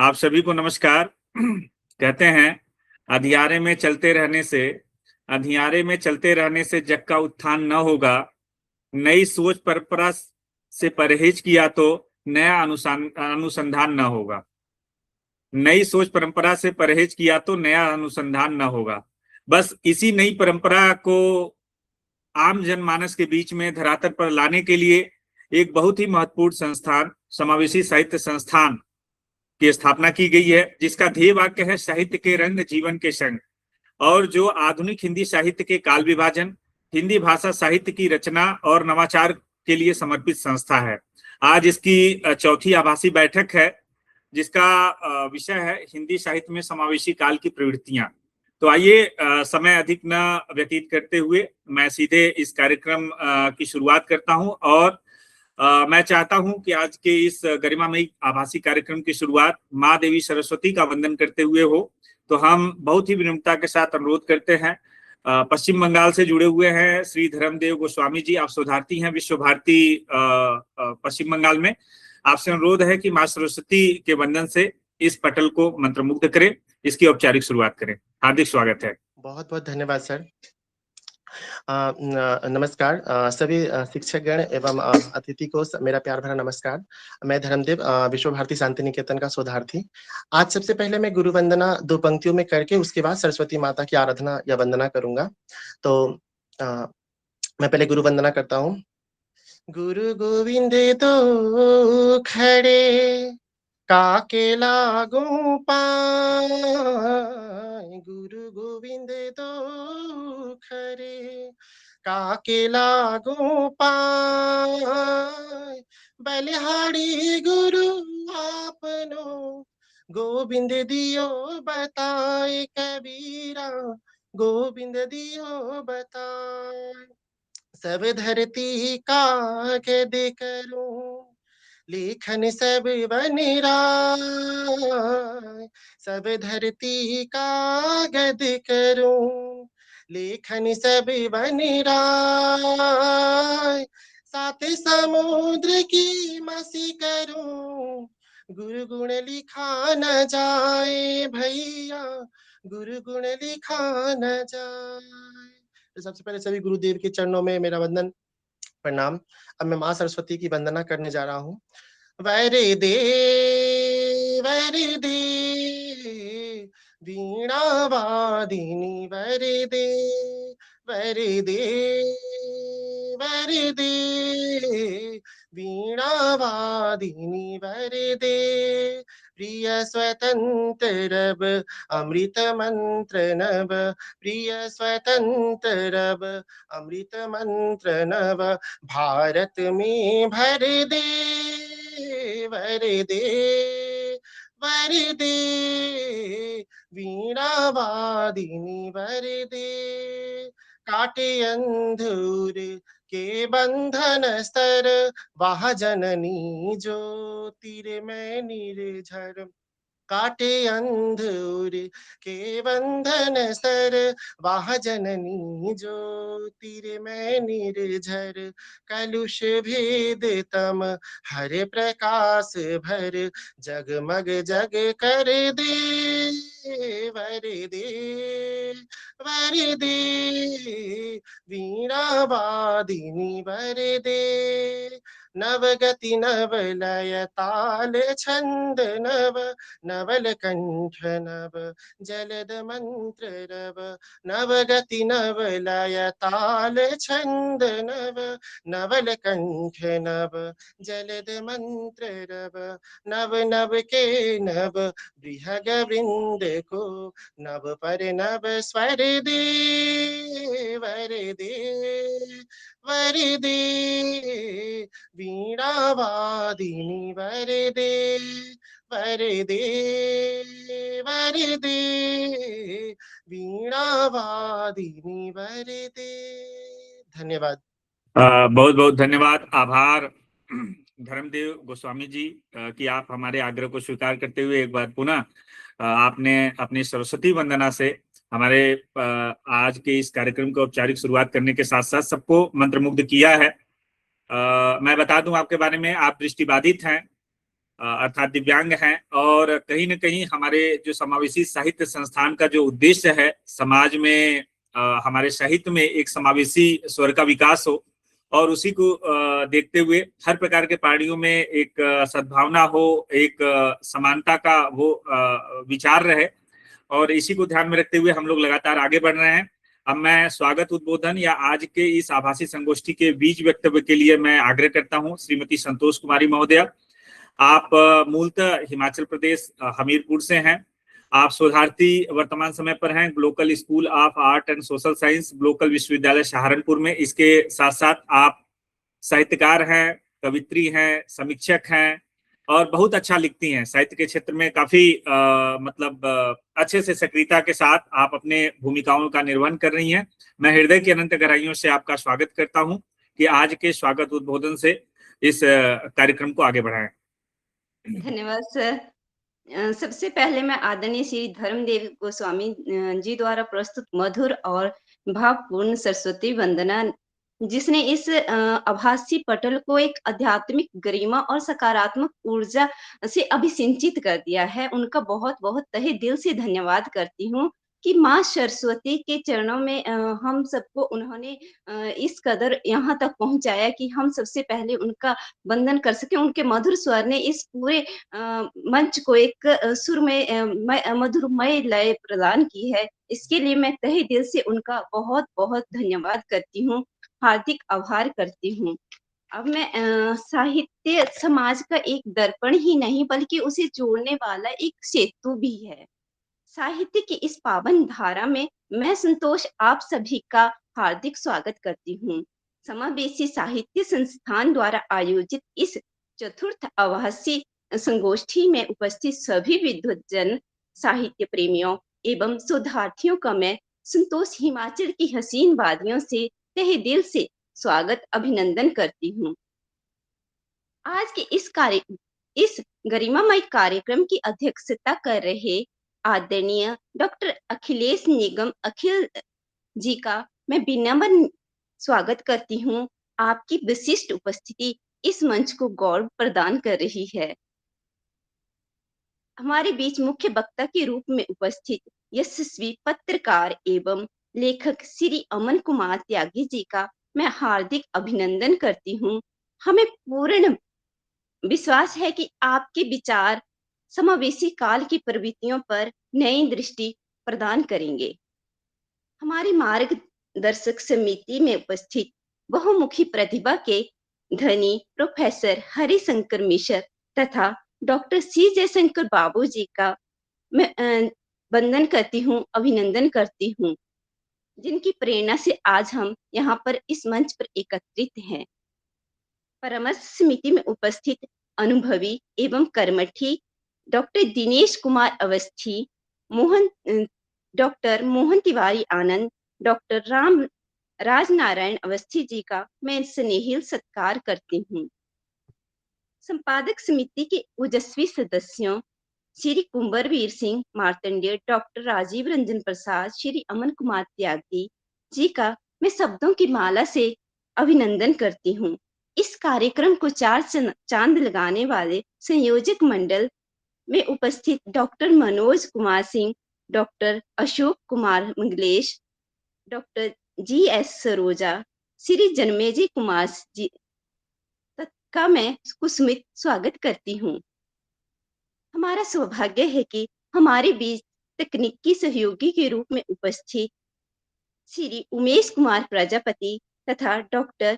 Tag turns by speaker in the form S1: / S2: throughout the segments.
S1: आप सभी को नमस्कार। कहते हैं अंधियारे में चलते रहने से जग का उत्थान न होगा। नई सोच परंपरा से परहेज किया तो नया अनुसंधान न होगा। नई सोच परंपरा से परहेज किया तो नया अनुसंधान न होगा। बस इसी नई परंपरा को आम जनमानस के बीच में धरातल पर लाने के लिए एक बहुत ही महत्वपूर्ण संस्थान समावेशी साहित्य संस्थान की स्थापना की गई है, जिसका ध्येय वाक्य है साहित्य के रंग जीवन के संग, और जो आधुनिक हिंदी साहित्य के काल विभाजन, हिंदी भाषा साहित्य की रचना और नवाचार के लिए समर्पित संस्था है। आज इसकी चौथी आभासी बैठक है, जिसका विषय है हिंदी साहित्य में समावेशी काल की प्रवृत्तियां। तो आइए समय अधिक न व्यतीत करते हुए मैं सीधे इस कार्यक्रम की शुरुआत करता हूं, और मैं चाहता हूं कि आज के इस गरिमामयी आभासी कार्यक्रम की शुरुआत माँ देवी सरस्वती का वंदन करते हुए हो। तो हम बहुत ही विनम्रता के साथ अनुरोध करते हैं। पश्चिम बंगाल से जुड़े हुए हैं श्री धर्मदेव गोस्वामी जी, आप शोधार्थी हैं विश्व भारती पश्चिम बंगाल में। आपसे अनुरोध है कि माँ सरस्वती के वंदन से इस पटल को मंत्रमुग्ध करें, इसकी औपचारिक शुरुआत करें। हार्दिक स्वागत है।
S2: बहुत बहुत धन्यवाद सर। नमस्कार सभी शिक्षकगण एवं अतिथि को मेरा प्यार भरा नमस्कार। मैं धर्मदेव विश्व भारती शांति निकेतन का शोधार्थी। आज सबसे पहले मैं गुरु वंदना 2 पंक्तियों में करके उसके बाद सरस्वती माता की आराधना या वंदना करूंगा। तो मैं पहले गुरु वंदना करता हूँ। गुरु गोविंद तो खड़े काके लागू पाए, गुरु गोविंद तो खरे काके लागू पाए, बलिहारी गुरु आपनो गोविंद दियो बताए, कबीरा गोविंद दियो बताए, सब धरती कागज करूं लेखन सब बनिराय, सब धरती कागज करूं लेखन सब बनिराय, सात समुद्र की मसी करूं गुरु गुण लिखा न जाए, भैया गुरु गुण लिखा न जाए। तो सबसे पहले सभी गुरुदेव के चरणों में मेरा वंदन प्रणाम। अब मैं माँ सरस्वती की वंदना करने जा रहा हूँ। वरदे वरदे वीणा वादिनी वरदे वरदे वरदे वीणा वादिनी वरदे, प्रिय स्वतंत्र रब अमृत मंत्र नव, प्रिय स्वतंत्र रब अमृत मंत्र नव, भारत में भर दे वर दे वर दे, वीणा वादिनी वर दे, काटे अंधूर के बंधन स्तर, वाह जननी ज्योतिर्मय निर्झर, काटे अंधूर के बंधन सर, वाह जननी ज्योतिर्मय निर्झर, कलुष भेद तम हर प्रकाश भर, जगमग जग कर दे वर दे वर दे, वीणा वादिनी वर दे, नवगति नवलय ताल छंद नव, नवल कंठ नव जलद मंत्र रव, नवगति नवलय ताल छंद नव, नवल कंठ नव जलद मंत्र रव, नव नव के नव बृहग वृंद को, नव पर नव स्वर दे वर दे वर दे, वीणा वादिनी वर दे वर दे वर दे, वीणा वादिनी वर दे। धन्यवाद।
S1: बहुत बहुत धन्यवाद, आभार धर्मदेव गोस्वामी जी कि आप हमारे आग्रह को स्वीकार करते हुए एक बार पुनः आपने अपनी सरस्वती वंदना से हमारे आज के इस कार्यक्रम को औपचारिक शुरुआत करने के साथ साथ सबको मंत्रमुग्ध किया है। मैं बता दूं आपके बारे में, आप दृष्टिबाधित हैं। अर्थात दिव्यांग हैं, और कहीं न कहीं हमारे जो समावेशी साहित्य संस्थान का जो उद्देश्य है, समाज में हमारे साहित्य में एक समावेशी स्वर का विकास हो, और उसी को देखते हुए हर प्रकार के प्राणियों में एक सद्भावना हो, एक समानता का वो विचार रहे, और इसी को ध्यान में रखते हुए हम लोग लगातार आगे बढ़ रहे हैं। अब मैं स्वागत उद्बोधन या आज के इस आभासी संगोष्ठी के बीच वक्तव्य के लिए मैं आग्रह करता हूं श्रीमती संतोष कुमारी महोदया। आप मूलतः हिमाचल प्रदेश हमीरपुर से हैं। आप शोधार्थी वर्तमान समय पर हैं Glocal school of art and social science, Glocal विश्वविद्यालय सहारनपुर में। इसके साथ साथ आप साहित्यकार हैं, कवित्री हैं, समीक्षक हैं, और बहुत अच्छा लिखती हैं। साहित्य के क्षेत्र में काफी अच्छे से सक्रियता के साथ आप अपने भूमिकाओं का निर्वहन कर रही हैं। मैं हृदय की अनंत गहराइयों से आपका स्वागत करता हूं कि आज के स्वागत उद्बोधन से इस कार्यक्रम को आगे बढ़ाएं।
S3: धन्यवाद सर। सबसे पहले मैं आदरणीय श्री धर्मदेव गोस्वामी जी द्वारा प्रस्तुत मधुर और भावपूर्ण सरस्वती वंदना, जिसने इस आभासी पटल को एक आध्यात्मिक गरिमा और सकारात्मक ऊर्जा से अभिसिंचित कर दिया है, उनका बहुत बहुत तहे दिल से धन्यवाद करती हूँ कि माँ सरस्वती के चरणों में हम सबको उन्होंने इस कदर यहाँ तक पहुँचाया कि हम सबसे पहले उनका वंदन कर सके। उनके मधुर स्वर ने इस पूरे मंच को एक सुरमय मधुरमय लय प्रदान की है। इसके लिए मैं तहे दिल से उनका बहुत बहुत धन्यवाद करती हूँ, हार्दिक आभार करती हूँ। अब मैं साहित्य समाज का एक दर्पण ही नहीं बल्कि उसे जोड़ने वाला एक सेतु भी है। साहित्य की इस पावन धारा में मैं संतोष आप सभी का हार्दिक स्वागत करती हूँ। समावेशी साहित्य संस्थान द्वारा आयोजित इस चतुर्थ आभासी संगोष्ठी में उपस्थित सभी विद्वज्जन, साहित्य प्रेमियों एवं शोधार्थियों का मैं संतोष हिमाचल की हसीन वादियों से तहे दिल से स्वागत अभिनंदन करती हूँ। आज के इस गरिमामय कार्यक्रम की अध्यक्षता कर रहे आदरणीय डॉक्टर अखिलेश निगम अखिल जी का मैं विनम्र स्वागत करती हूँ। आपकी विशिष्ट उपस्थिति इस मंच को गौरव प्रदान कर रही है। हमारे बीच मुख्य वक्ता के रूप में उपस्थित यशस्वी पत्रकार एवं लेखक श्री अमन कुमार त्यागी जी का मैं हार्दिक अभिनंदन करती हूँ। हमें पूर्ण विश्वास है कि आपके विचार समावेशी काल की प्रवृत्तियों पर नई दृष्टि प्रदान करेंगे। हमारी मार्गदर्शक समिति में उपस्थित बहुमुखी प्रतिभा के धनी प्रोफेसर हरिशंकर मिश्र तथा डॉक्टर सी जयशंकर बाबू जी का मैं वंदन करती हूँ, अभिनंदन करती हूँ, जिनकी प्रेरणा से आज हम यहाँ पर इस मंच पर एकत्रित हैं। परामर्श समिति में उपस्थित अनुभवी एवं कर्मठी डॉक्टर दिनेश कुमार अवस्थी, डॉक्टर मोहन तिवारी आनंद, डॉक्टर राजनारायण अवस्थी जी का मैं स्नेहिल सत्कार करती हूँ। संपादक समिति के ओजस्वी सदस्यों श्री कुंवरवीर सिंह मार्तंडेय, डॉक्टर राजीव रंजन प्रसाद, श्री अमन कुमार त्यागी जी का मैं शब्दों की माला से अभिनंदन करती हूँ। इस कार्यक्रम को चार चांद लगाने वाले संयोजक मंडल में उपस्थित doctor Manoj Kumar Singh, doctor Ashok Kumar Manglesh, doctor G S. Saroja, Shri Janmeji Kumar ji का मैं कुसुमित स्वागत करती हूँ। हमारा सौभाग्य है कि हमारे बीच तकनीकी सहयोगी के रूप में उपस्थित श्री उमेश कुमार प्रजापति तथा डॉक्टर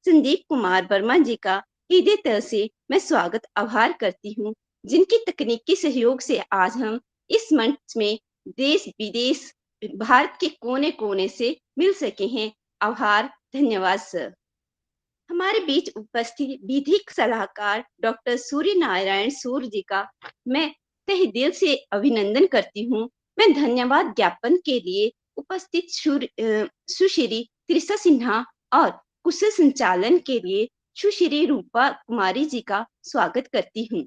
S3: संदीप कुमार वर्मा जी का हृदय तह से मैं स्वागत आभार करती हूँ, जिनकी तकनीकी सहयोग से आज हम इस मंच में देश विदेश भारत के कोने कोने से मिल सके हैं। आभार, धन्यवाद सर। हमारे बीच उपस्थित विधिक सलाहकार डॉक्टर सूर्य नारायण सूर्य जी का मैं तहे दिल से अभिनंदन करती हूँ। मैं धन्यवाद ज्ञापन के लिए उपस्थित सुश्री त्रिषा सिन्हा और कुशल संचालन के लिए सुश्री रूपा कुमारी जी का स्वागत करती हूँ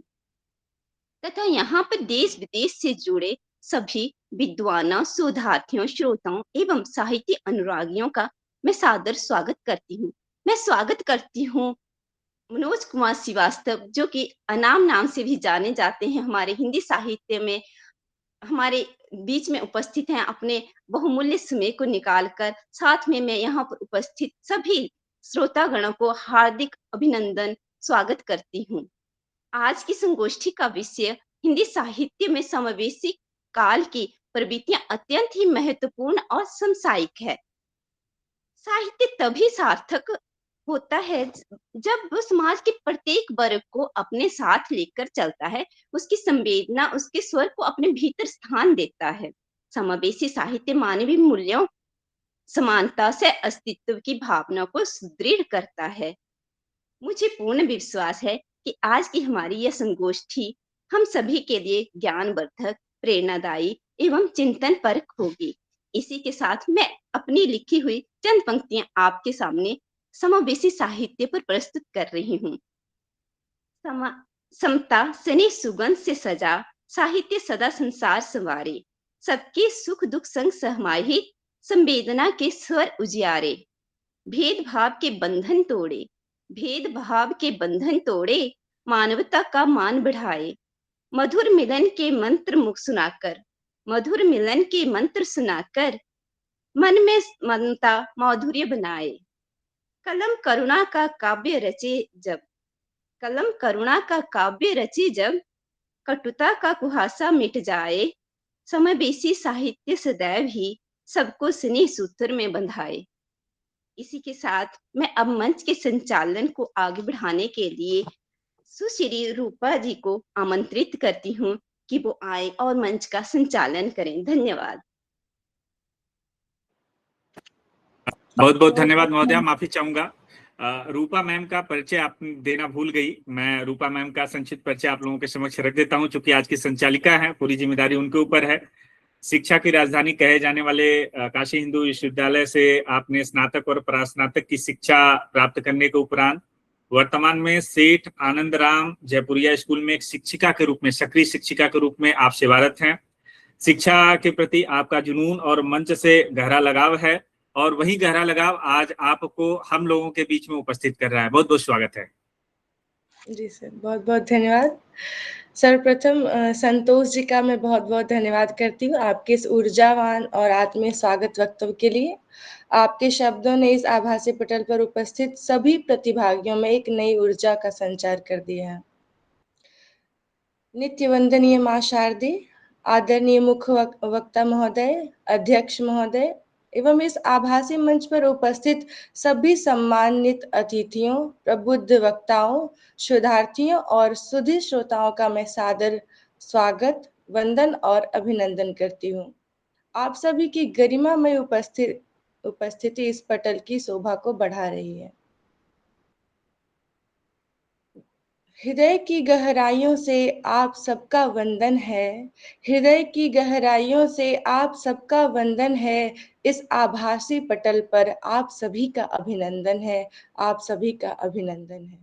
S3: तथा यहाँ पर देश विदेश से जुड़े सभी विद्वानों, शोधार्थियों, श्रोताओं एवं साहित्य अनुरागियों का मैं सादर स्वागत करती हूँ। मैं स्वागत करती हूँ मनोज कुमार श्रीवास्तव, जो कि अनाम नाम से भी जाने जाते हैं, हमारे हिंदी साहित्य में हमारे बीच में उपस्थित हैं, अपने बहुमूल्य समय को निकाल कर। साथ में मैं यहाँ पर उपस्थित सभी श्रोतागणों को हार्दिक अभिनंदन, स्वागत करती हूँ। आज की संगोष्ठी का विषय हिंदी साहित्य में समावेशी काल की प्रवृत्तियां अत्यंत ही महत्वपूर्ण और समसामयिक है। साहित्य तभी सार्थक होता है जब वो समाज के प्रत्येक वर्ग को अपने साथ लेकर चलता है, उसकी संवेदना, उसके स्वर को अपने भीतर स्थान देता है। समावेशी साहित्य मानवीय मूल्यों, समानता से अस्तित्व की भावना को सुदृढ़ करता है। मुझे पूर्ण विश्वास है कि आज की हमारी यह संगोष्ठी हम सभी के लिए ज्ञानवर्धक, प्रेरणादायी एवं चिंतन परक होगी। इसी के साथ मैं अपनी लिखी हुई चंद पंक्तियां आपके सामने समावेशी साहित्य पर प्रस्तुत कर रही हूँ। समता सने सुगंध से सजा, साहित्य सदा संसार संवारे, सबके सुख दुख संग सहमाही, संवेदना के स्वर उजियारे, भेदभाव के बंधन तोड़े, भेदभाव के बंधन तोड़े, मानवता का मान बढ़ाए, मधुर मिलन के मंत्र मुख सुनाकर, मधुर मिलन के मंत्र सुनाकर, मन में ममता माधुर्य बनाए, कलम करुणा का काव्य रचे जब, कलम करुणा का काव्य रचे जब, कटुता का कुहासा मिट जाए, समावेशी साहित्य सदैव ही सबको स्नेह सूत्र में बंधाए। इसी के साथ मैं अब मंच के संचालन को आगे बढ़ाने के लिए सुश्री रूपा जी को आमंत्रित करती हूँ कि वो आए और मंच का संचालन करें। धन्यवाद।
S1: बहुत बहुत धन्यवाद महोदया। माफी चाहूंगा, रूपा मैम का परिचय आप देना भूल गई। मैं रूपा मैम का संक्षिप्त परिचय आप लोगों के समक्ष रख देता हूं, चूंकि आज की संचालिका है, पूरी जिम्मेदारी उनके ऊपर है। शिक्षा की राजधानी कहे जाने वाले काशी हिंदू विश्वविद्यालय से आपने स्नातक और परास्नातक की शिक्षा प्राप्त करने के उपरांत वर्तमान में सेठ आनंदराम जयपुरिया स्कूल में एक शिक्षिका के रूप में, सक्रिय शिक्षिका के रूप में आप सेवारत हैं। शिक्षा के प्रति आपका जुनून और मंच से गहरा लगाव है, और वही गहरा लगाव आज आपको हम लोगों के बीच में उपस्थित कर रहा है। बहुत बहुत स्वागत है।
S4: जी सर, बहुत बहुत धन्यवाद। सर्वप्रथम संतोष जी का मैं बहुत बहुत धन्यवाद करती हूँ आपके इस ऊर्जावान और आत्मीय स्वागत वक्तव्य के लिए। आपके शब्दों ने इस आभासी पटल पर उपस्थित सभी प्रतिभागियों में एक नई ऊर्जा का संचार कर दिया है। नित्य वंदनीय माँ शारदी, आदरणीय मुख्य वक्ता महोदय, अध्यक्ष महोदय एवं इस आभासी मंच पर उपस्थित सभी सम्मानित अतिथियों, प्रबुद्ध वक्ताओं, शोधार्थियों और सुधी श्रोताओं का मैं सादर स्वागत, वंदन और अभिनंदन करती हूँ। आप सभी की गरिमामय उपस्थिति इस पटल की शोभा को बढ़ा रही है। हृदय की गहराइयों से आप सबका वंदन है, हृदय की गहराइयों से आप सबका वंदन है। इस आभासी पटल पर आप सभी का अभिनंदन है, आप सभी का अभिनंदन है।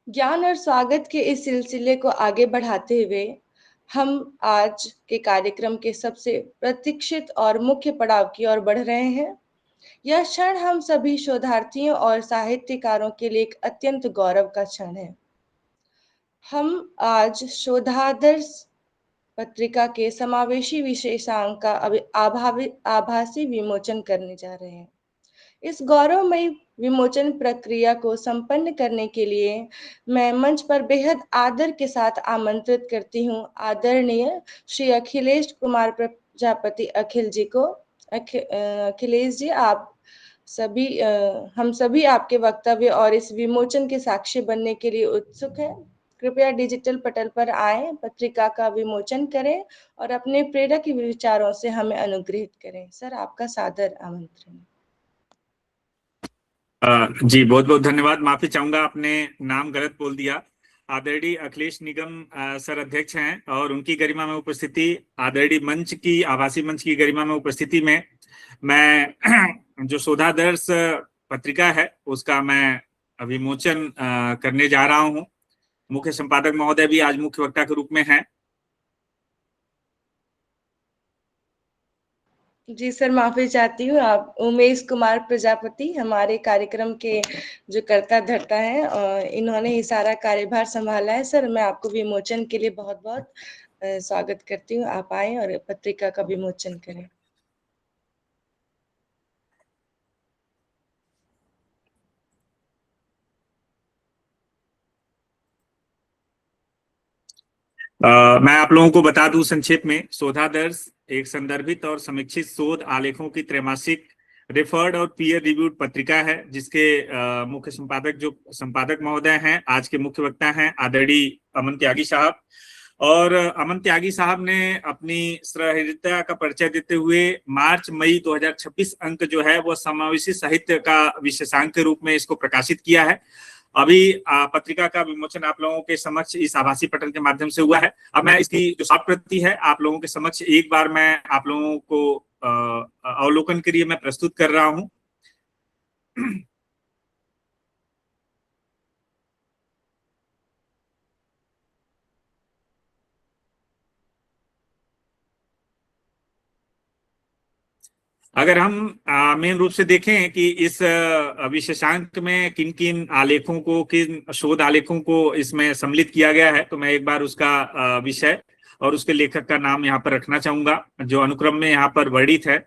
S4: ज्ञान और स्वागत के इस सिलसिले को आगे बढ़ाते हुए हम आज के कार्यक्रम के सबसे प्रतीक्षित और मुख्य पड़ाव की ओर बढ़ रहे हैं। यह क्षण हम सभी शोधार्थियों और साहित्यकारों के लिए एक अत्यंत गौरव का क्षण है। हम आज शोधादर्श पत्रिका के समावेशी विशेषांक का आभासी विमोचन करने जा रहे हैं। इस गौरवमयी विमोचन प्रक्रिया को संपन्न करने के लिए मैं मंच पर बेहद आदर के साथ आमंत्रित करती हूँ आदरणीय श्री अखिलेश कुमार प्रजापति अखिल जी को। अखिलेश जी, आप सभी हम सभी आपके वक्तव्य और इस विमोचन के साक्षी बनने के लिए उत्सुक हैं। कृपया डिजिटल पटल पर आए, पत्रिका का विमोचन करें और अपने प्रेरक विचारों से हमें अनुग्रहित करें। सर, आपका सादर आमंत्रण।
S1: जी बहुत बहुत धन्यवाद। माफी चाहूंगा, आपने नाम गलत बोल दिया। आदरणीय अखिलेश निगम सर अध्यक्ष हैं, और उनकी गरिमा में उपस्थिति, आदरणीय मंच की, आभासी मंच की गरिमा में उपस्थिति में मैं जो शोधादर्श पत्रिका है उसका मैं विमोचन करने जा रहा हूं। मुख्य संपादक महोदय भी आज मुख्य वक्ता के रूप में हैं।
S4: जी सर, माफी चाहती हूँ। आप उमेश कुमार प्रजापति हमारे कार्यक्रम के जो कर्ता धर्ता हैं, और इन्होंने ही सारा कार्यभार संभाला है। सर, मैं आपको विमोचन के लिए बहुत बहुत स्वागत करती हूँ। आप आए और पत्रिका का विमोचन करें।
S1: मैं आप लोगों को बता दूं संक्षेप में, शोधादर्श एक संदर्भित और समीक्षित शोध आलेखों की त्रैमासिक रेफर्ड और पीयर रिव्यूड पत्रिका है, जिसके मुख्य संपादक महोदय हैं, आज के मुख्य वक्ता हैं आदरणीय अमन त्यागी साहब। और अमन त्यागी साहब ने अपनी सहृदयता का परिचय देते हुए मार्च मई 2026 अंक जो है वो समावेशी साहित्य का विशेषांक के रूप में इसको प्रकाशित किया है। अभी पत्रिका का विमोचन आप लोगों के समक्ष इस आभासी पटल के माध्यम से हुआ है। अब मैं इसकी जो सॉफ्ट प्रति है आप लोगों के समक्ष एक बार मैं आप लोगों को अवलोकन के लिए मैं प्रस्तुत कर रहा हूं। अगर हम मेन रूप से देखें कि इस विशेषांक में किन किन आलेखों को, किन शोध आलेखों को इसमें सम्मिलित किया गया है, तो मैं एक बार उसका विषय और उसके लेखक का नाम यहाँ पर रखना चाहूंगा, जो अनुक्रम में यहाँ पर वर्णित है।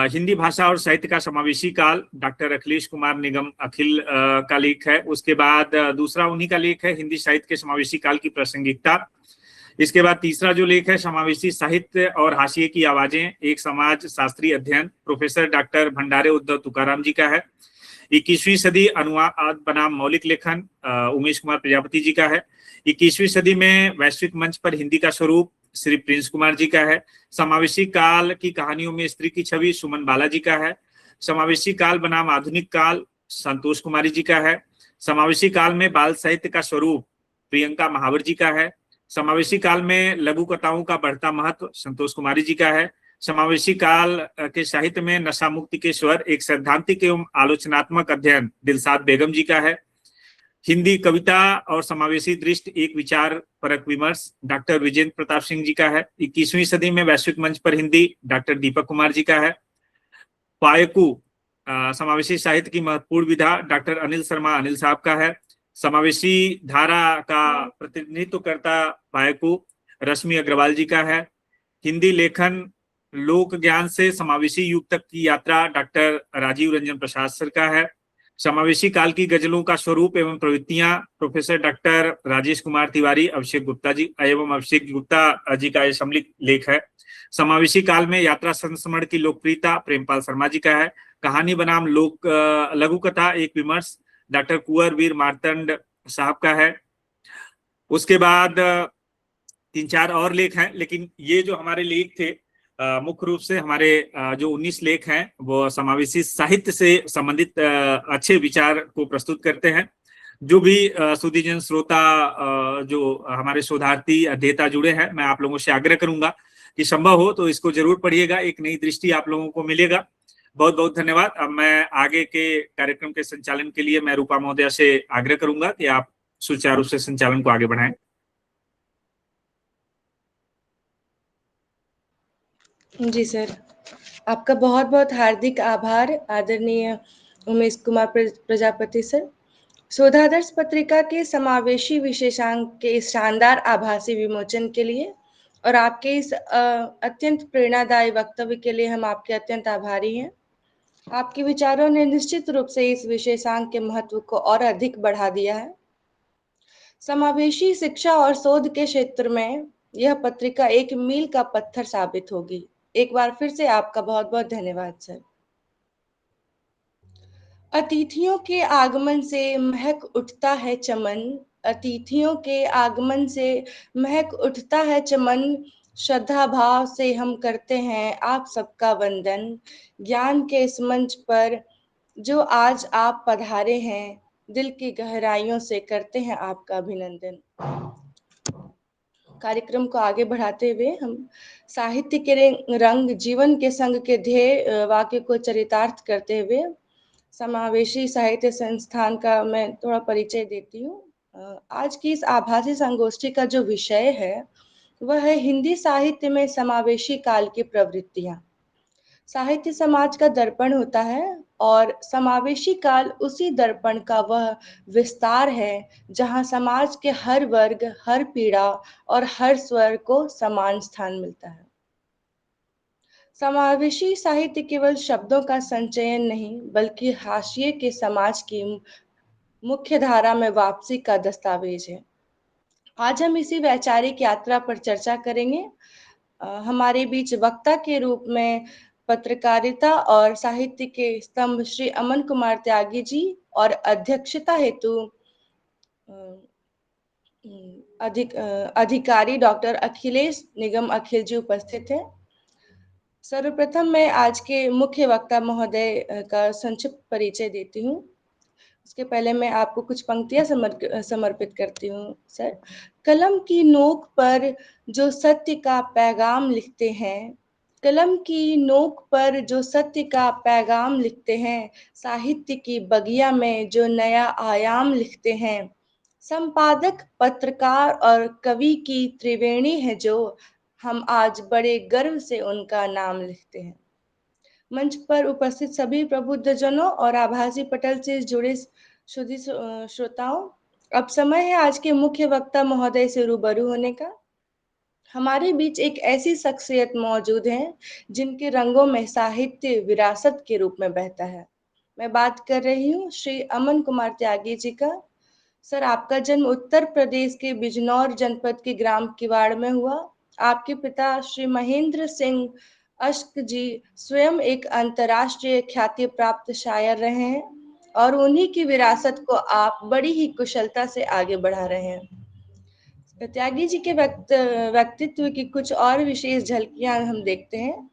S1: हिंदी भाषा और साहित्य का समावेशी काल, डॉक्टर अखिलेश कुमार निगम अखिल का लेख है। उसके बाद दूसरा उन्हीं का लेख है, हिंदी साहित्य के समावेशी काल की प्रासंगिकता। इसके बाद तीसरा जो लेख है, समावेशी साहित्य और हाशिए की आवाजें, एक समाज शास्त्रीय अध्ययन, प्रोफेसर डॉक्टर भंडारे उद्धव तुकाराम जी का है। 21वीं सदी अनुवाद बनाम मौलिक लेखन, उमेश कुमार प्रजापति जी का है। 21वीं सदी में वैश्विक मंच पर हिंदी का स्वरूप, श्री प्रिंस कुमार जी का है। समावेशी काल की कहानियों में स्त्री की छवि, सुमन बालाजी का है। समावेशी काल बनाम आधुनिक काल, संतोष कुमारी जी का है। समावेशी काल में बाल साहित्य का स्वरूप, प्रियंका महावर जी का है। समावेशी काल में लघु कथाओं का बढ़ता महत्व, संतोष कुमारी जी का है। समावेशी काल के साहित्य में नशा मुक्ति के स्वर, एक सैद्धांतिक एवं आलोचनात्मक अध्ययन, दिलशाद बेगम जी का है। हिंदी कविता और समावेशी दृष्टि, एक विचार परक विमर्श, डॉक्टर विजेंद्र प्रताप सिंह जी का है। 21वीं सदी में वैश्विक मंच पर हिंदी, डॉक्टर दीपक कुमार जी का है। पायकू समावेशी साहित्य की महत्वपूर्ण विधा, डॉक्टर अनिल शर्मा अनिल साहब का है। समावेशी धारा का प्रतिनिधित्व करता पायकू, रश्मि अग्रवाल जी का है। हिंदी लेखन लोक ज्ञान से समावेशी युग तक की यात्रा, डॉक्टर राजीव रंजन प्रसाद सर का है। समावेशी काल की गजलों का स्वरूप एवं प्रवृत्तियां, प्रोफेसर डॉक्टर राजेश कुमार तिवारी अभिषेक गुप्ता जी का यह सम्मिलित लेख है। समावेशी काल में यात्रा संस्मरण की लोकप्रियता, प्रेमपाल शर्मा जी का है। कहानी बनाम लोक लघु कथा, एक विमर्श, डॉक्टर कुंवर वीर मार्तंड साहब का है। उसके बाद 3-4 और लेख हैं, लेकिन ये जो हमारे लेख थे मुख्य रूप से हमारे जो 19 लेख हैं वो समावेशी साहित्य से संबंधित अच्छे विचार को प्रस्तुत करते हैं। जो भी सुधीजन श्रोता जो हमारे शोधार्थी अध्येता जुड़े हैं, मैं आप लोगों से आग्रह करूंगा कि संभव हो तो इसको जरूर पढ़िएगा, एक नई दृष्टि आप लोगों को मिलेगा। बहुत बहुत धन्यवाद। अब मैं आगे के कार्यक्रम के संचालन के लिए मैं रूपा महोदया से आग्रह करूंगा कि आप सुचारू रूप से संचालन को आगे बढ़ाएं।
S4: जी सर, आपका बहुत बहुत हार्दिक आभार आदरणीय उमेश कुमार प्रजापति सर। शोधादर्श पत्रिका के समावेशी विशेषांक के इस शानदार आभासी विमोचन के लिए और आपके इस अत्यंत प्रेरणादायी वक्तव्य के लिए हम आपके अत्यंत आभारी हैं। आपके विचारों ने निश्चित रूप से इस विशेषांक के महत्व को और अधिक बढ़ा दिया है। समावेशी शिक्षा और शोध के क्षेत्र में यह पत्रिका एक मील का पत्थर साबित होगी। एक बार फिर से आपका बहुत बहुत धन्यवाद सर। अतिथियों के आगमन से महक उठता है चमन, अतिथियों के आगमन से महक उठता है चमन, श्रद्धा भाव से हम करते हैं आप सबका वंदन। ज्ञान के इस मंच पर जो आज आप पधारे हैं, दिल की गहराइयों से करते हैं आपका अभिनंदन। कार्यक्रम को आगे बढ़ाते हुए हम साहित्य के रंग जीवन के संग के ध्येय वाक्य को चरितार्थ करते हुए समावेशी साहित्य संस्थान का मैं थोड़ा परिचय देती हूँ। आज की इस आभासी संगोष्ठी का जो विषय है वह है हिंदी साहित्य में समावेशी काल की प्रवृत्तियां। साहित्य समाज का दर्पण होता है और समावेशी काल उसी दर्पण का वह विस्तार है जहां समाज के हर वर्ग, हर पीड़ा और हर स्वर को समान स्थान मिलता है। समावेशी साहित्य केवल शब्दों का संचयन नहीं, बल्कि हाशिए के समाज की मुख्य धारा में वापसी का दस्तावेज है। आज हम इसी वैचारिक यात्रा पर चर्चा करेंगे। हमारे बीच वक्ता के रूप में पत्रकारिता और साहित्य के स्तंभ श्री अमन कुमार त्यागी जी और अध्यक्षता हेतु अधिकारी डॉक्टर अखिलेश निगम अखिल जी उपस्थित हैं। सर्वप्रथम मैं आज के मुख्य वक्ता महोदय का संक्षिप्त परिचय देती हूँ। उसके पहले मैं आपको कुछ पंक्तियां समर्पित करती हूँ। सर, कलम की नोक पर जो सत्य का पैगाम लिखते हैं, कलम की नोक पर जो सत्य का पैगाम लिखते हैं, साहित्य की बगिया में जो नया आयाम लिखते हैं, संपादक, पत्रकार और कवि की त्रिवेणी है जो, हम आज बड़े गर्व से उनका नाम लिखते हैं। मंच पर उपस्थित सभी प्रबुद्धजनों और आभासी पटल से जुड़े शुद्धि श्रोताओं, अब समय है आज के मुख्य वक्ता महोदय से रूबरू होने का। हमारे बीच एक ऐसी शख्सियत मौजूद है जिनके रंगों में साहित्य विरासत के रूप में बहता है। मैं बात कर रही हूँ श्री अमन कुमार त्यागी जी का। सर, आपका जन्म उत्तर प्रदेश के बिजनौर जनपद के ग्राम किवाड़ में हुआ। आपके पिता श्री महेंद्र सिंह अश्क जी स्वयं एक अंतर्राष्ट्रीय ख्याति प्राप्त शायर रहे हैं और उन्हीं की विरासत को आप बड़ी ही कुशलता से आगे बढ़ा रहे हैं। त्यागी जी के व्यक्तित्व की कुछ और विशेष झलकियां हम देखते हैं।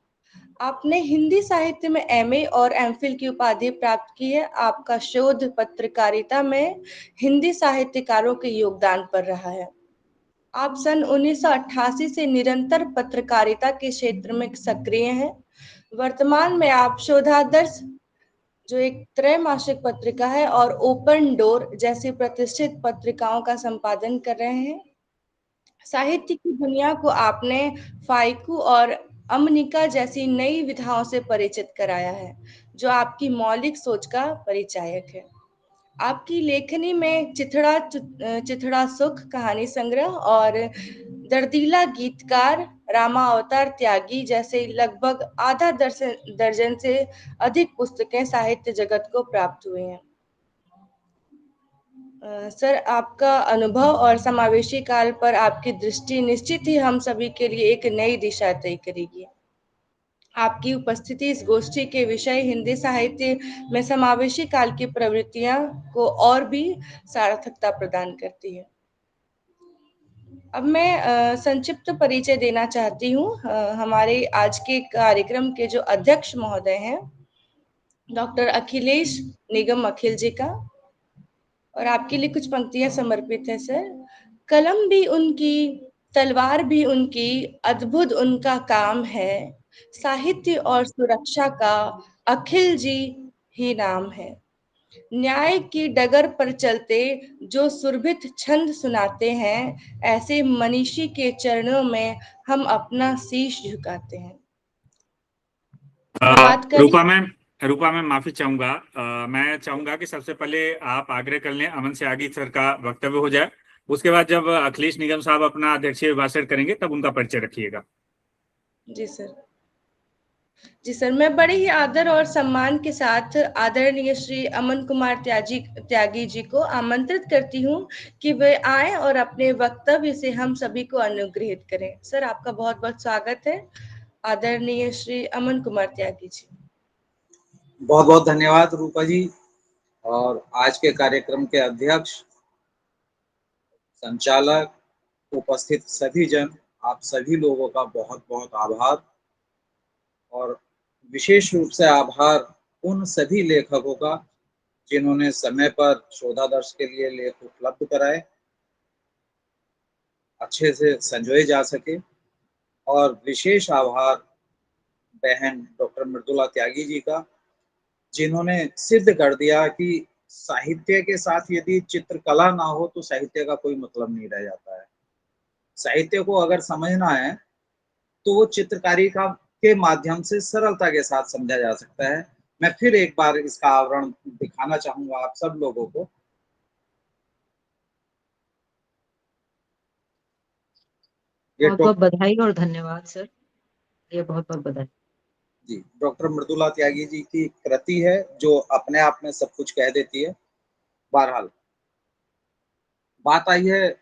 S4: आपने हिंदी साहित्य में एमए और एमफिल की उपाधि प्राप्त की है। आपका शोध पत्रकारिता में हिंदी साहित्यकारों के योगदान पर रहा है। आप सन 1988 से निरंतर पत्रकारिता के क्षेत्र में सक्रिय हैं। वर्तमान में आप शोधादर्श, जो एक त्रैमासिक पत्रिका है, और ओपन डोर जैसी प्रतिष्ठित पत्रिकाओं का संपादन कर रहे हैं। साहित्य की दुनिया को आपने फाइकू और अमनिका जैसी नई विधाओं से परिचित कराया है, जो आपकी मौलिक सोच का परिचायक है। आपकी लेखनी में चिथड़ा सुख कहानी संग्रह और दर्दीला गीतकार रामा अवतार त्यागी जैसे लगभग आधा दर्जन से अधिक पुस्तकें साहित्य जगत को प्राप्त हुई हैं। सर, आपका अनुभव और समावेशी काल पर आपकी दृष्टि निश्चित ही हम सभी के लिए एक नई दिशा तय करेगी। आपकी उपस्थिति इस गोष्ठी के विषय हिंदी साहित्य में समावेशी काल की प्रवृत्तियां को और भी सार्थकता प्रदान करती है। अब मैं संक्षिप्त परिचय देना चाहती हूँ हमारे आज के कार्यक्रम के जो अध्यक्ष महोदय हैं, डॉक्टर अखिलेश निगम अखिल जी का, और आपके लिए कुछ पंक्तियां समर्पित है। सर, कलम भी उनकी, तलवार भी उनकी, अद्भुत उनका काम है, साहित्य और सुरक्षा का अखिल जी ही नाम है। न्याय की डगर पर चलते जो सुरभित छंद सुनाते हैं, ऐसे मनीषी के चरणों में हम अपना शीश झुकाते हैं। बात करें
S1: रूपा मैम माफी चाहूंगा। मैं चाहूंगा कि सबसे पहले आप आग्रह कर लें अमन त्यागी सर का वक्तव्य हो जाए, उसके बाद जब अखिलेश निगम साहब अपना अध्यक्षीय भाषण करेंगे तब उनका परिचय रखिएगा।
S4: जी सर। जी सर, मैं बड़े ही आदर और सम्मान के साथ आदरणीय श्री अमन कुमार त्यागी जी को आमंत्रित करती हूँ कि वे आए और अपने वक्तव्य से हम सभी को अनुग्रहित करें। सर, आपका बहुत बहुत स्वागत है, आदरणीय श्री अमन कुमार त्यागी जी।
S5: बहुत बहुत धन्यवाद रूपा जी, और आज के कार्यक्रम के अध्यक्ष, संचालक, उपस्थित सभी जन, आप सभी लोगों का बहुत बहुत आभार, और विशेष रूप से आभार उन सभी लेखकों का जिन्होंने समय पर शोधादर्श के लिए लेख उपलब्ध कराए, अच्छे से संजोए जा सके। और विशेष आभार बहन डॉक्टर मृदुला त्यागी जी का, जिन्होंने सिद्ध कर दिया कि साहित्य के साथ यदि चित्रकला ना हो तो साहित्य का कोई मतलब नहीं रह जाता है। साहित्य को अगर समझना है तो वो चित्रकारी का के माध्यम से सरलता के साथ समझा जा सकता है। मैं फिर एक बार इसका आवरण दिखाना चाहूंगा आप सब लोगों को। ये
S6: बहुत बहुत बधाई और धन्यवाद सर, ये बहुत बहुत बधाई।
S5: जी, डॉक्टर मृदुला त्यागी जी की कृति है जो अपने आप में सब कुछ कह देती है। बहरहाल बात आई है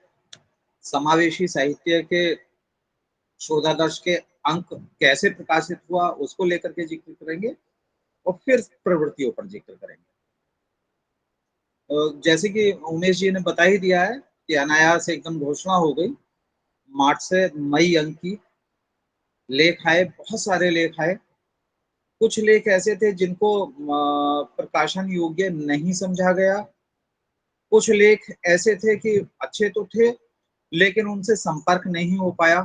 S5: समावेशी साहित्य के शोधादर्श के अंक कैसे प्रकाशित हुआ उसको लेकर के जिक्र करेंगे और फिर प्रवृत्तियों पर जिक्र करेंगे। जैसे कि उमेश जी ने बता ही दिया है कि अनायास एकदम घोषणा हो गई, मार्च से मई अंक की लेख आए, बहुत सारे लेख आए। कुछ लेख ऐसे थे जिनको प्रकाशन योग्य नहीं समझा गया, कुछ लेख ऐसे थे कि अच्छे तो थे लेकिन उनसे संपर्क नहीं हो पाया,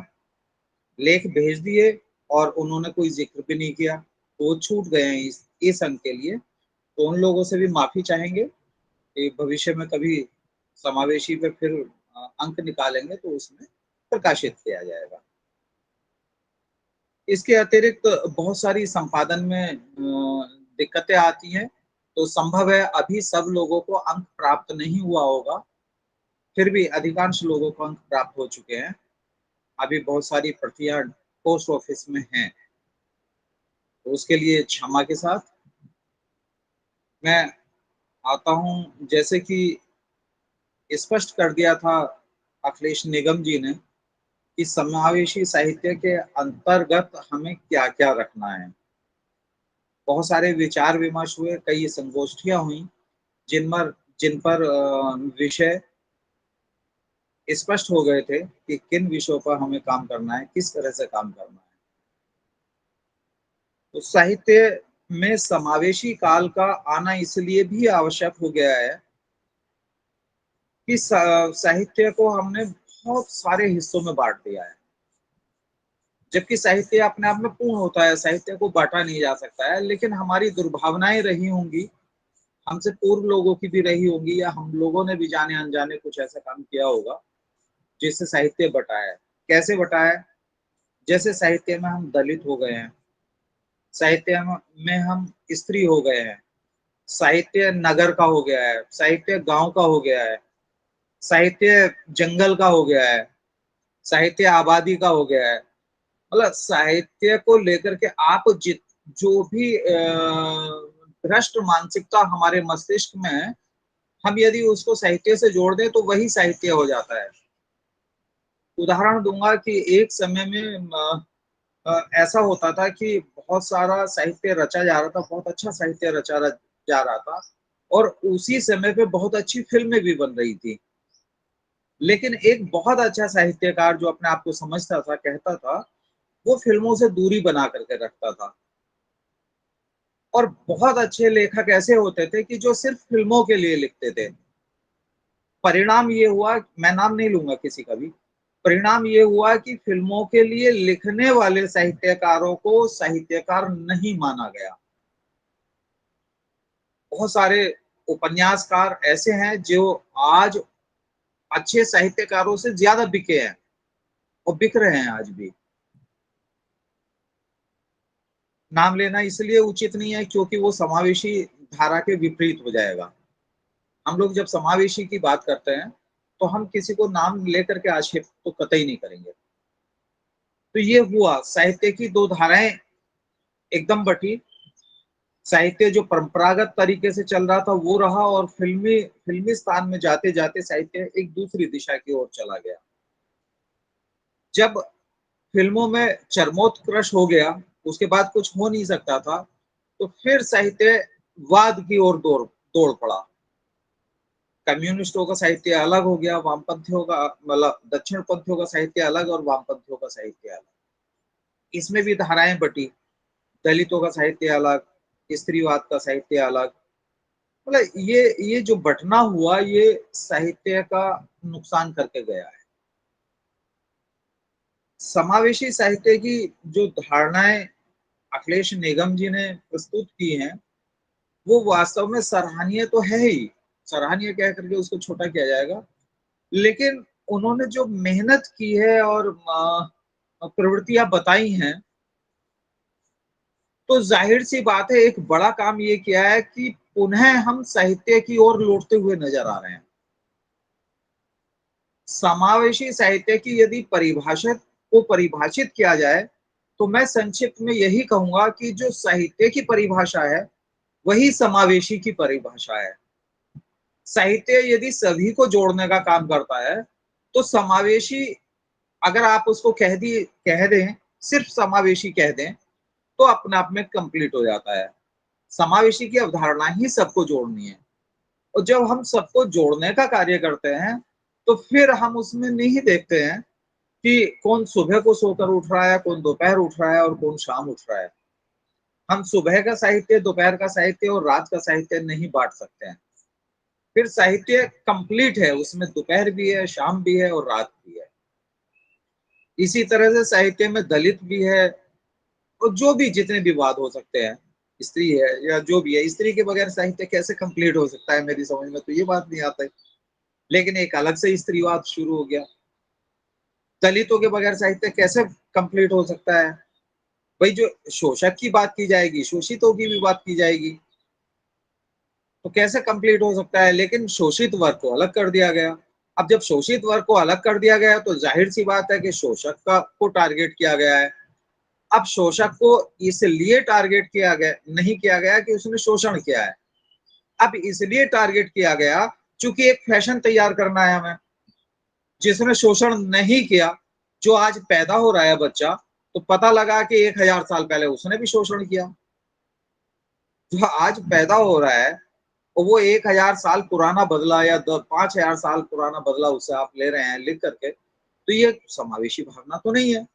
S5: लेख भेज दिए और उन्होंने कोई जिक्र भी नहीं किया, तो वो छूट गए हैं इस अंक के लिए। तो उन लोगों से भी माफी चाहेंगे कि भविष्य में कभी समावेशी पे फिर अंक निकालेंगे तो उसमें प्रकाशित किया जाएगा। इसके अतिरिक्त बहुत सारी संपादन में दिक्कतें आती हैं, तो संभव है अभी सब लोगों को अंक प्राप्त नहीं हुआ होगा, फिर भी अधिकांश लोगों को अंक प्राप्त हो चुके हैं। अभी बहुत सारी प्रतियां पोस्ट ऑफिस में हैं, तो उसके लिए क्षमा के साथ मैं आता हूं। जैसे कि स्पष्ट कर दिया था अखिलेश निगम जी ने कि समावेशी साहित्य के अंतर्गत हमें क्या क्या रखना है। बहुत सारे विचार विमर्श हुए, कई संगोष्ठियां हुई जिन पर विषय स्पष्ट हो गए थे कि किन विषयों पर हमें काम करना है, किस तरह से काम करना है। तो साहित्य में समावेशी काल का आना इसलिए भी आवश्यक हो गया है कि साहित्य को हमने बहुत सारे हिस्सों में बांट दिया है, जबकि साहित्य अपने आप में पूर्ण होता है, साहित्य को बांटा नहीं जा सकता है। लेकिन हमारी दुर्भावनाएं रही होंगी, हमसे पूर्व लोगों की भी रही होंगी, या हम लोगों ने भी जाने अनजाने कुछ ऐसा काम किया होगा जिससे साहित्य बटा है। कैसे बटा है? जैसे साहित्य में हम दलित हो गए हैं, साहित्य में हम स्त्री हो गए हैं, साहित्य नगर का हो गया है, साहित्य गांव का हो गया है, साहित्य जंगल का हो गया है, साहित्य आबादी का हो गया है। मतलब साहित्य को लेकर के आप जो भी भ्रष्ट मानसिकता हमारे मस्तिष्क में है, हम यदि उसको साहित्य से जोड़ दें तो वही साहित्य हो जाता है। उदाहरण दूंगा कि एक समय में ऐसा होता था कि बहुत सारा साहित्य रचा जा रहा था, बहुत अच्छा साहित्य रचा जा रहा था, और उसी समय पे बहुत अच्छी फिल्में भी बन रही थी। लेकिन एक बहुत अच्छा साहित्यकार जो अपने आप को समझता था, कहता था, वो फिल्मों से दूरी बना करके रखता था। और बहुत अच्छे लेखक ऐसे होते थे कि जो सिर्फ फिल्मों के लिए लिखते थे। परिणाम ये हुआ, मैं नाम नहीं लूंगा किसी का भी, परिणाम ये हुआ कि फिल्मों के लिए लिखने वाले साहित्यकारों को साहित्यकार नहीं माना गया। बहुत सारे उपन्यासकार ऐसे हैं जो आज अच्छे साहित्यकारों से ज्यादा बिके हैं और बिक रहे हैं आज भी। नाम लेना इसलिए उचित नहीं है क्योंकि वो समावेशी धारा के विपरीत हो जाएगा। हम लोग जब समावेशी की बात करते हैं तो हम किसी को नाम लेकर के आक्षेप तो कतई नहीं करेंगे। तो ये हुआ, साहित्य की दो धाराएं एकदम बटी। साहित्य जो परंपरागत तरीके से चल रहा था वो रहा, और फिल्मी स्थान में जाते जाते साहित्य एक दूसरी दिशा की ओर चला गया। जब फिल्मों में चरमोत्कर्ष हो गया, उसके बाद कुछ हो नहीं सकता था, तो फिर साहित्यवाद की ओर दौड़ पड़ा। कम्युनिस्टों का साहित्य अलग हो गया, वामपंथियों का, मतलब दक्षिणपंथियों का साहित्य अलग और वामपंथियों का साहित्य अलग। इसमें भी धाराएं बटी, दलितों का साहित्य अलग, स्त्रीवाद का साहित्य अलग। मतलब ये जो बंटना हुआ, ये साहित्य का नुकसान करके गया है। समावेशी साहित्य की जो धारणाएं अखिलेश निगम जी ने प्रस्तुत की हैं, वो वास्तव में सराहनीय तो है ही, सराहनीय कह करके उसको छोटा किया जाएगा, लेकिन उन्होंने जो मेहनत की है और प्रवृत्तियां बताई हैं, तो जाहिर सी बात है एक बड़ा काम ये किया है कि पुनः हम साहित्य की ओर लौटते हुए नजर आ रहे हैं। समावेशी साहित्य की यदि परिभाषित किया जाए तो मैं संक्षिप्त में यही कहूंगा कि जो साहित्य की परिभाषा है वही समावेशी की परिभाषा है। साहित्य यदि सभी को जोड़ने का काम करता है तो समावेशी, अगर आप उसको कह दें, सिर्फ समावेशी कह दें तो अपने आप में कंप्लीट हो जाता है। समावेशी की अवधारणा ही सबको जोड़नी है, और जब हम सबको जोड़ने का कार्य करते हैं तो फिर हम उसमें नहीं देखते हैं कि कौन सुबह को सोकर उठ रहा है, कौन दोपहर उठ रहा है और कौन शाम उठ रहा है। हम सुबह का साहित्य, दोपहर का साहित्य और रात का साहित्य नहीं बांट सकते हैं। फिर साहित्य कंप्लीट है, उसमें दोपहर भी है, शाम भी है और रात भी है। इसी तरह से साहित्य में दलित भी है, और जो भी जितने भी वाद हो सकते हैं, स्त्री है या जो भी है, स्त्री के बगैर साहित्य कैसे कंप्लीट हो सकता है, मेरी समझ में तो ये बात नहीं आता है। लेकिन एक अलग से स्त्रीवाद शुरू हो गया। दलितों के बगैर साहित्य कैसे कंप्लीट हो सकता है? भाई जो शोषक की बात की जाएगी, शोषितों की भी बात की जाएगी, तो कैसे कंप्लीट हो सकता है? लेकिन शोषित वर्ग को अलग कर दिया गया। अब जब शोषित वर्ग को अलग कर दिया गया तो जाहिर सी बात है कि शोषक को टारगेट किया गया है। अब शोषक को इसलिए टारगेट किया गया नहीं किया गया कि उसने शोषण किया है, अब इसलिए टारगेट किया गया क्योंकि एक फैशन तैयार करना है हमें। जिसने शोषण नहीं किया, जो आज पैदा हो रहा है बच्चा, तो पता लगा कि 1000 साल पहले उसने भी शोषण किया। जो आज पैदा हो रहा है और वो 1000 साल पुराना बदला या 5000 साल पुराना बदला उससे आप ले रहे हैं लिख करके, तो ये समावेशी भावना तो नहीं है।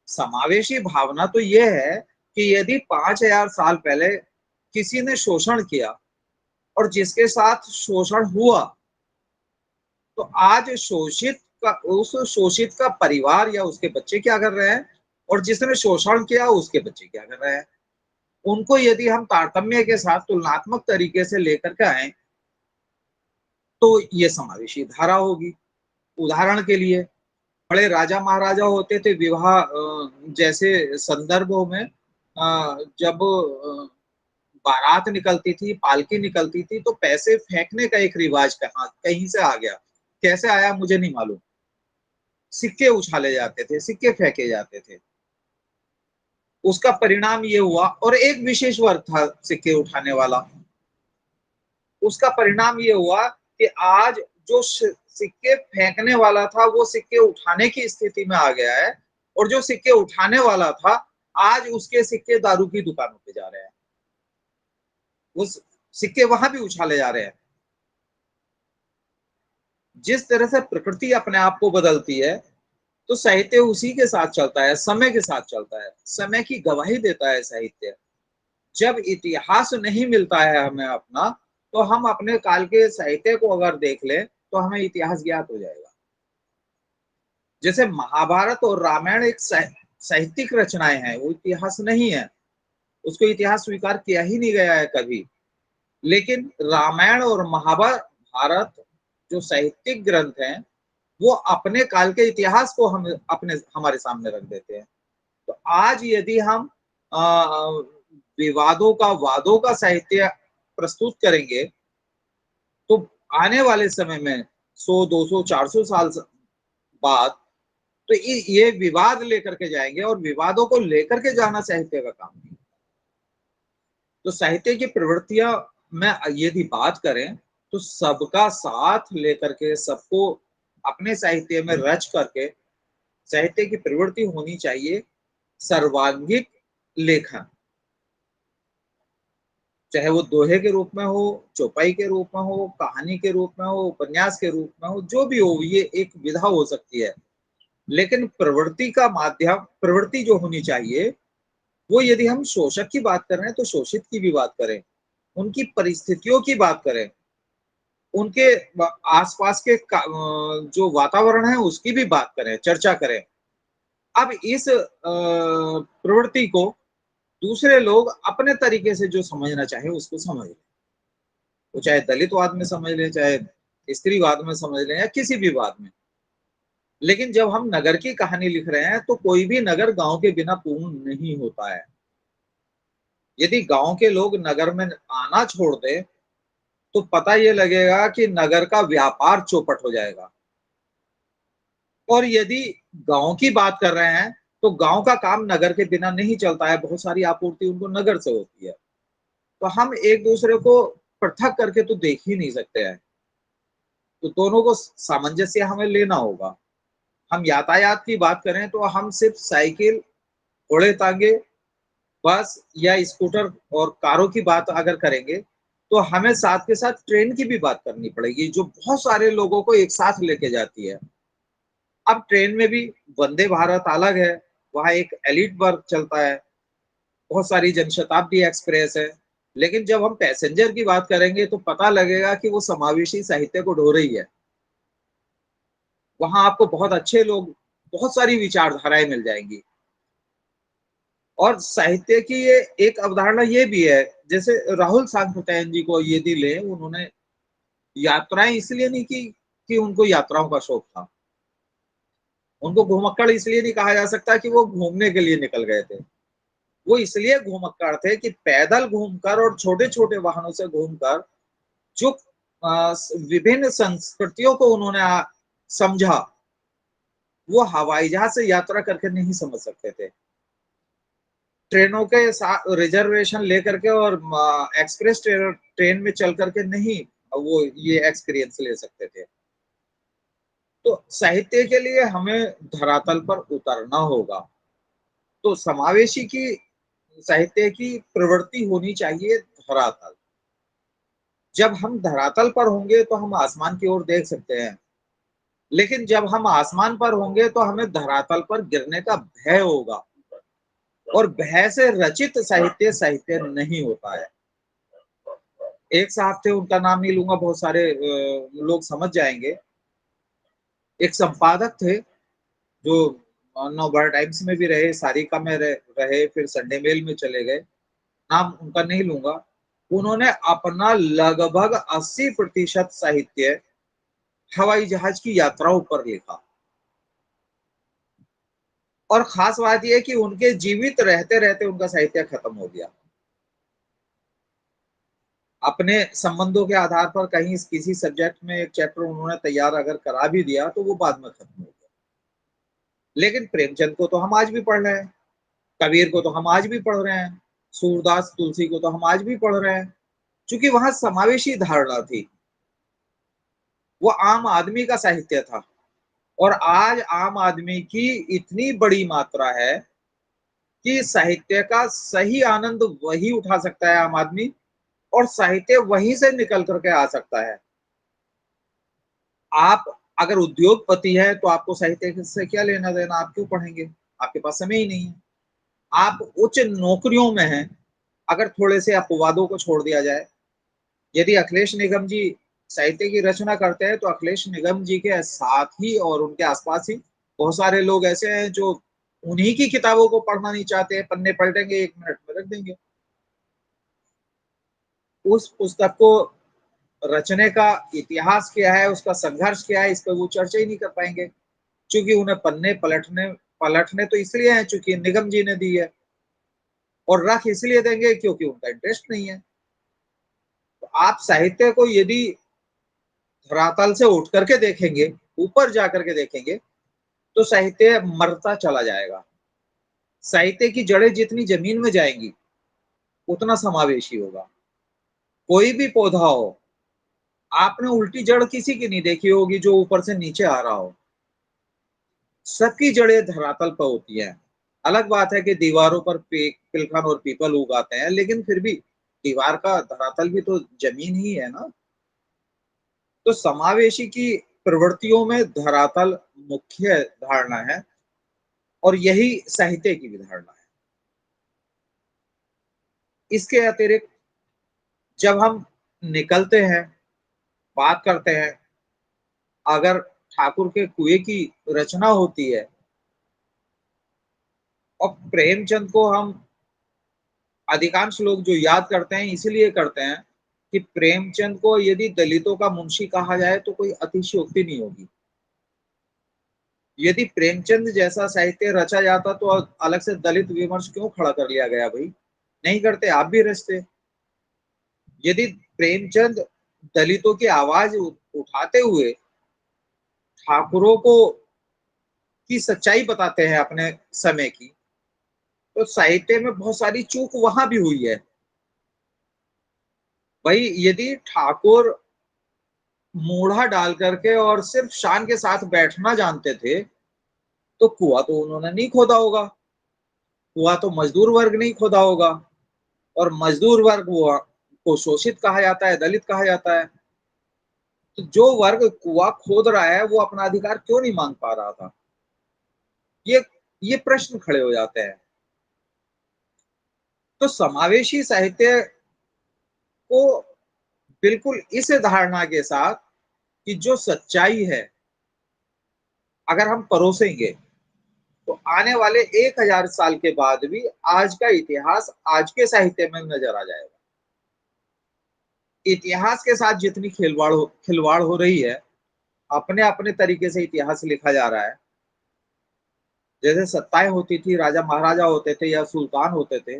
S5: समावेशी भावना तो ये है कि यदि 5000 साल पहले किसी ने शोषण किया और जिसके साथ शोषण हुआ, तो आज उस शोषित का परिवार या उसके बच्चे क्या कर रहे हैं, और जिसने शोषण किया उसके बच्चे क्या कर रहे हैं। उनको यदि हम तारतम्य के साथ तुलनात्मक तरीके से लेकर के आए तो ये समावेशी धारा होगी। उदाहरण के लिए बड़े राजा महाराजा होते थे, विवाह जैसे संदर्भों में जब बारात निकलती थी, पालकी निकलती थी, तो पैसे फेंकने का एक रिवाज कहीं से आ गया। कैसे आया मुझे नहीं मालूम। सिक्के उछाले जाते थे, सिक्के फेंके जाते थे। उसका परिणाम ये हुआ, और एक विशेष वर्ग था सिक्के उठाने वाला, उसका परिणाम ये हुआ कि आज जो सिक्के फेंकने वाला था वो सिक्के उठाने की स्थिति में आ गया है, और जो सिक्के उठाने वाला था आज उसके सिक्के दारू की दुकानों पे जा रहे हैं, उस सिक्के वहां भी उछाले जा रहे हैं। जिस तरह से प्रकृति अपने आप को बदलती है तो साहित्य उसी के साथ चलता है, समय के साथ चलता है, समय की गवाही देता है साहित्य। जब इतिहास नहीं मिलता है हमें अपना, तो हम अपने काल के साहित्य को अगर देख ले तो हमें इतिहास ज्ञात हो जाएगा। जैसे महाभारत और रामायण एक साहित्यिक रचनाएं हैं, वो इतिहास नहीं है, उसको इतिहास स्वीकार किया ही नहीं गया है कभी। लेकिन रामायण और महाभारत जो साहित्यिक ग्रंथ हैं, वो अपने काल के इतिहास को हमारे सामने रख देते हैं। तो आज यदि हम वादों का साहित्य प्रस्तुत करेंगे तो आने वाले समय में 100, 200, 400 साल बाद तो ये विवाद लेकर के जाएंगे, और विवादों को लेकर के जाना साहित्य का काम नहीं। तो साहित्य की प्रवृत्तियां में यदि बात करें तो सबका साथ लेकर के, सबको अपने साहित्य में रच करके साहित्य की प्रवृत्ति होनी चाहिए सर्वांगीण लेखन, चाहे वो दोहे के रूप में हो, चौपाई के रूप में हो, कहानी के रूप में हो, उपन्यास के रूप में हो, जो भी हो, ये एक विधा हो सकती है। लेकिन प्रवृत्ति जो होनी चाहिए वो, यदि हम शोषक की बात कर रहे हैं तो शोषित की भी बात करें, उनकी परिस्थितियों की बात करें, उनके आसपास के जो वातावरण है उसकी भी बात करें, चर्चा करें। अब इस प्रवृत्ति को दूसरे लोग अपने तरीके से जो समझना चाहे उसको समझ लें, वो चाहे दलितवाद में समझ लें, चाहे स्त्रीवाद में समझ लें, या किसी भी वाद में। लेकिन जब हम नगर की कहानी लिख रहे हैं तो कोई भी नगर गांव के बिना पूर्ण नहीं होता है। यदि गांव के लोग नगर में आना छोड़ दें तो पता ये लगेगा कि नगर का व्यापार चौपट हो जाएगा। और यदि गांव की बात कर रहे हैं तो गांव का काम नगर के बिना नहीं चलता है, बहुत सारी आपूर्ति उनको नगर से होती है। तो हम एक दूसरे को पृथक करके तो देख ही नहीं सकते हैं, तो दोनों को सामंजस्य हमें लेना होगा। हम यातायात की बात करें तो हम सिर्फ साइकिल, घोड़े तांगे, बस या स्कूटर और कारों की बात अगर करेंगे तो हमें साथ के साथ ट्रेन की भी बात करनी पड़ेगी, जो बहुत सारे लोगों को एक साथ लेके जाती है। अब ट्रेन में भी वंदे भारत अलग है, वहाँ एक एलिट वर्ग चलता है, बहुत सारी जनशताब्दी एक्सप्रेस है। लेकिन जब हम पैसेंजर की बात करेंगे तो पता लगेगा कि वो समावेशी साहित्य को ढो रही है। वहां आपको बहुत अच्छे लोग, बहुत सारी विचारधाराएं मिल जाएंगी। और साहित्य की ये एक अवधारणा ये भी है, जैसे राहुल सांकृत्यायन जी को यदि ले, उन्होंने यात्राएं इसलिए नहीं की कि उनको यात्राओं का शौक था। उनको घुमक्कड़ इसलिए नहीं कहा जा सकता कि वो घूमने के लिए निकल गए थे। वो इसलिए घुमक्कड़ थे कि पैदल घूमकर और छोटे छोटे वाहनों से घूमकर जो विभिन्न संस्कृतियों को उन्होंने समझा, वो हवाई जहाज से यात्रा करके नहीं समझ सकते थे। ट्रेनों के साथ रिजर्वेशन लेकर के और एक्सप्रेस ट्रेन में चल करके नहीं वो ये एक्सपीरियंस ले सकते थे। तो साहित्य के लिए हमें धरातल पर उतरना होगा। तो समावेशी की साहित्य की प्रवृत्ति होनी चाहिए धरातल। जब हम धरातल पर होंगे तो हम आसमान की ओर देख सकते हैं, लेकिन जब हम आसमान पर होंगे तो हमें धरातल पर गिरने का भय होगा, और भय से रचित साहित्य साहित्य नहीं होता है। एक साहब थे, उनका नाम नहीं लूंगा, बहुत सारे लोग समझ जाएंगे। एक संपादक थे जो नवभारत टाइम्स में भी रहे, सारिका में रहे, फिर संडे मेल में चले गए, नाम उनका नहीं लूंगा। उन्होंने अपना लगभग 80% साहित्य हवाई जहाज की यात्राओं पर लिखा। और खास बात यह कि उनके जीवित रहते रहते उनका साहित्य खत्म हो गया। अपने संबंधों के आधार पर कहीं किसी सब्जेक्ट में एक चैप्टर उन्होंने तैयार अगर करा भी दिया तो वो बाद में खत्म हो गया। लेकिन प्रेमचंद को तो हम आज भी पढ़ रहे हैं, कबीर को तो हम आज भी पढ़ रहे हैं, सूरदास तुलसी को तो हम आज भी पढ़ रहे हैं, क्योंकि वहां समावेशी धारणा थी। वो आम आदमी का साहित्य था। और आज आम आदमी की इतनी बड़ी मात्रा है कि साहित्य का सही आनंद वही उठा सकता है आम आदमी, और साहित्य वहीं से निकल करके आ सकता है। आप अगर उद्योगपति है तो आपको साहित्य से क्या लेना देना, आप क्यों पढ़ेंगे, आपके पास समय ही नहीं है। आप उच्च नौकरियों में हैं, अगर थोड़े से अपवादों को छोड़ दिया जाए, यदि अखिलेश निगम जी साहित्य की रचना करते हैं तो अखिलेश निगम जी के साथ ही और उनके आसपास ही बहुत सारे लोग ऐसे हैं जो उन्हीं की किताबों को पढ़ना नहीं चाहते, पन्ने पलटेंगे 1 मिनट में रख देंगे। उस पुस्तक को रचने का इतिहास क्या है, उसका संघर्ष क्या है, इस पर वो चर्चा ही नहीं कर पाएंगे, क्योंकि उन्हें पन्ने पलटने तो इसलिए हैं चूंकि निगम जी ने दी है, और रख इसलिए देंगे क्योंकि उनका इंटरेस्ट नहीं है। तो आप साहित्य को यदि धरातल से उठ करके देखेंगे, ऊपर जाकर के देखेंगे, तो साहित्य मरता चला जाएगा। साहित्य की जड़ें जितनी जमीन में जाएंगी उतना समावेशी होगा। कोई भी पौधा हो, आपने उल्टी जड़ किसी की नहीं देखी होगी जो ऊपर से नीचे आ रहा हो। सबकी जड़ें धरातल पर होती है। अलग बात है कि दीवारों पर पिलखन और पीपल उगाते हैं, लेकिन फिर भी दीवार का धरातल भी तो जमीन ही है ना। तो समावेशी की प्रवृत्तियों में धरातल मुख्य धारणा है, और यही साहित्य की भी धारणा है। इसके अतिरिक्त जब हम निकलते हैं, बात करते हैं, अगर ठाकुर के कुएं की रचना होती है, और प्रेमचंद को हम अधिकांश लोग जो याद करते हैं इसलिए करते हैं कि प्रेमचंद को यदि दलितों का मुंशी कहा जाए तो कोई अतिशयोक्ति नहीं होगी। यदि प्रेमचंद जैसा साहित्य रचा जाता तो अलग से दलित विमर्श क्यों खड़ा कर लिया गया भाई। नहीं करते आप भी रचते। यदि प्रेमचंद दलितों की आवाज उठाते हुए ठाकुरों को की सच्चाई बताते हैं अपने समय की, तो साहित्य में बहुत सारी चूक वहां भी हुई है। भाई यदि ठाकुर मूढ़ा डाल करके और सिर्फ शान के साथ बैठना जानते थे तो कुआं तो उन्होंने नहीं खोदा होगा, कुआं तो मजदूर वर्ग नहीं खोदा होगा, और मजदूर वर्ग वो को शोषित कहा जाता है, दलित कहा जाता है। तो जो वर्ग कुआं खोद रहा है वो अपना अधिकार क्यों नहीं मांग पा रहा था? ये ये प्रश्न खड़े हो जाते हैं। तो समावेशी साहित्य को बिल्कुल इस धारणा के साथ कि जो सच्चाई है अगर हम परोसेंगे तो आने वाले 1000 साल के बाद भी आज का इतिहास आज के साहित्य में नजर आ जाएगा। इतिहास के साथ जितनी खिलवाड़ हो रही है, अपने अपने तरीके से इतिहास लिखा जा रहा है। जैसे सत्ताएं होती थी, राजा महाराजा होते थे या सुल्तान होते थे,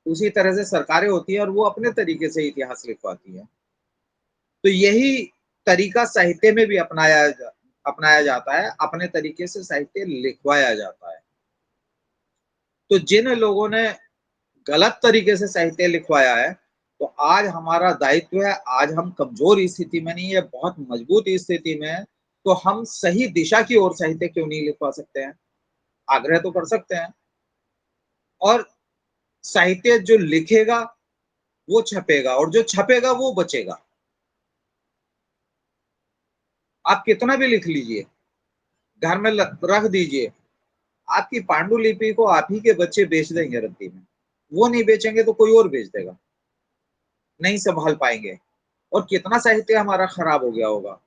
S5: उसी तरह से सरकारें होती हैं और वो अपने तरीके से इतिहास लिखवाती हैं। तो यही तरीका साहित्य में भी अपनाया जाता है, अपने तरीके से साहित्य लिखवाया जाता है। तो जिन लोगों ने गलत तरीके से साहित्य लिखवाया है, तो आज हमारा दायित्व है, आज हम कमजोर स्थिति में नहीं है, बहुत मजबूत स्थिति में है, तो हम सही दिशा की ओर साहित्य क्यों नहीं लिखवा सकते हैं? आग्रह तो कर सकते हैं। और साहित्य जो लिखेगा वो छपेगा, और जो छपेगा वो बचेगा। आप कितना भी लिख लीजिए, घर में रख दीजिए, आपकी पांडुलिपि को आप ही के बच्चे बेच देंगे रद्दी में। वो नहीं बेचेंगे तो कोई और बेच देगा, नहीं संभाल पाएंगे, और कितना साहित्य हमारा खराब हो गया होगा।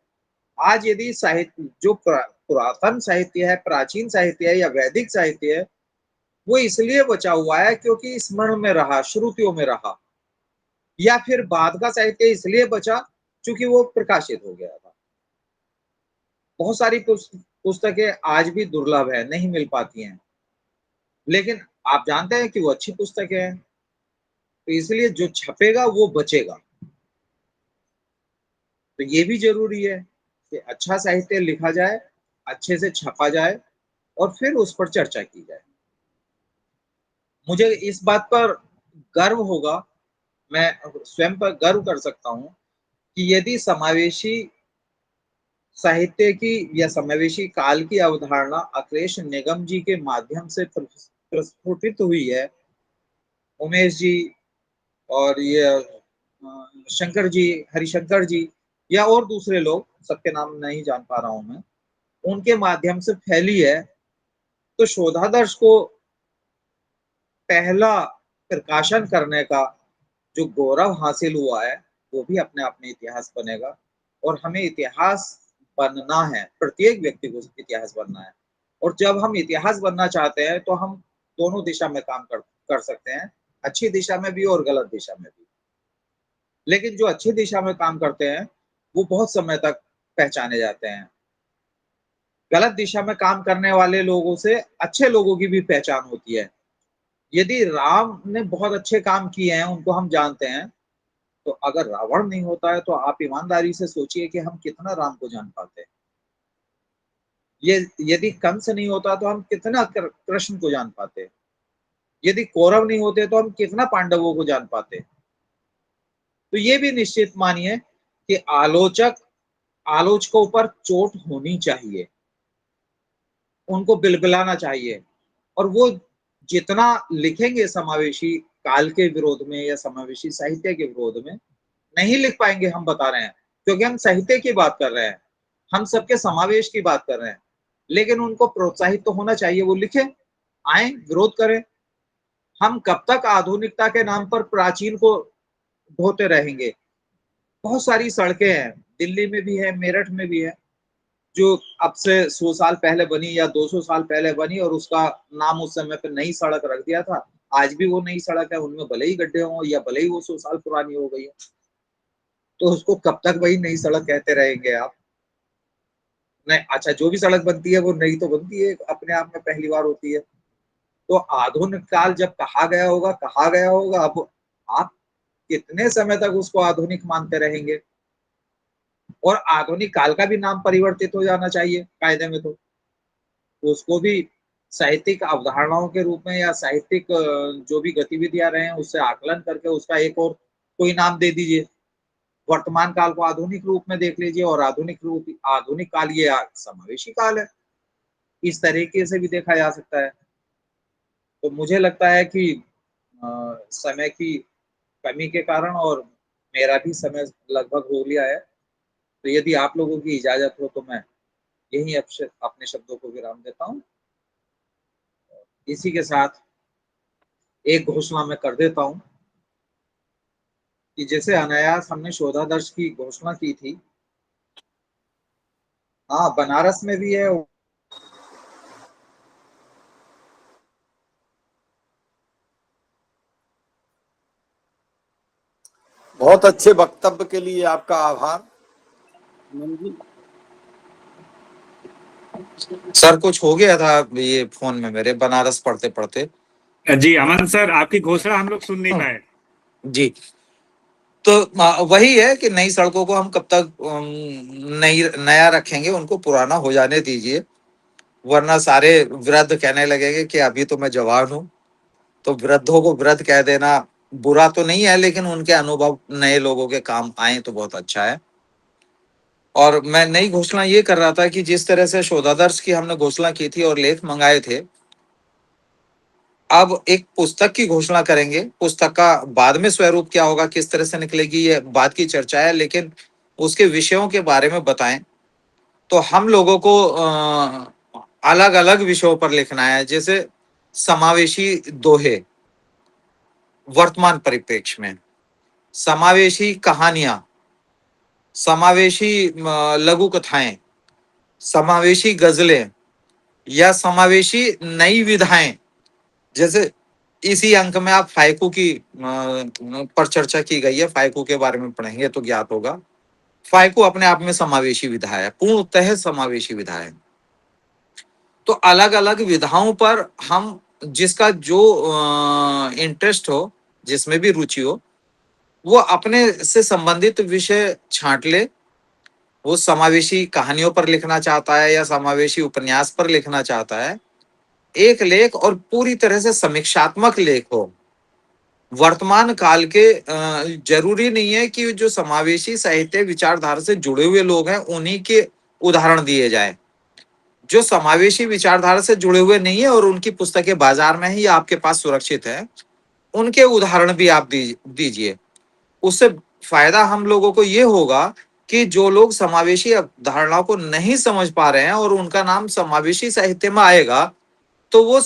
S5: आज यदि साहित्य जो पुरातन साहित्य है, प्राचीन साहित्य है या वैदिक साहित्य है, वो इसलिए बचा हुआ है क्योंकि स्मरण में रहा, श्रुतियों में रहा, या फिर बाद का साहित्य इसलिए बचा क्योंकि वो प्रकाशित हो गया था। बहुत सारी पुस्तकें आज भी दुर्लभ है, नहीं मिल पाती हैं, लेकिन आप जानते हैं कि वो अच्छी पुस्तकें हैं, तो इसलिए जो छपेगा वो बचेगा। तो ये भी जरूरी है कि अच्छा साहित्य लिखा जाए, अच्छे से छपा जाए और फिर उस पर चर्चा की जाए। मुझे इस बात पर गर्व होगा, मैं स्वयं पर गर्व कर सकता हूं कि यदि समावेशी साहित्य की या समावेशी काल की अवधारणा अखिलेश निगम जी के माध्यम से प्रस्फुटित हुई है, उमेश जी और ये शंकर जी, हरिशंकर जी या और दूसरे लोग, सबके नाम नहीं जान पा रहा हूं मैं, उनके माध्यम से फैली है, तो शोधादर्श को पहला प्रकाशन करने का जो गौरव हासिल हुआ है वो भी अपने आप में इतिहास बनेगा। और हमें इतिहास बनना है, प्रत्येक व्यक्ति को इतिहास बनना है। और जब हम इतिहास बनना चाहते हैं तो हम दोनों दिशा में काम कर सकते हैं, अच्छी दिशा में भी और गलत दिशा में भी। लेकिन जो अच्छी दिशा में काम करते हैं वो बहुत समय तक पहचाने जाते हैं। गलत दिशा में काम करने वाले लोगों से अच्छे लोगों की भी पहचान होती है। यदि राम ने बहुत अच्छे काम किए हैं, उनको हम जानते हैं, तो अगर रावण नहीं होता है तो आप ईमानदारी से सोचिए कि हम कितना राम को जान पाते हैं। ये यदि कंस नहीं होता तो हम कितना कृष्ण को जान पाते। यदि कौरव नहीं होते तो हम कितना पांडवों को जान पाते। तो ये भी निश्चित मानिए कि आलोचकों पर चोट होनी चाहिए, उनको बिलबिलाना चाहिए, और वो जितना लिखेंगे समावेशी काल के विरोध में या समावेशी साहित्य के विरोध में, नहीं लिख पाएंगे, हम बता रहे हैं, क्योंकि हम साहित्य की बात कर रहे हैं, हम सबके समावेश की बात कर रहे हैं। लेकिन उनको प्रोत्साहित तो होना चाहिए, वो लिखें, आए, विरोध करें। हम कब तक आधुनिकता के नाम पर प्राचीन को ढोते रहेंगे? बहुत सारी सड़कें हैं, दिल्ली में भी है, मेरठ में भी है, जो अब से 100 साल पहले बनी या 200 साल पहले बनी, और उसका नाम उस समय पे नई सड़क रख दिया था। आज भी वो नई सड़क है, उनमें भले ही गड्ढे हों या भले ही वो 100 साल पुरानी हो गई है, तो उसको कब तक वही नई सड़क कहते रहेंगे आप? नहीं, अच्छा, जो भी सड़क बनती है वो नई तो बनती है, अपने आप में पहली बार होती है। तो आधुनिक काल जब कहा गया होगा। अब आप कितने समय तक उसको आधुनिक मानते रहेंगे? और आधुनिक काल का भी नाम परिवर्तित हो जाना चाहिए कायदे में, तो उसको भी साहित्यिक अवधारणाओं के रूप में या साहित्यिक जो भी गतिविधियां रहे हैं उससे आकलन करके उसका एक और कोई नाम दे दीजिए। वर्तमान काल को आधुनिक रूप में देख लीजिए और आधुनिक काल ये समावेशी काल है, इस तरीके से भी देखा जा सकता है। तो मुझे लगता है कि समय की कमी के कारण और मेरा भी समय लगभग हो लिया है, तो यदि आप लोगों की इजाजत हो तो मैं यही अपने शब्दों को विराम देता हूँ। इसी के साथ एक घोषणा मैं कर देता हूँ कि जैसे अनायास हमने शोधादर्श की घोषणा की थी, हाँ बनारस में भी है।
S7: बहुत अच्छे वक्तव्य के लिए आपका आभार।
S5: सर कुछ हो गया था ये फोन में मेरे, बनारस पढ़ते पढ़ते।
S1: जी अमन सर, आपकी घोषणा हम लोग सुन नहीं पाए।
S5: जी, तो वही है कि नई सड़कों को हम कब तक नया रखेंगे, उनको पुराना हो जाने दीजिए, वरना सारे वृद्ध कहने लगेंगे कि अभी तो मैं जवान हूँ। तो वृद्धों को वृद्ध कह देना बुरा तो नहीं है, लेकिन उनके अनुभव नए लोगों के काम आए तो बहुत अच्छा है। और मैं नई घोषणा ये कर रहा था कि जिस तरह से शोधादर्श की हमने घोषणा की थी और लेख मंगाए थे, अब एक पुस्तक की घोषणा करेंगे। पुस्तक का बाद में स्वरूप क्या होगा, किस तरह से निकलेगी, ये बात की चर्चा है, लेकिन उसके विषयों के बारे में बताएं। तो हम लोगों को अलग अलग विषयों पर लिखना है, जैसे समावेशी दोहे वर्तमान परिप्रेक्ष्य में, समावेशी कहानियां, समावेशी लघु कथाएं, समावेशी गजलें या समावेशी नई विधाएं। जैसे इसी अंक में आप फाइकू की पर चर्चा की गई है, फाइकू के बारे में पढ़ेंगे तो ज्ञात होगा। फाइकू अपने आप में समावेशी विधा है, पूर्णतः समावेशी विधा है। तो अलग अलग विधाओं पर हम जिसका जो इंटरेस्ट हो, जिसमें भी रुचि हो, वो अपने से संबंधित विषय छांट ले। वो समावेशी कहानियों पर लिखना चाहता है या समावेशी उपन्यास पर लिखना चाहता है, एक लेख और पूरी तरह से समीक्षात्मक लेख हो। वर्तमान काल के जरूरी नहीं है कि जो समावेशी साहित्य विचारधारा से जुड़े हुए लोग हैं उन्हीं के उदाहरण दिए जाएं। जो समावेशी विचारधारा से जुड़े हुए नहीं है और उनकी पुस्तकें बाजार में ही आपके पास सुरक्षित है, उनके उदाहरण भी आप दीजिए। उससे फायदा हम लोगों को ये होगा कि जो लोग समावेशी अवधारणाओं को नहीं समझ पा रहे हैं और उनका नाम समावेशी साहित्य में आएगा, तो वो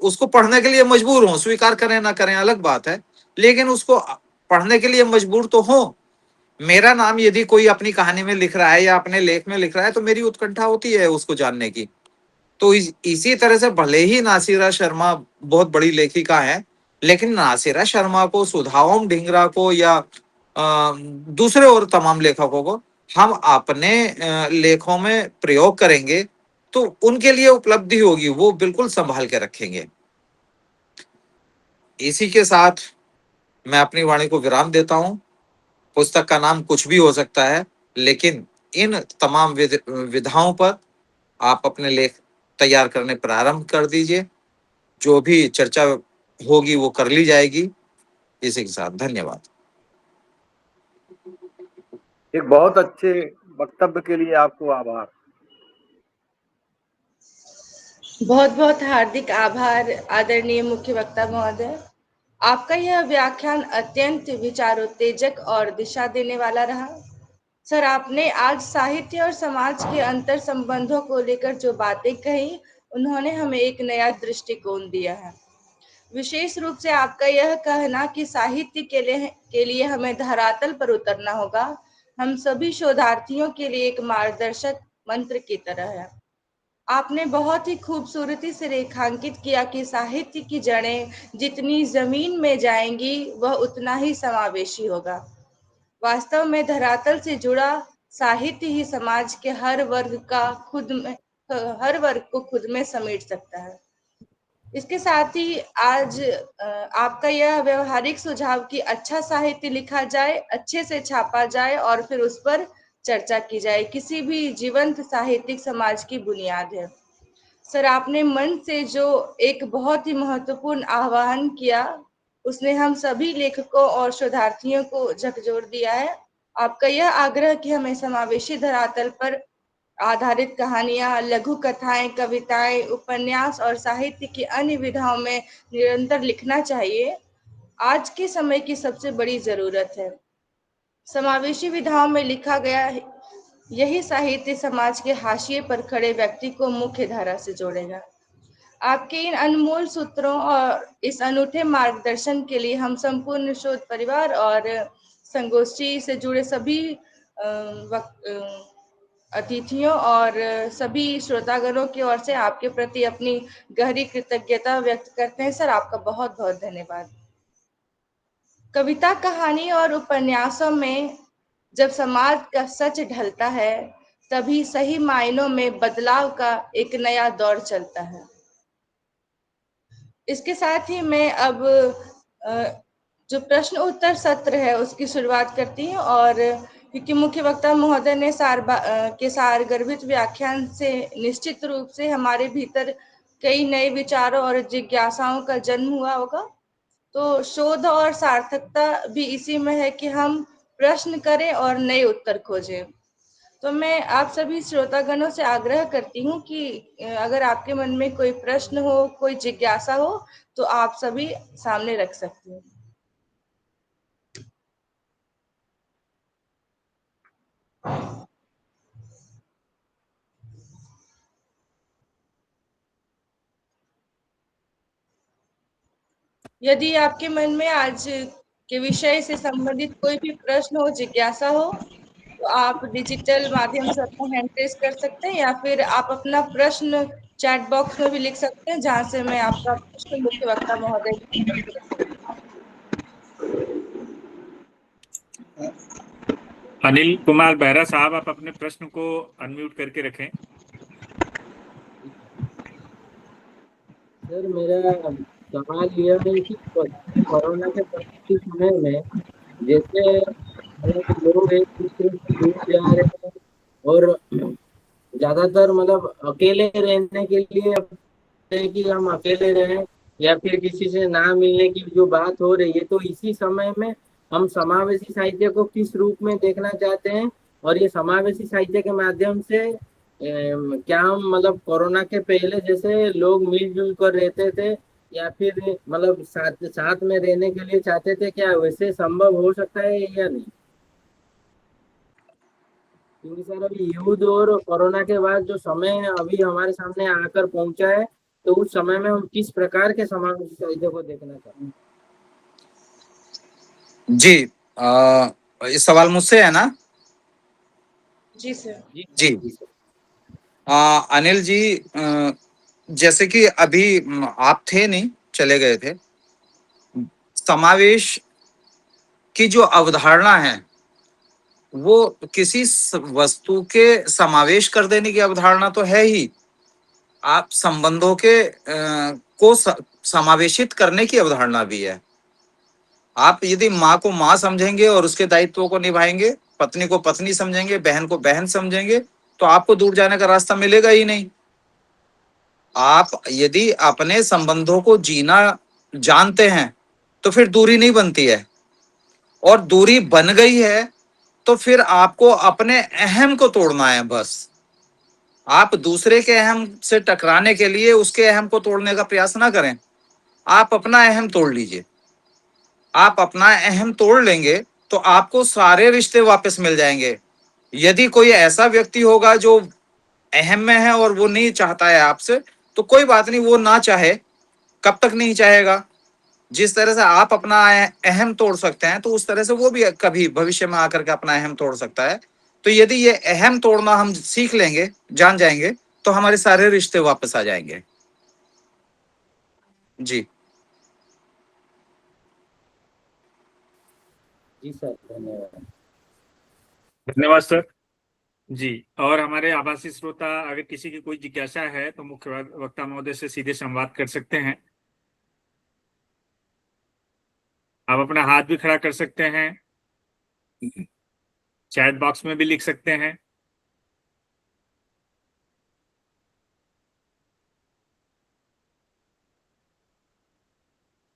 S5: उसको पढ़ने के लिए मजबूर हो, स्वीकार करें ना करें अलग बात है, लेकिन उसको पढ़ने के लिए मजबूर तो हो। मेरा नाम यदि कोई अपनी कहानी में लिख रहा है या अपने लेख में लिख रहा है तो मेरी उत्कंठा होती है उसको जानने की। तो इसी तरह से भले ही नासिरा शर्मा बहुत बड़ी लेखिका है, लेकिन नासिरा शर्मा को, सुधाओम ढींगरा को या दूसरे और तमाम लेखकों को हम अपने लेखों में प्रयोग करेंगे तो उनके लिए उपलब्धि होगी, वो बिल्कुल संभाल के रखेंगे। इसी के साथ मैं अपनी वाणी को विराम देता हूं। पुस्तक का नाम कुछ भी हो सकता है, लेकिन इन तमाम विधाओं पर आप अपने लेख तैयार करने प्रारंभ कर दीजिए। जो भी चर्चा होगी वो कर ली जाएगी। इसी के साथ धन्यवाद।
S7: एक बहुत अच्छे वक्तव्य के लिए आपको आभार।
S4: बहुत बहुत हार्दिक आभार आदरणीय मुख्य वक्ता महोदय। आपका यह व्याख्यान अत्यंत विचारोत्तेजक और दिशा देने वाला रहा। सर, आपने आज साहित्य और समाज के अंतर संबंधों को लेकर जो बातें कही, उन्होंने हमें एक नया दृष्टिकोण दिया है। विशेष रूप से आपका यह कहना कि साहित्य के लिए हमें धरातल पर उतरना होगा, हम सभी शोधार्थियों के लिए एक मार्गदर्शक मंत्र की तरह है। आपने बहुत ही खूबसूरती से रेखांकित किया कि साहित्य की जड़ें जितनी जमीन में जाएंगी वह उतना ही समावेशी होगा। वास्तव में धरातल से जुड़ा साहित्य ही समाज के हर वर्ग को खुद में समेट सकता है। इसके साथ ही आज आपका यह व्यवहारिक सुझाव कि अच्छा साहित्य लिखा जाए, अच्छे से छापा जाए और फिर उस पर चर्चा की जाए, किसी भी जीवंत साहित्यिक समाज की बुनियाद है। सर, आपने मन से जो एक बहुत ही महत्वपूर्ण आह्वान किया, उसने हम सभी लेखकों और शोधार्थियों को झकझोर दिया है। आपका यह आग्रह कि हमें समावेशी धरातल पर आधारित कहानियां, लघु कथाएं, कविताएं, उपन्यास और साहित्य की अन्य विधाओं में निरंतर लिखना चाहिए, आज के समय की सबसे बड़ी जरूरत है। समावेशी विधाओं में लिखा गया यही साहित्य समाज के हाशिए पर खड़े व्यक्ति को मुख्य धारा से जोड़ेगा। आपके इन अनमोल सूत्रों और इस अनूठे मार्गदर्शन के लिए हम संपूर्ण शोध परिवार और संगोष्ठी से जुड़े सभी अतिथियों और सभी श्रोतागणों की ओर से आपके प्रति अपनी गहरी कृतज्ञता व्यक्त करते हैं। सर, आपका बहुत बहुत धन्यवाद। कविता, कहानी और उपन्यासों में जब समाज का सच ढलता है, तभी सही मायनों में बदलाव का एक नया दौर चलता है। इसके साथ ही मैं अब जो प्रश्न उत्तर सत्र है उसकी शुरुआत करती हूँ, और क्योंकि मुख्य वक्ता महोदय ने के सारगर्भित व्याख्यान से निश्चित रूप से हमारे भीतर कई नए विचारों और जिज्ञासाओं का जन्म हुआ होगा, तो शोध और सार्थकता भी इसी में है कि हम प्रश्न करें और नए उत्तर खोजें। तो मैं आप सभी श्रोतागणों से आग्रह करती हूँ कि अगर आपके मन में कोई प्रश्न हो, कोई जिज्ञासा हो, तो आप सभी सामने रख सकते हैं। यदि आपके मन में आज के विषय से संबंधित कोई भी प्रश्न हो, जिज्ञासा हो, तो आप डिजिटल माध्यम से अपना हैंड रेज कर सकते हैं, या फिर आप अपना प्रश्न चैट बॉक्स में भी लिख सकते हैं, जहां से मैं आपका प्रश्न मुख्य वक्ता महोदय की तरफ से रख सकती हूँ।
S1: अनिल कुमार बेहरा साहब, आप अपने प्रश्न को अनम्यूट करके रखें।
S8: सर, मेरा सवाल यह है कि कोरोना के समय में जैसे लोग एक दूसरे से दूर जा रहे हैं और ज्यादातर मतलब अकेले रहने के लिए है कि हम अकेले रहें या फिर किसी से ना मिलने की जो बात हो रही है, तो इसी समय में हम समावेशी साहित्य को किस रूप में देखना चाहते हैं, और ये समावेशी साहित्य के माध्यम से क्या हम मतलब कोरोना के पहले जैसे लोग मिलजुल कर रहते थे या फिर मतलब साथ साथ में रहने के लिए चाहते थे, क्या वैसे संभव हो सकता है या नहीं? क्योंकि सर अभी युद्ध और कोरोना के बाद जो समय अभी हमारे सामने आकर पहुंचा है, तो उस समय में हम किस प्रकार के समावेशी साहित्य को देखना चाहते हैं?
S5: जी, ये सवाल मुझसे है ना?
S4: जी सर।
S5: जी, अनिल जी, जैसे कि अभी आप थे नहीं, चले गए थे। समावेश की जो अवधारणा है वो किसी वस्तु के समावेश कर देने की अवधारणा तो है ही, आप संबंधों के को समावेशित करने की अवधारणा भी है। आप यदि माँ को माँ समझेंगे और उसके दायित्वों को निभाएंगे, पत्नी को पत्नी समझेंगे, बहन को बहन समझेंगे, तो आपको दूर जाने का रास्ता मिलेगा ही नहीं। आप यदि अपने संबंधों को जीना जानते हैं तो फिर दूरी नहीं बनती है, और दूरी बन गई है तो फिर आपको अपने अहम को तोड़ना है। बस आप दूसरे के अहम से टकराने के लिए उसके अहम को तोड़ने का प्रयास ना करें, आप अपना अहम तोड़ लीजिए। आप अपना अहम तोड़ लेंगे तो आपको सारे रिश्ते वापस मिल जाएंगे। यदि कोई ऐसा व्यक्ति होगा जो अहम में है और वो नहीं चाहता है आपसे, तो कोई बात नहीं, वो ना चाहे, कब तक नहीं चाहेगा। जिस तरह से आप अपना अहम तोड़ सकते हैं, तो उस तरह से वो भी कभी भविष्य में आकर के अपना अहम तोड़ सकता है। तो यदि ये अहम तोड़ना हम सीख लेंगे, जान जाएंगे, तो हमारे सारे रिश्ते वापस आ जाएंगे। जी
S8: जी सर, धन्यवाद।
S1: धन्यवाद सर। जी, और हमारे आभासी श्रोता अगर किसी की कोई जिज्ञासा है तो मुख्य वक्ता महोदय से सीधे संवाद कर सकते हैं। आप अपना हाथ भी खड़ा कर सकते हैं, चैट बॉक्स में भी लिख सकते हैं।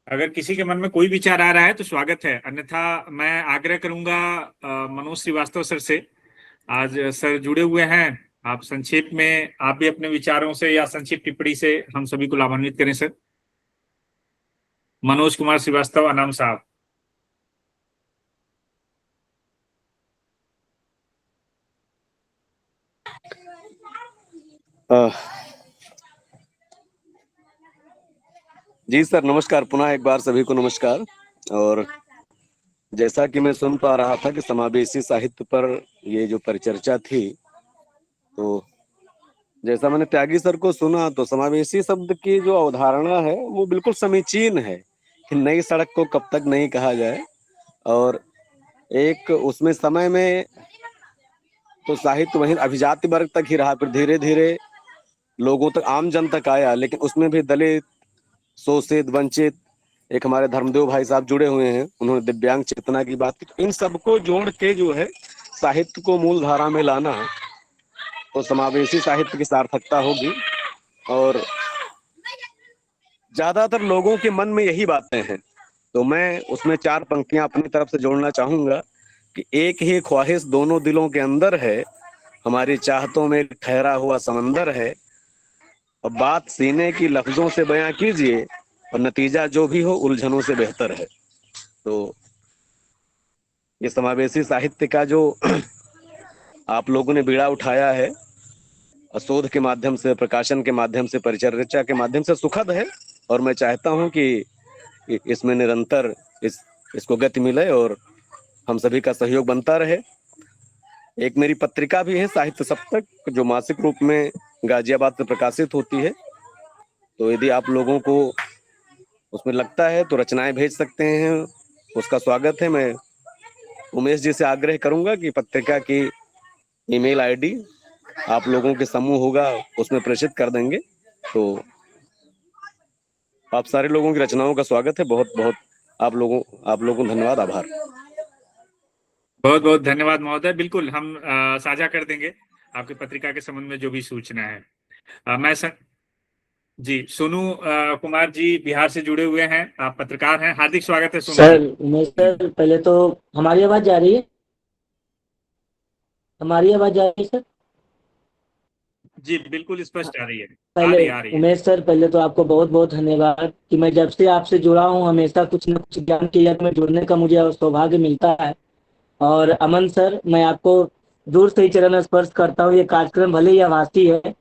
S1: अगर किसी के मन में कोई विचार आ रहा है तो स्वागत है, अन्यथा मैं आग्रह करूंगा मनोज श्रीवास्तव सर से। आज सर जुड़े हुए हैं, आप संक्षेप में आप भी अपने विचारों से या संक्षिप्त टिप्पणी से हम सभी को लाभान्वित करें सर। मनोज कुमार श्रीवास्तव अनाम साहब।
S9: जी सर, नमस्कार। पुनः एक बार सभी को नमस्कार। और जैसा कि मैं सुन पा रहा था कि समावेशी साहित्य पर ये जो परिचर्चा थी, तो जैसा मैंने त्यागी सर को सुना तो समावेशी शब्द की जो अवधारणा है वो बिल्कुल समीचीन है कि नई सड़क को कब तक नहीं कहा जाए। और एक उसमें समय में तो साहित्य वहीं अभिजाति वर्ग तक ही रहा, फिर धीरे धीरे लोगों तक, आम जन तक आया, लेकिन उसमें भी दलित, शोषित, वंचित, एक हमारे धर्मदेव भाई साहब जुड़े हुए हैं, उन्होंने दिव्यांग चेतना की बात की। इन सबको जोड़ के जो है साहित्य को मूल धारा में लाना, तो समावेशी साहित्य की सार्थकता होगी। और ज्यादातर लोगों के मन में यही बातें हैं, तो मैं उसमें 4 पंक्तियां अपनी तरफ से जोड़ना चाहूंगा कि एक ही ख्वाहिश दोनों दिलों के अंदर है, हमारी चाहतों में ठहरा हुआ समंदर है, और बात सीने की लफ्जों से बयां कीजिए और नतीजा जो भी हो उलझनों से बेहतर है। तो ये समावेशी साहित्य का जो आप लोगों ने बीड़ा उठाया है, शोध के माध्यम से, प्रकाशन के माध्यम से, परिचर्चा के माध्यम से, सुखद है। और मैं चाहता हूं कि इसमें निरंतर इसको गति मिले और हम सभी का सहयोग बनता रहे। एक मेरी पत्रिका भी है, साहित्य सप्तक, जो मासिक रूप में गाजियाबाद से प्रकाशित होती है। तो यदि आप लोगों को उसमें लगता है तो रचनाएं भेज सकते हैं, उसका स्वागत है। मैं उमेश जी से आग्रह करूंगा कि पत्रिका की ईमेल आईडी आप लोगों के समूह होगा उसमें प्रेषित कर देंगे। तो आप सारे लोगों की रचनाओं का स्वागत है। बहुत बहुत आप लोगों को धन्यवाद, आभार।
S1: बहुत बहुत धन्यवाद महोदय। बिल्कुल हम साझा कर देंगे आपकी पत्रिका के संबंध में जो भी सूचना है। मैं जी, सोनू कुमार जी बिहार से जुड़े हुए हैं, आप पत्रकार हैं, हार्दिक स्वागत है सोनू
S8: सर। उमेश सर, पहले तो हमारी आवाज जा रही है? हमारी आवाज जा रही है सर?
S1: जी बिल्कुल स्पष्ट आ रही है।
S8: पहले
S1: आ रही है।
S8: उमेश सर, पहले तो आपको बहुत बहुत धन्यवाद कि मैं जब से आपसे जुड़ा हूँ हमेशा कुछ न कुछ ज्ञान के यज्ञ में जुड़ने का मुझे सौभाग्य मिलता है। और अमन सर, मैं आपको दूर से ही चरण स्पर्श करता हूँ। ये कार्यक्रम भले ही आभासी है,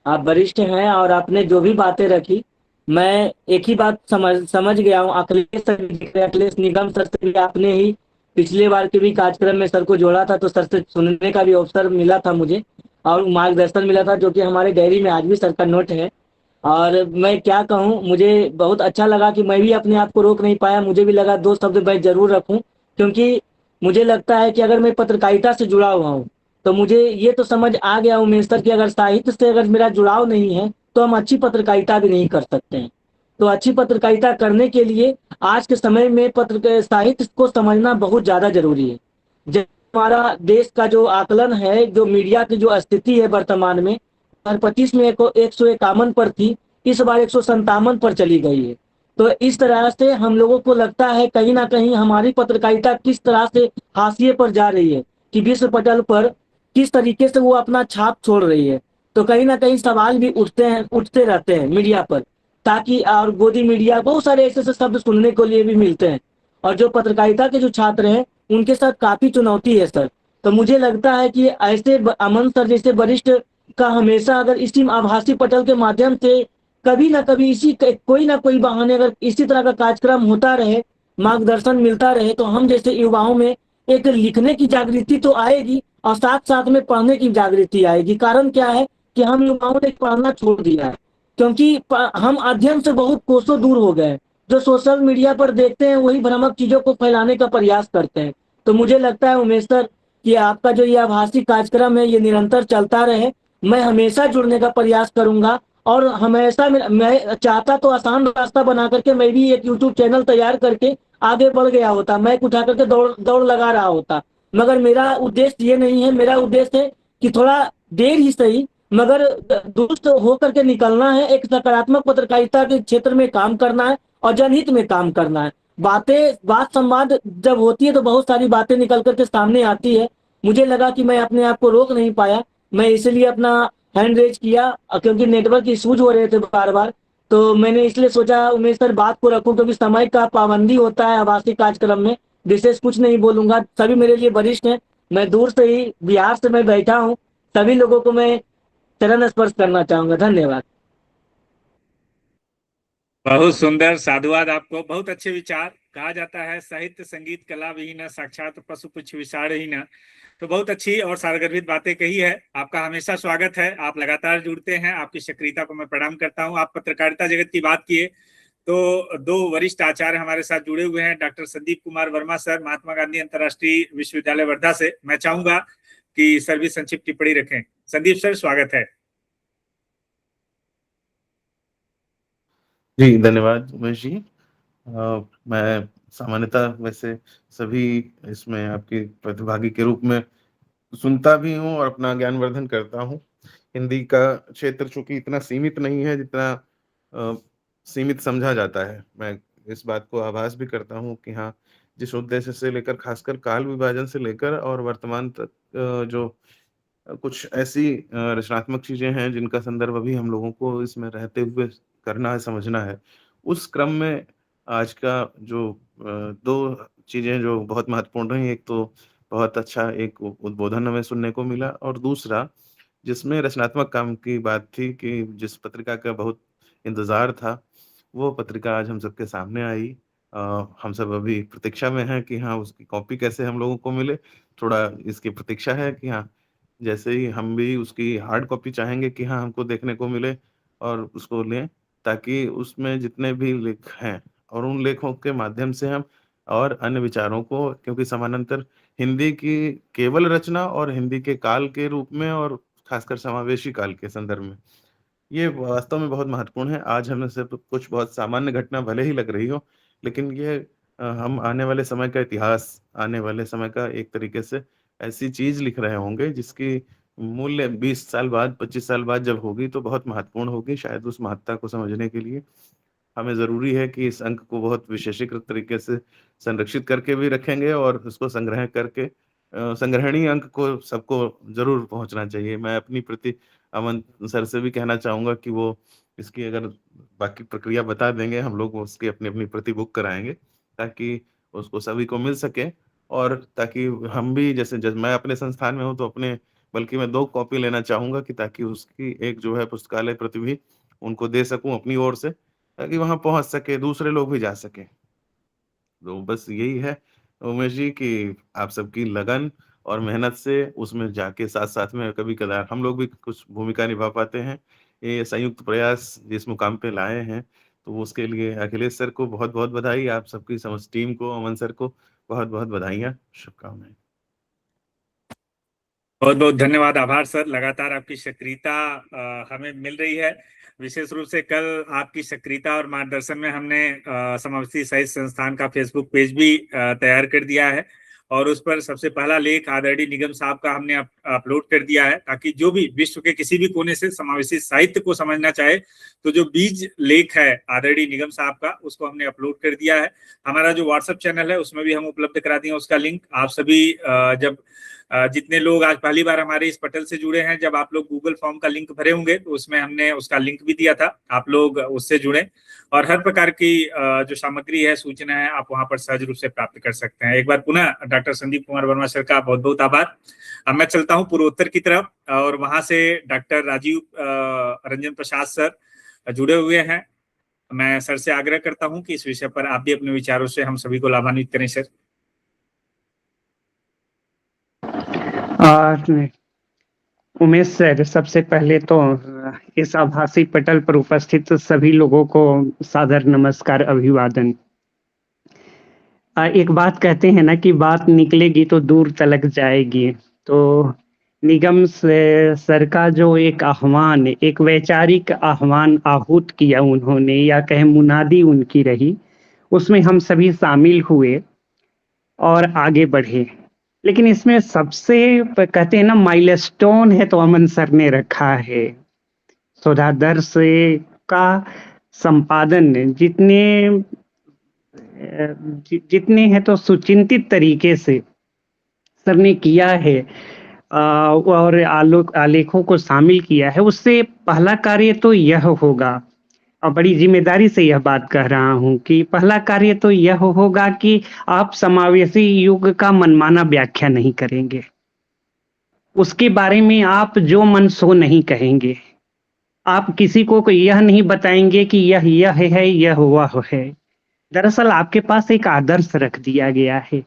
S8: आप वरिष्ठ हैं और आपने जो भी बातें रखी, मैं एक ही बात समझ गया हूँ। अखिलेश निगम सर से भी आपने ही पिछले बार के भी कार्यक्रम में सर को जोड़ा था, तो सर से सुनने का भी अवसर मिला था मुझे और मार्गदर्शन मिला था, जो कि हमारे डायरी में आज भी सर का नोट है। और मैं क्या कहूँ, मुझे बहुत अच्छा लगा कि मैं भी अपने आप को रोक नहीं पाया। मुझे भी लगा 2 शब्द मैं जरूर रखूं, क्योंकि मुझे लगता है कि अगर मैं पत्रकारिता से जुड़ा हुआ हूँ तो मुझे ये तो समझ आ गया उमेश सर कि अगर साहित्य से अगर मेरा जुड़ाव नहीं है तो हम अच्छी पत्रकारिता भी नहीं कर सकते हैं। तो अच्छी पत्रकारिता करने के लिए आज के समय में साहित्य को समझना बहुत ज्यादा जरूरी है। जब हमारा देश का जो आकलन है, जो मीडिया की जो स्थिति है वर्तमान में, 2025 में 151 पर थी, इस बार 157 पर चली गई है। तो इस तरह से हम लोगों को लगता है कहीं ना कहीं हमारी पत्रकारिता किस तरह से हाशिए पर जा रही है कि विश्व पटल पर किस तरीके से वो अपना छाप छोड़ रही है। तो कहीं ना कहीं सवाल भी उठते रहते हैं मीडिया पर, ताकि और गोदी मीडिया, बहुत सारे ऐसे शब्द सुनने को लिए भी मिलते हैं। और जो पत्रकारिता के जो छात्र हैं उनके साथ काफी चुनौती है सर। तो मुझे लगता है कि ऐसे अमन सर जैसे वरिष्ठ का हमेशा अगर इसी आभासी पटल के माध्यम से कभी ना कभी इसी कोई ना कोई बहाने अगर इसी तरह का कार्यक्रम होता रहे, मार्गदर्शन मिलता रहे, तो हम जैसे युवाओं में एक लिखने की जागृति तो आएगी और साथ साथ में पढ़ने की जागृति आएगी। कारण क्या है कि हम युवाओं ने पढ़ना छोड़ दिया है, क्योंकि हम अध्ययन से बहुत कोसों दूर हो गए। जो सोशल मीडिया पर देखते हैं वही भ्रामक चीजों को फैलाने का प्रयास करते हैं। तो मुझे लगता है उमेश सर,
S10: कि आपका जो ये आभासी कार्यक्रम है ये निरंतर चलता रहे। मैं हमेशा जुड़ने का प्रयास करूंगा और हमेशा मैं चाहता तो आसान रास्ता बना करके मैं भी एक यूट्यूब चैनल तैयार करके आगे बढ़ गया होता, मैं उठा करके दौड़ दौड़ लगा रहा होता। मगर मेरा उद्देश्य ये नहीं है, मेरा उद्देश्य है कि थोड़ा देर ही सही मगर दुरुस्त होकर के निकलना है, एक सकारात्मक पत्रकारिता के क्षेत्र में काम करना है और जनहित में काम करना है। बात संवाद जब होती है तो बहुत सारी बातें निकल करके सामने आती है। मुझे लगा कि मैं अपने आप को रोक नहीं पाया, मैं इसलिए अपना हैंड रेज किया क्योंकि नेटवर्क इश्यूज हो रहे थे बार बार। तो मैंने इसलिए सोचा उमेश सर बात को रखूं क्योंकि समय का पाबंदी होता है आवासीय कार्यक्रम में। विशेष कुछ नहीं बोलूंगा, सभी मेरे लिए वरिष्ठ हैं, मैं दूर से ही बिहार से मैं बैठा हूँ, सभी लोगों को मैं चरण स्पर्श करना चाहूंगा। धन्यवाद।
S1: बहुत सुंदर, साधुवाद आपको। बहुत अच्छे विचार। कहा जाता है साहित्य संगीत कला विहीन साक्षात पशु पुच्छ विषाणहीन। तो बहुत अच्छी और सारगर्भित बातें कही है। आपका हमेशा स्वागत है, आप लगातार जुड़ते हैं, आपकी सक्रियता को मैं प्रणाम करता हूं। आप पत्रकारिता जगत की बात किए तो दो वरिष्ठ आचार्य हमारे साथ जुड़े हुए हैं, डॉक्टर संदीप कुमार वर्मा सर, महात्मा गांधी अंतर्राष्ट्रीय विश्वविद्यालय वर्धा से। मैं चाहूंगा कि सर भी संक्षिप्त टिप्पणी रखें। संदीप सर, स्वागत है।
S11: जी धन्यवाद उमेश जी। मैं सामान्यतः वैसे सभी इसमें आपके प्रतिभागी के रूप में सुनता भी हूँ और अपना ज्ञानवर्धन करता हूँ। हिंदी का क्षेत्र चूंकि इतना सीमित नहीं है जितना सीमित समझा जाता है। मैं इस बात को आभास भी करता हूँ कि हाँ, जिस उद्देश्य से लेकर खासकर काल विभाजन से लेकर और वर्तमान तक जो कुछ ऐसी रचनात्मक चीजें हैं जिनका संदर्भ अभी हम लोगों को इसमें रहते हुए करना है, समझना है। उस क्रम में आज का जो दो चीजें जो बहुत महत्वपूर्ण रही, एक तो बहुत अच्छा एक उद्बोधन हमें सुनने को मिला और दूसरा जिसमें रचनात्मक काम की बात थी कि जिस पत्रिका का बहुत इंतजार था वो पत्रिका आज हम सबके सामने आई। हम सब अभी प्रतीक्षा में हैं कि हाँ उसकी कॉपी कैसे हम लोगों को मिले। थोड़ा इसकी प्रतीक्षा है कि हाँ जैसे ही हम भी उसकी हार्ड कॉपी चाहेंगे कि हाँ हमको देखने को मिले और उसको लें, ताकि उसमें जितने भी लेख हैं और उन लेखों के माध्यम से हम और अन्य विचारों को, क्योंकि समानांतर हिंदी की केवल रचना और हिंदी के काल के रूप में और खासकर समावेशी काल के संदर्भ में ये वास्तव में बहुत महत्वपूर्ण है। आज हमें सिर्फ कुछ बहुत सामान्य घटना भले ही लग रही हो, लेकिन ये हम आने वाले समय का इतिहास, आने वाले समय का एक तरीके से ऐसी चीज लिख रहे होंगे जिसकी मूल्य 20 साल बाद, 25 साल बाद जब होगी तो बहुत महत्वपूर्ण होगी। शायद उस महत्ता को समझने के लिए हमें जरूरी है कि इस अंक को बहुत विशेषीकृत तरीके से संरक्षित करके भी रखेंगे और उसको संग्रह करके संग्रहणीय अंक को सबको जरूर पहुंचना चाहिए। मैं अपनी प्रति अमन सर से भी कहना चाहूंगा कि वो इसकी अगर बाकी प्रक्रिया बता देंगे, हम लोग उसकी अपनी अपनी प्रति बुक कराएंगे ताकि उसको सभी को मिल सके और ताकि हम भी जैसे मैं अपने संस्थान में हूँ तो अपने बल्कि मैं 2 कॉपी लेना चाहूंगा कि ताकि उसकी एक जो है पुस्तकालय प्रति भी उनको दे सकूं अपनी ओर से, ताकि वहां पहुंच सके, दूसरे लोग भी जा सके। तो बस यही है उमेश जी कि आप सबकी लगन और मेहनत से उसमें जाके साथ साथ में कभी कदार हम लोग भी कुछ भूमिका निभा पाते हैं। ये संयुक्त प्रयास जिस मुकाम पे लाए हैं तो उसके लिए अखिलेश सर को बहुत बहुत बधाई, आप सबकी समस्त टीम को, अमन सर को बहुत बहुत बधाइयाँ, शुभकामनाएं।
S1: बहुत बहुत धन्यवाद, आभार सर। लगातार आपकी सक्रियता हमें मिल रही है। विशेष रूप से कल आपकी सक्रियता और मार्गदर्शन में हमने समावेशी साहित्य संस्थान का फेसबुक पेज भी तैयार कर दिया है और उस पर सबसे पहला लेख आदरणीय निगम साहब का हमने अपलोड कर दिया है, ताकि जो भी विश्व के किसी भी कोने से समावेशी साहित्य को समझना चाहे तो जो बीज लेख है आदरणीय निगम साहब का उसको हमने अपलोड कर दिया है। हमारा जो व्हाट्सएप चैनल है उसमें भी हम उपलब्ध करा दिए उसका लिंक। आप सभी जब जितने लोग आज पहली बार हमारे इस पटल से जुड़े हैं, जब आप लोग गूगल फॉर्म का लिंक भरे होंगे तो उसमें हमने उसका लिंक भी दिया था, आप लोग उससे जुड़े और हर प्रकार की जो सामग्री है, सूचना है, आप वहां पर सहज रूप से प्राप्त कर सकते हैं। एक बार पुनः डॉक्टर संदीप कुमार वर्मा सर का बहुत बहुत आभार। अब मैं चलता हूँ पूर्वोत्तर की तरफ और वहां से डॉक्टर राजीव रंजन प्रसाद सर जुड़े हुए हैं। मैं सर से आग्रह करता हूं कि इस विषय पर आप भी अपने विचारों से हम सभी को लाभान्वित करें। सर
S12: उमेश सर, सबसे पहले तो इस आभासी पटल पर उपस्थित सभी लोगों को सादर नमस्कार, अभिवादन। एक बात कहते हैं ना कि बात निकलेगी तो दूर तलक जाएगी। तो निगम से सर का जो एक आह्वान, एक वैचारिक आह्वान आहूत किया उन्होंने, या कहें मुनादी उनकी रही, उसमें हम सभी शामिल हुए और आगे बढ़े। लेकिन इसमें सबसे कहते हैं ना माइलस्टोन है तो अमन सर ने रखा है। शोधादर्श का संपादन जितने हैं तो सुचिंतित तरीके से सर ने किया है, और आलेखों को शामिल किया है। उससे पहला कार्य तो यह होगा, और बड़ी जिम्मेदारी से यह बात कह रहा हूं, कि पहला कार्य तो यह होगा कि आप समावेशी युग का मनमाना व्याख्या नहीं करेंगे। उसके बारे में आप जो मन सो नहीं कहेंगे। आप किसी को यह नहीं बताएंगे कि यह है, यह वह है। दरअसल आपके पास एक आदर्श रख दिया गया है।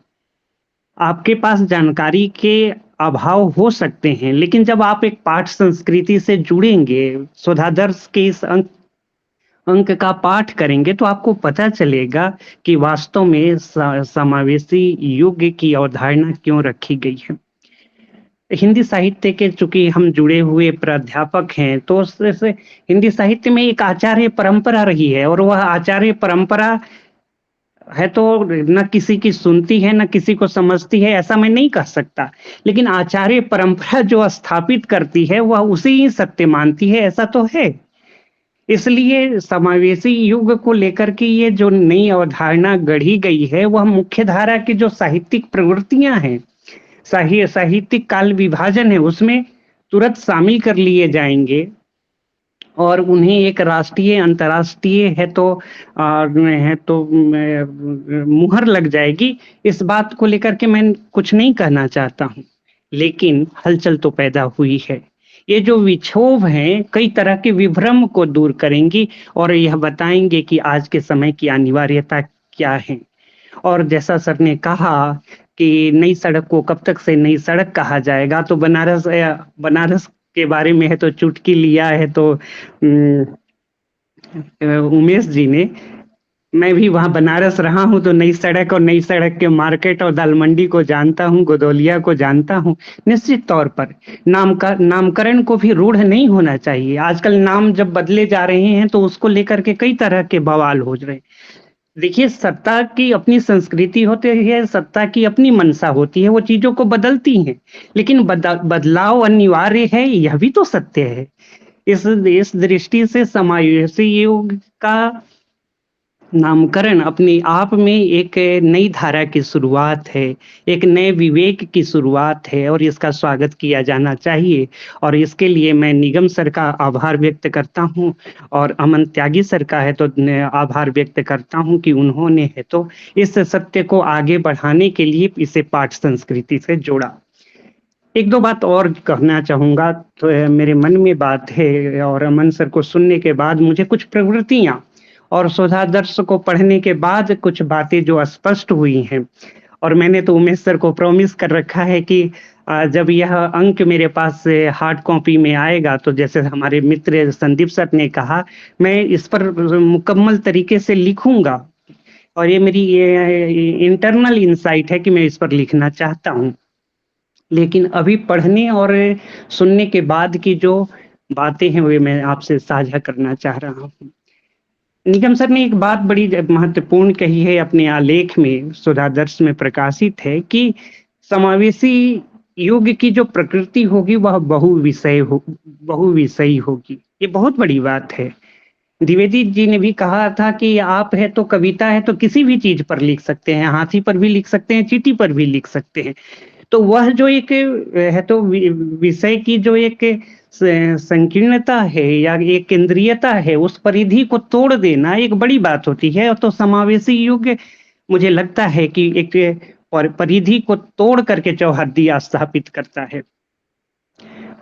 S12: आपके पास जानकारी के अभाव हो सकते हैं, लेकिन जब आप एक पाठ संस्कृति से जुड़ेंगे, शोधादर्श के इस अंक का पाठ करेंगे, तो आपको पता चलेगा कि वास्तव में समावेशी युग की अवधारणा क्यों रखी गई है। हिंदी साहित्य के चूंकि हम जुड़े हुए प्राध्यापक हैं, तो हिंदी साहित्य में एक आचार्य परंपरा रही है, और वह आचार्य परंपरा है तो न किसी की सुनती है न किसी को समझती है, ऐसा मैं नहीं कह सकता। लेकिन आचार्य परंपरा जो स्थापित करती है वह उसे ही सत्य मानती है, ऐसा तो है। इसलिए समावेशी युग को लेकर के ये जो नई अवधारणा गढ़ी गई है, वह मुख्य धारा की जो साहित्यिक प्रवृत्तियां हैं, साहित्यिक काल विभाजन है, उसमें तुरंत शामिल कर लिए जाएंगे, और उन्हें एक राष्ट्रीय अंतर्राष्ट्रीय है तो मुहर लग जाएगी। इस बात को लेकर के मैं कुछ नहीं कहना चाहता हूँ, लेकिन हलचल तो पैदा हुई है। ये जो विक्षोभ हैं कई तरह के विभ्रम को दूर करेंगी, और यह बताएंगे कि आज के समय की अनिवार्यता क्या है। और जैसा सर ने कहा कि नई सड़क को कब तक से नई सड़क कहा जाएगा, तो बनारस के बारे में है तो चुटकी लिया है तो उमेश जी ने, मैं भी वहां बनारस रहा हूं तो नई सड़क के मार्केट और दाल मंडी को जानता हूं, गोदौलिया को जानता हूं। निश्चित तौर पर नामकरण को भी रूढ़ नहीं होना चाहिए। आजकल नाम जब बदले जा रहे हैं तो उसको लेकर के कई तरह के बवाल हो रहे हैं। देखिए, सत्ता की अपनी संस्कृति होती है, सत्ता की अपनी मंशा होती है, वो चीजों को बदलती हैं, लेकिन बदलाव अनिवार्य है, यह भी तो सत्य है। इस दृष्टि से समावेशी युग का नामकरण अपने आप में एक नई धारा की शुरुआत है, एक नए विवेक की शुरुआत है, और इसका स्वागत किया जाना चाहिए। और इसके लिए मैं निगम सर का आभार व्यक्त करता हूं, और अमन त्यागी सर का है तो आभार व्यक्त करता हूं कि उन्होंने है तो इस सत्य को आगे बढ़ाने के लिए इसे पाठ संस्कृति से जोड़ा। एक दो बात और कहना चाहूंगा, तो मेरे मन में बात है, और अमन सर को सुनने के बाद मुझे कुछ प्रवृत्तियां और शोधादर्श को पढ़ने के बाद कुछ बातें जो स्पष्ट हुई हैं। और मैंने तो उमेश सर को प्रॉमिस कर रखा है कि जब यह अंक मेरे पास हार्ड कॉपी में आएगा, तो जैसे हमारे मित्र संदीप सर ने कहा, मैं इस पर मुकम्मल तरीके से लिखूंगा। और ये मेरी इंटरनल इंसाइट है कि मैं इस पर लिखना चाहता हूँ। लेकिन अभी पढ़ने और सुनने के बाद की जो बातें हैं वे मैं आपसे साझा करना चाह रहा हूँ। निगम सर ने एक बात बड़ी महत्वपूर्ण कही है अपने आलेख में, शोधादर्श में प्रकाशित है, कि समावेशी युग की जो प्रकृति होगी वह बहुविषयी होगी। ये बहुत बड़ी बात है। द्विवेदी जी ने भी कहा था कि आप है तो कविता है तो किसी भी चीज पर लिख सकते हैं, हाथी पर भी लिख सकते हैं, चींटी पर भी लिख सकते हैं। तो वह जो एक है तो विषय की जो एक संकीर्णता है या एक केंद्रीयता है, उस परिधि को तोड़ देना एक बड़ी बात होती है। तो समावेशी युग मुझे लगता है कि एक परिधि को तोड़ करके चौहद्दी स्थापित करता है,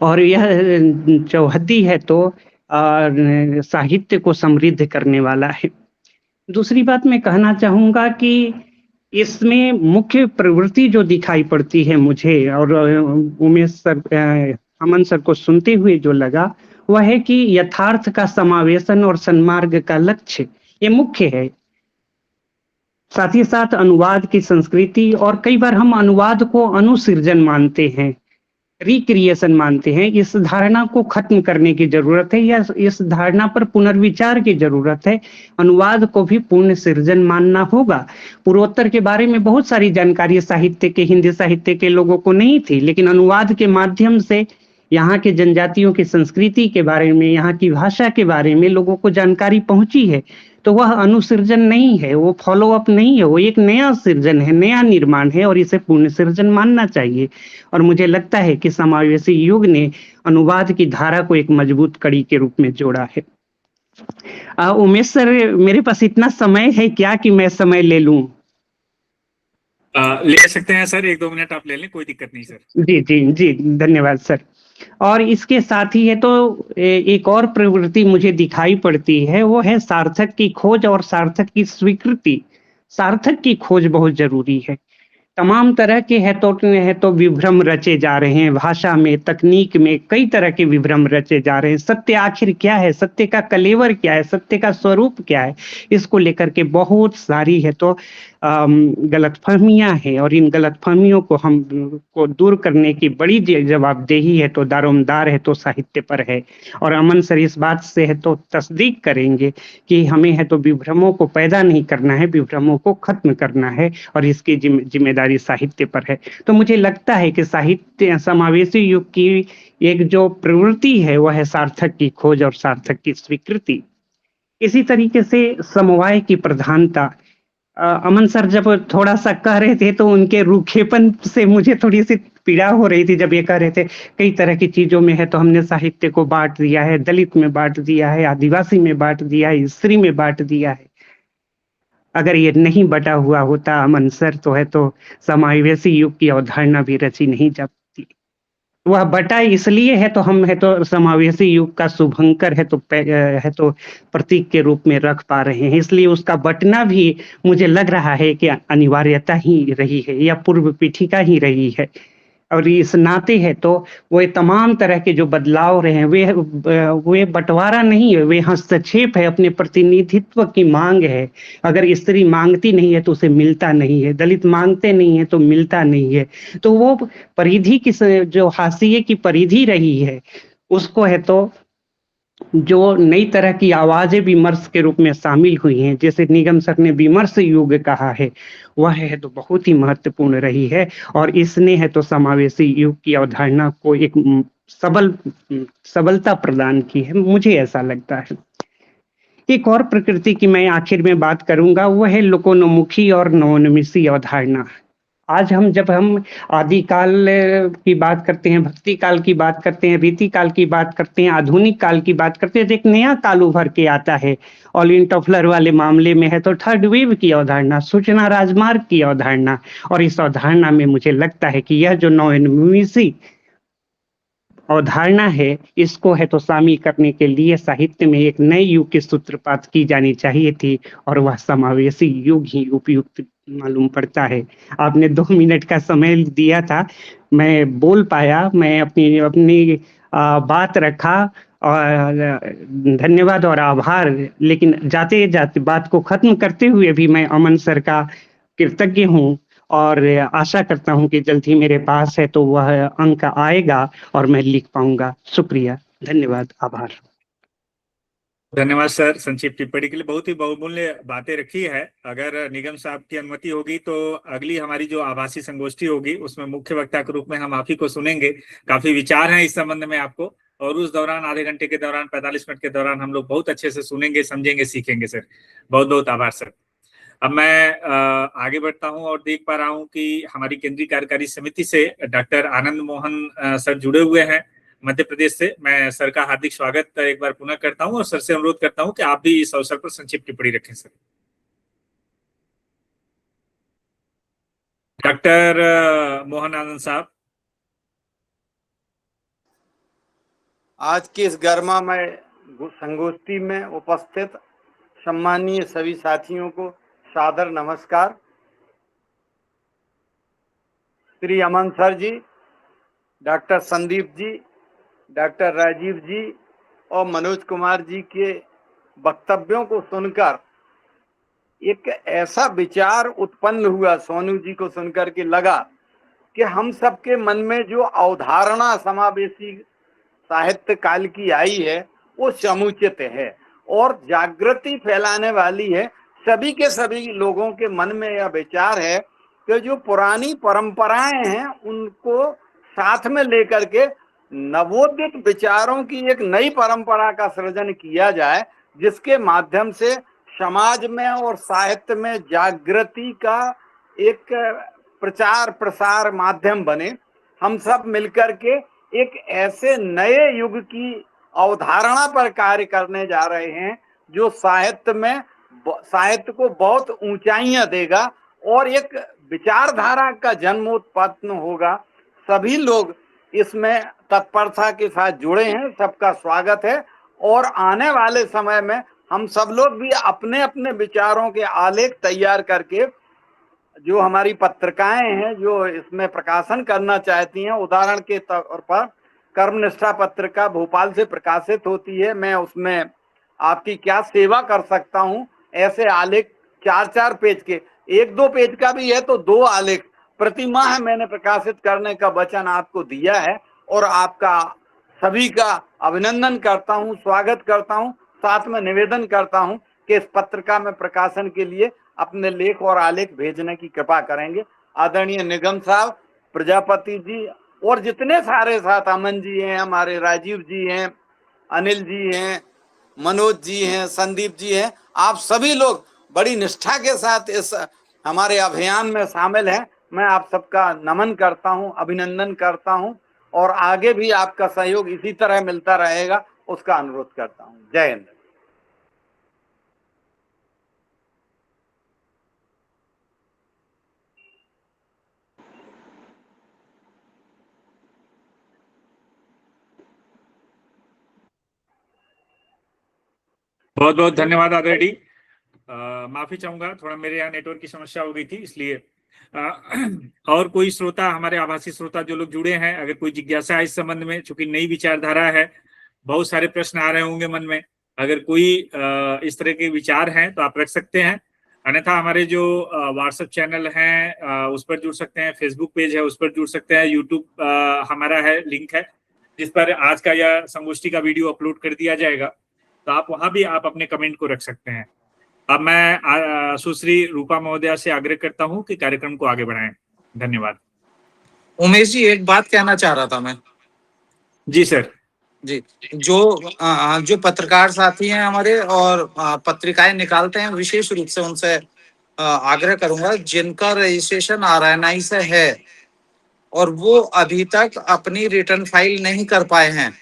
S12: और यह चौहद्दी है तो साहित्य को समृद्ध करने वाला है। दूसरी बात मैं कहना चाहूंगा कि इसमें मुख्य प्रवृत्ति जो दिखाई पड़ती है मुझे, और उमेश सर अमन सर को सुनते हुए जो लगा, वह है कि यथार्थ का समावेशन और सन्मार्ग का लक्ष्य ये मुख्य है। साथ ही साथ अनुवाद की संस्कृति, और कई बार हम अनुवाद को अनुसृजन मानते हैं, रिक्रिएशन मानते हैं। इस धारणा को खत्म करने की जरूरत है, या इस धारणा पर पुनर्विचार की जरूरत है। अनुवाद को भी पूर्ण सृजन मानना होगा। पूर्वोत्तर के बारे में बहुत सारी जानकारी साहित्य के, हिंदी साहित्य के लोगों को नहीं थी, लेकिन अनुवाद के माध्यम से यहाँ के जनजातियों की संस्कृति के बारे में, यहाँ की भाषा के बारे में लोगों को जानकारी पहुंची है। तो वह अनुसृजन नहीं है, वो फॉलो अप नहीं है, वो एक नया सृजन है, नया निर्माण है, और इसे पूर्ण सृजन मानना चाहिए। और मुझे लगता है कि समावेशी युग ने अनुवाद की धारा को एक मजबूत कड़ी के रूप में जोड़ा है। उमेश सर, मेरे पास इतना समय है क्या कि मैं समय ले लूं?
S1: ले सकते हैं सर, 1-2 मिनट आप ले लें, कोई दिक्कत नहीं सर।
S12: जी जी जी, धन्यवाद सर। और इसके साथ ही है तो एक और प्रवृत्ति मुझे दिखाई पड़ती है, वो है सार्थक की खोज और सार्थक की स्वीकृति। सार्थक की खोज बहुत जरूरी है। तमाम तरह के है तो विभ्रम रचे जा रहे हैं, भाषा में, तकनीक में कई तरह के विभ्रम रचे जा रहे हैं। सत्य आखिर क्या है, सत्य का कलेवर क्या है, सत्य का स्वरूप क्या है, इसको लेकर के बहुत सारी है तो गलतफहमियां हैं, और इन गलतफहमियों को हम को दूर करने की बड़ी जवाबदेही है तो दारोमदार है तो साहित्य पर है। और अमन सर इस बात से है तो तस्दीक करेंगे कि हमें है तो विभ्रमों को पैदा नहीं करना है, विभ्रमों को खत्म करना है, और इसकी जिम्मेदारी साहित्य पर है। तो मुझे लगता है कि साहित्य समावेशी युग की एक जो प्रवृत्ति है वह है सार्थक की खोज और सार्थक की स्वीकृति। इसी तरीके से समवाय की प्रधानता। अमन सर जब थोड़ा सा कह रहे थे तो उनके रूखेपन से मुझे थोड़ी सी पीड़ा हो रही थी, जब ये कह रहे थे कई तरह की चीजों में है तो हमने साहित्य को बांट दिया है, दलित में बांट दिया है, आदिवासी में बांट दिया है, स्त्री में बांट दिया है। अगर ये नहीं बटा हुआ होता अमन सर तो है तो समावेशी युग की अवधारणा भी रची नहीं जाती। वह बटा इसलिए है तो हम है तो समावेशी युग का शुभंकर है तो प्रतीक के रूप में रख पा रहे हैं। इसलिए उसका बटना भी मुझे लग रहा है कि अनिवार्यता ही रही है या पूर्व पीठिका ही रही है। और इस नाते है तो वो तमाम तरह के जो बदलाव रहे हैं वे बंटवारा नहीं है, वे हस्तक्षेप है, अपने प्रतिनिधित्व की मांग है। अगर स्त्री मांगती नहीं है तो उसे मिलता नहीं है, दलित मांगते नहीं है तो मिलता नहीं है। तो वो परिधि की जो हाशिए की परिधि रही है उसको है तो जो नई तरह की आवाजें विमर्श के रूप में शामिल हुई हैं, जैसे निगम सर ने विमर्श युग कहा है, वह है तो बहुत ही महत्वपूर्ण रही है। और इसने है तो समावेशी युग की अवधारणा को एक सबलता प्रदान की है, मुझे ऐसा लगता है। एक और प्रकृति की मैं आखिर में बात करूंगा, वह है लोकोन्मुखी और नवोन्मेषी अवधारणा। आज जब हम आदिकाल की बात करते हैं, भक्ति काल की बात करते हैं, रीति काल की बात करते हैं, आधुनिक काल की बात करते हैं, तो एक नया काल उभर के आता है। ऑलिन टॉफलर वाले मामले में है तो थर्ड वेव की अवधारणा, सूचना राजमार्ग की अवधारणा। और इस अवधारणा में मुझे लगता है कि यह जो नवोन्मेषी अवधारणा है इसको है तो शामिल करने के लिए साहित्य में एक नए युग की सूत्रपात की जानी चाहिए थी, और वह समावेशी युग ही उपयुक्त मालूम पड़ता है। आपने 2 मिनट का समय दिया था, मैं बोल पाया, मैं अपनी बात रखा, और धन्यवाद और आभार। लेकिन जाते जाते बात को खत्म करते हुए भी मैं अमन सर का कृतज्ञ हूँ, और आशा करता हूं कि जल्द ही मेरे पास है तो वह अंक आएगा और मैं लिख पाऊंगा। शुक्रिया, धन्यवाद, आभार।
S1: धन्यवाद सर संक्षिप्त टिप्पणी के लिए, बहुत ही बहुमूल्य बातें रखी है। अगर निगम साहब की अनुमति होगी तो अगली हमारी जो आभासी संगोष्ठी होगी उसमें मुख्य वक्ता के रूप में हम आप ही को सुनेंगे। काफी विचार हैं इस संबंध में आपको, और उस दौरान आधे घंटे के दौरान 45 मिनट के दौरान हम लोग बहुत अच्छे से सुनेंगे, समझेंगे, सीखेंगे सर। बहुत बहुत आभार सर। अब मैं आगे बढ़ता हूं और देख पा रहा हूं कि हमारी केंद्रीय कार्यकारी समिति से डॉक्टर आनंद मोहन सर जुड़े हुए हैं मध्य प्रदेश से। मैं सर का हार्दिक स्वागत एक बार पुनः करता हूं और सर से अनुरोध करता हूं कि आप भी इस अवसर पर संक्षिप्त टिप्पणी रखें सर। डॉक्टर मोहन आनंद साहब।
S7: आज की इस गर्मामय संगोष्ठी में उपस्थित सम्मानीय सभी साथियों को सादर नमस्कार। श्री अमन सर जी, डॉक्टर संदीप जी, डॉक्टर राजीव जी और मनोज कुमार जी के वक्तव्यों को सुनकर एक ऐसा विचार उत्पन्न हुआ सोनू जी को सुनकर के लगा कि हम सबके मन में जो अवधारणा समावेशी साहित्य काल की आई है वो समुचित है और जागृति फैलाने वाली है। सभी के सभी लोगों के मन में यह विचार है कि जो पुरानी परंपराएं हैं उनको साथ में लेकर के नवोदित विचारों की एक नई परंपरा का सृजन किया जाए, जिसके माध्यम से समाज में और साहित्य में जागृति का एक प्रचार प्रसार माध्यम बने। हम सब मिलकर के एक ऐसे नए युग की अवधारणा पर कार्य करने जा रहे हैं जो साहित्य को बहुत ऊंचाइयां देगा और एक विचारधारा का जन्मोत्पन्न होगा। सभी लोग इसमें तत्परता के साथ जुड़े हैं, सबका स्वागत है। और आने वाले समय में हम सब लोग भी अपने अपने विचारों के आलेख तैयार करके जो हमारी पत्रिकाएं हैं जो इसमें प्रकाशन करना चाहती हैं, उदाहरण के तौर पर कर्मनिष्ठा पत्रिका भोपाल से प्रकाशित होती है, मैं उसमें आपकी क्या सेवा कर सकता हूं, ऐसे आलेख 4-4 पेज के, 1-2 पेज का भी है तो 2 आलेख प्रति माह मैंने प्रकाशित करने का वचन आपको दिया है और आपका सभी का अभिनंदन करता हूं, स्वागत करता हूं। साथ में निवेदन करता हूं कि इस पत्रिका में प्रकाशन के लिए अपने लेख और आलेख भेजने की कृपा करेंगे। आदरणीय निगम साहब, प्रजापति जी और जितने सारे साथ, अमन जी हैं, हमारे राजीव जी हैं, अनिल जी हैं, मनोज जी हैं, संदीप जी हैं, आप सभी लोग बड़ी निष्ठा के साथ इस हमारे अभियान में शामिल हैं। मैं आप सबका नमन करता हूं, अभिनंदन करता हूं और आगे भी आपका सहयोग इसी तरह मिलता रहेगा उसका अनुरोध करता हूं। जय हिंद।
S1: बहुत बहुत धन्यवाद आदरणीय। माफी चाहूंगा, थोड़ा मेरे यहाँ नेटवर्क की समस्या हो गई थी इसलिए। और कोई श्रोता, हमारे आभासी श्रोता जो लोग जुड़े हैं, अगर कोई जिज्ञासा है इस संबंध में, चूंकि नई विचारधारा है, बहुत सारे प्रश्न आ रहे होंगे मन में, अगर कोई इस तरह के विचार हैं तो आप रख सकते हैं। अन्यथा हमारे जो व्हाट्सएप चैनल हैं उस पर जुड़ सकते हैं, फेसबुक पेज है उस पर जुड़ सकते हैं, यूट्यूब हमारा है, लिंक है जिस पर आज का यह संगोष्ठी का वीडियो अपलोड कर दिया जाएगा, तो आप वहां भी आप अपने कमेंट को रख सकते हैं। अब मैं सुश्री रूपा महोदया से आग्रह करता हूं कि कार्यक्रम को आगे बढ़ाएं। धन्यवाद।
S5: उमेश जी, एक बात कहना चाह रहा था मैं।
S1: जी सर।
S5: जी, जो पत्रकार साथी हैं हमारे और पत्रिकाएं निकालते हैं, विशेष रूप से उनसे आग्रह करूंगा, जिनका रजिस्ट्रेशन RNI से है और वो अभी तक अपनी रिटर्न फाइल नहीं कर पाए हैं,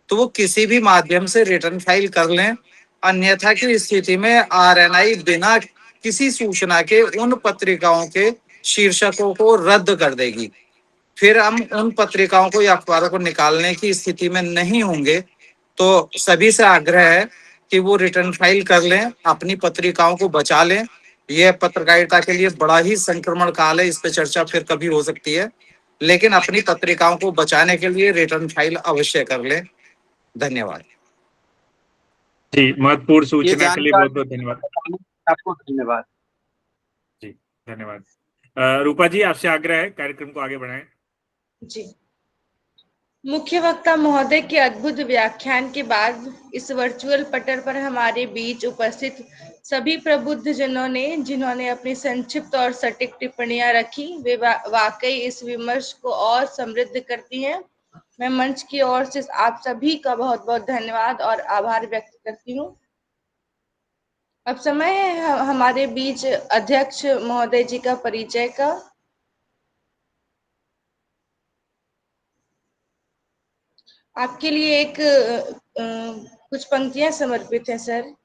S5: तो वो किसी भी माध्यम से रिटर्न फाइल कर लें। अन्यथा की स्थिति में RNI बिना किसी सूचना के उन पत्रिकाओं के शीर्षकों को रद्द कर देगी। फिर हम उन पत्रिकाओं को या अखबारों को निकालने की स्थिति में नहीं होंगे। तो सभी से आग्रह है कि वो रिटर्न फाइल कर लें, अपनी पत्रिकाओं को बचा लें। यह पत्रकारिता के लिए बड़ा ही संक्रमण काल है, इस पे चर्चा फिर कभी हो सकती है, लेकिन अपनी पत्रिकाओं को बचाने के लिए रिटर्न फाइल अवश्य कर लें। धन्यवाद
S1: जी, महत्वपूर्ण सूचना के लिए बहुत बहुत धन्यवाद
S5: आपको। धन्यवाद
S1: जी, धन्यवाद। रूपा जी, आपसे आग्रह है कार्यक्रम को आगे बढ़ाएं।
S4: जी, मुख्य वक्ता महोदय के अद्भुत व्याख्यान के बाद इस वर्चुअल पटल पर हमारे बीच उपस्थित सभी प्रबुद्ध जनों ने, जिन्होंने अपनी संक्षिप्त और सटीक टिप्पणियां रखी, वे वाकई इस विमर्श को और समृद्ध करती हैं। मैं मंच की ओर से आप सभी का बहुत बहुत धन्यवाद और आभार व्यक्त करती हूँ। अब समय है हमारे बीच अध्यक्ष महोदय जी का परिचय का। आपके लिए एक कुछ पंक्तियां समर्पित हैं सर।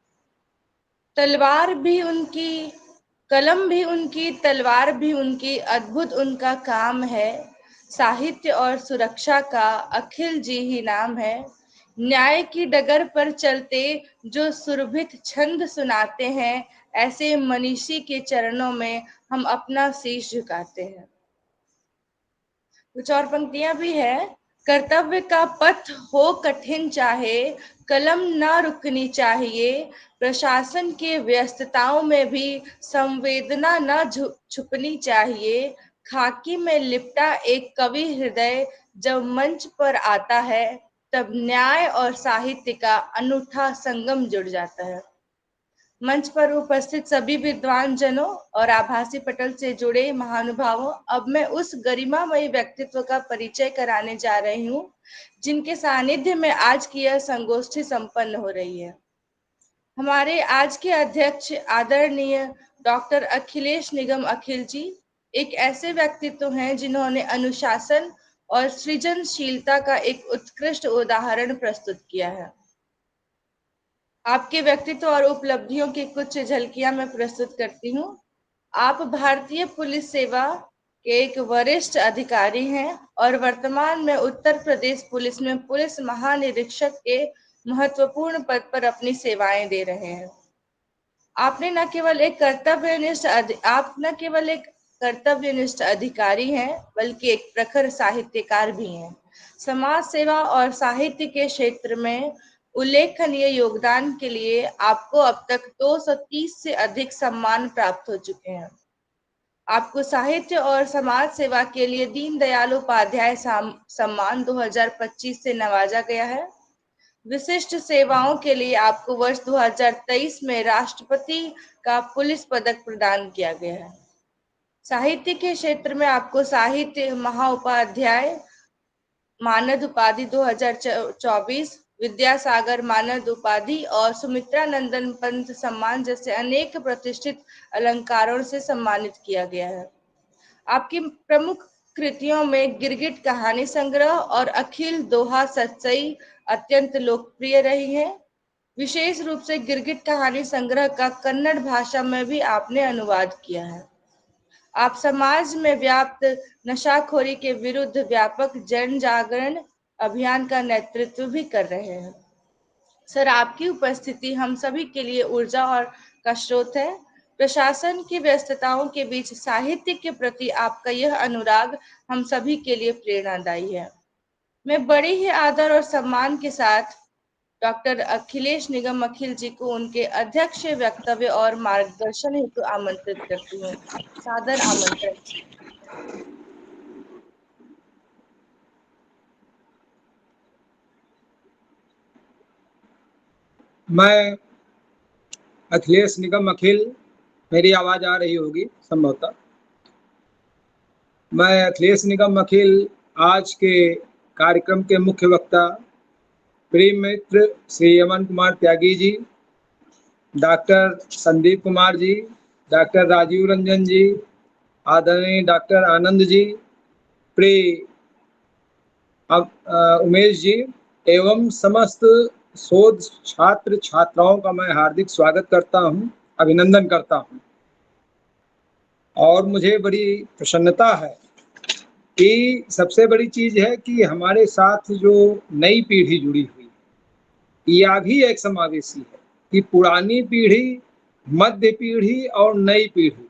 S4: तलवार भी उनकी, कलम भी उनकी, तलवार भी उनकी, अद्भुत उनका काम है। साहित्य और सुरक्षा का अखिल जी ही नाम है। न्याय की डगर पर चलते जो सुरभित छंद सुनाते हैं, ऐसे मनीषी के चरणों में हम अपना शीश झुकाते हैं। कुछ और पंक्तियां भी है। कर्तव्य का पथ हो कठिन चाहे, कलम ना रुकनी चाहिए। प्रशासन की व्यस्तताओं में भी संवेदना न छुपनी चाहिए। खाकी में लिपटा एक कवि हृदय जब मंच पर आता है, तब न्याय और साहित्य का अनूठा संगम जुड़ जाता है। मंच पर उपस्थित सभी विद्वान जनों और आभासी पटल से जुड़े महानुभावों, अब मैं उस गरिमामयी व्यक्तित्व का परिचय कराने जा रही हूँ जिनके सानिध्य में आज की यह संगोष्ठी संपन्न हो रही है। हमारे आज के अध्यक्ष आदरणीय डॉक्टर अखिलेश निगम अखिल जी एक ऐसे व्यक्तित्व हैं जिन्होंने अनुशासन और सृजनशीलता का एक उत्कृष्ट उदाहरण प्रस्तुत किया है। आपके व्यक्तित्व और उपलब्धियों की कुछ झलकियां मैं प्रस्तुत करती हूँ। आप भारतीय पुलिस सेवा के एक वरिष्ठ अधिकारी हैं और वर्तमान में उत्तर प्रदेश पुलिस में पुलिस महानिरीक्षक के महत्वपूर्ण पद पर अपनी सेवाएं दे रहे हैं। आपने न केवल एक कर्तव्यनिष्ठ अधिकारी हैं, बल्कि एक प्रखर साहित्यकार भी हैं। समाज सेवा और साहित्य के क्षेत्र में उल्लेखनीय योगदान के लिए आपको अब तक 230 से अधिक सम्मान प्राप्त हो चुके हैं। आपको साहित्य और समाज सेवा के लिए दीनदयाल उपाध्याय सम्मान 2025 से नवाजा गया है। विशिष्ट सेवाओं के लिए आपको वर्ष 2023 में राष्ट्रपति का पुलिस पदक प्रदान किया गया है। साहित्य के क्षेत्र में आपको साहित्य महाउपाध्याय मानद उपाधि 2024, विद्यासागर मानद उपाधि और सुमित्रा नंदन पंत सम्मान जैसे अनेक प्रतिष्ठित अलंकारों से सम्मानित किया गया है। आपकी प्रमुख कृतियों में गिरगिट कहानी संग्रह और अखिल दोहा सतसई अत्यंत लोकप्रिय रही है। विशेष रूप से गिरगिट कहानी संग्रह का कन्नड़ भाषा में भी आपने अनुवाद किया है। आप समाज में व्याप्त नशाखोरी के विरुद्ध व्यापक जन जागरण अभियान का नेतृत्व भी कर रहे हैं। सर, आपकी उपस्थिति हम सभी के लिए ऊर्जा और का स्रोत है। प्रशासन की व्यस्तताओं के बीच साहित्य के प्रति आपका यह अनुराग हम सभी के लिए प्रेरणादायी है। मैं बड़े ही आदर और सम्मान के साथ डॉक्टर अखिलेश निगम अखिल जी को उनके अध्यक्ष वक्तव्य और मार्गदर्शन हेतु आमंत्रित करती हूँ। सादर आमंत्रण।
S13: मैं अखिलेश निगम अखिल, मेरी आवाज आ रही होगी संभवतः। मैं अखिलेश निगम अखिल आज के कार्यक्रम के मुख्य वक्ता प्रिय मित्र श्री अमन कुमार त्यागी जी, डॉक्टर संदीप कुमार जी, डॉक्टर राजीव रंजन जी, आदरणीय डॉक्टर आनंद जी, प्रिय उमेश जी एवं समस्त शोध छात्र छात्राओं का मैं हार्दिक स्वागत करता हूं, अभिनंदन करता हूं। और मुझे बड़ी प्रसन्नता है कि सबसे बड़ी चीज है कि हमारे साथ जो नई पीढ़ी जुड़ी हुई है, यह भी एक समावेशी है कि पुरानी पीढ़ी, मध्य पीढ़ी और नई पीढ़ी,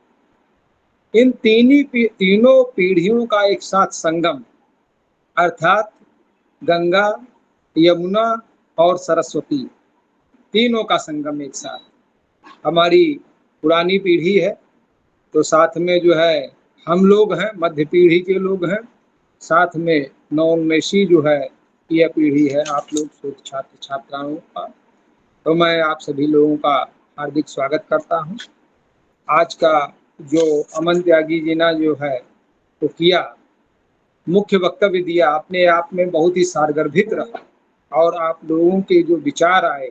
S13: इन तीनों पीढ़ियों का एक साथ संगम, अर्थात गंगा, यमुना और सरस्वती, तीनों का संगम एक साथ। हमारी पुरानी पीढ़ी है तो साथ में जो है हम लोग हैं, मध्य पीढ़ी के लोग हैं, साथ में नवोन्मेषी जो है यह पीढ़ी है आप लोग शोध छात्र छात्राओं का। तो मैं आप सभी लोगों का हार्दिक स्वागत करता हूं। आज का जो अमन त्यागी जी ने जो है तो किया, मुख्य वक्तव्य दिया, अपने आप में बहुत ही सारगर्भित रहा और आप लोगों के जो विचार आए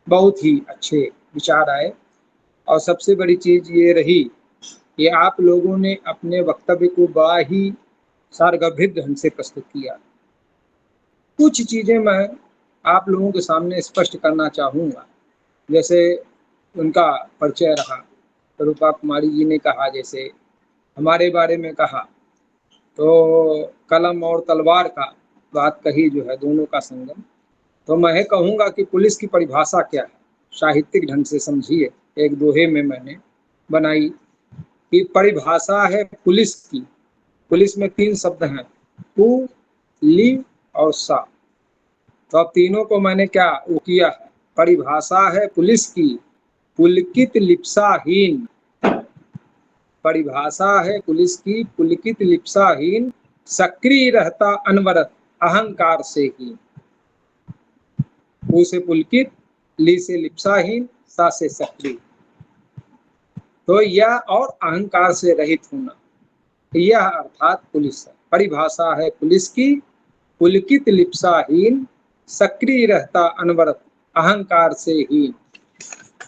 S13: बहुत ही अच्छे विचार आए। और सबसे बड़ी चीज ये रही कि आप लोगों ने अपने वक्तव्य को बड़ा ही सारगर्भित ढंग से प्रस्तुत किया। कुछ चीजें मैं आप लोगों के सामने स्पष्ट करना चाहूँगा। जैसे उनका परिचय रहा, रूपा कुमारी जी ने कहा, जैसे हमारे बारे में कहा, तो कलम और तलवार का बात कही जो है, दोनों का संगम। तो मैं कहूँगा कि पुलिस की परिभाषा क्या है, साहित्यिक ढंग से समझिए। एक दोहे में मैंने बनाई कि परिभाषा है पुलिस की। पुलिस में 3 शब्द हैं, टू, लिव और सा। तो अब तीनों को मैंने क्या वो किया है। परिभाषा है पुलिस की पुलकित लिप्साहीन, परिभाषा है पुलिस की पुलकित लिप्साहीन, सक्रिय रहता अनवरत अहंकार से ही। पु से पुलकित, ली से लिप्साहीन, सा से सक्रिय। तो यह और अहंकार से रहित होना, यह अर्थात पुलिस है। परिभाषा है पुलिस की पुलकित लिप्साहीन, सक्रिय रहता अनवरत अहंकार से ही।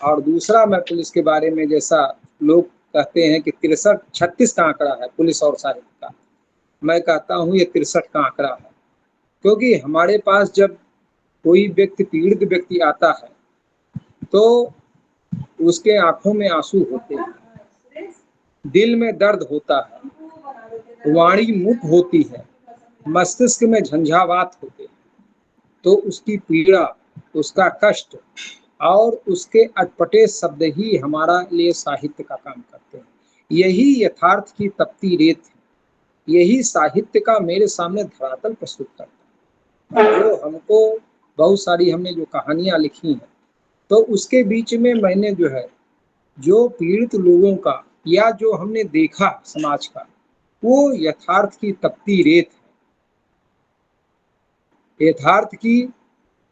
S13: और दूसरा मैं पुलिस के बारे में, जैसा लोग कहते हैं कि 63-36 का आंकड़ा है पुलिस और साहित्य का, मैं कहता हूँ ये 63 का आंकड़ा है। क्योंकि हमारे पास जब कोई व्यक्ति, पीड़ित व्यक्ति आता है तो उसके आंखों में आंसू होते हैं, दिल में दर्द होता है, वाणी मुख होती है, मस्तिष्क में झंझावात होते हैं। तो उसकी पीड़ा, उसका कष्ट और उसके अटपटे शब्द ही हमारा लिए साहित्य का काम करते हैं। यही यथार्थ की तपती रेत है, यही साहित्य का मेरे सामने धरातल प्रस्तुत करता है। जो हमको बहुत सारी हमने जो कहानियां लिखी हैं, तो उसके बीच में मैंने जो है जो पीड़ित लोगों का या जो हमने देखा समाज का, वो यथार्थ की तपती रेत है, यथार्थ की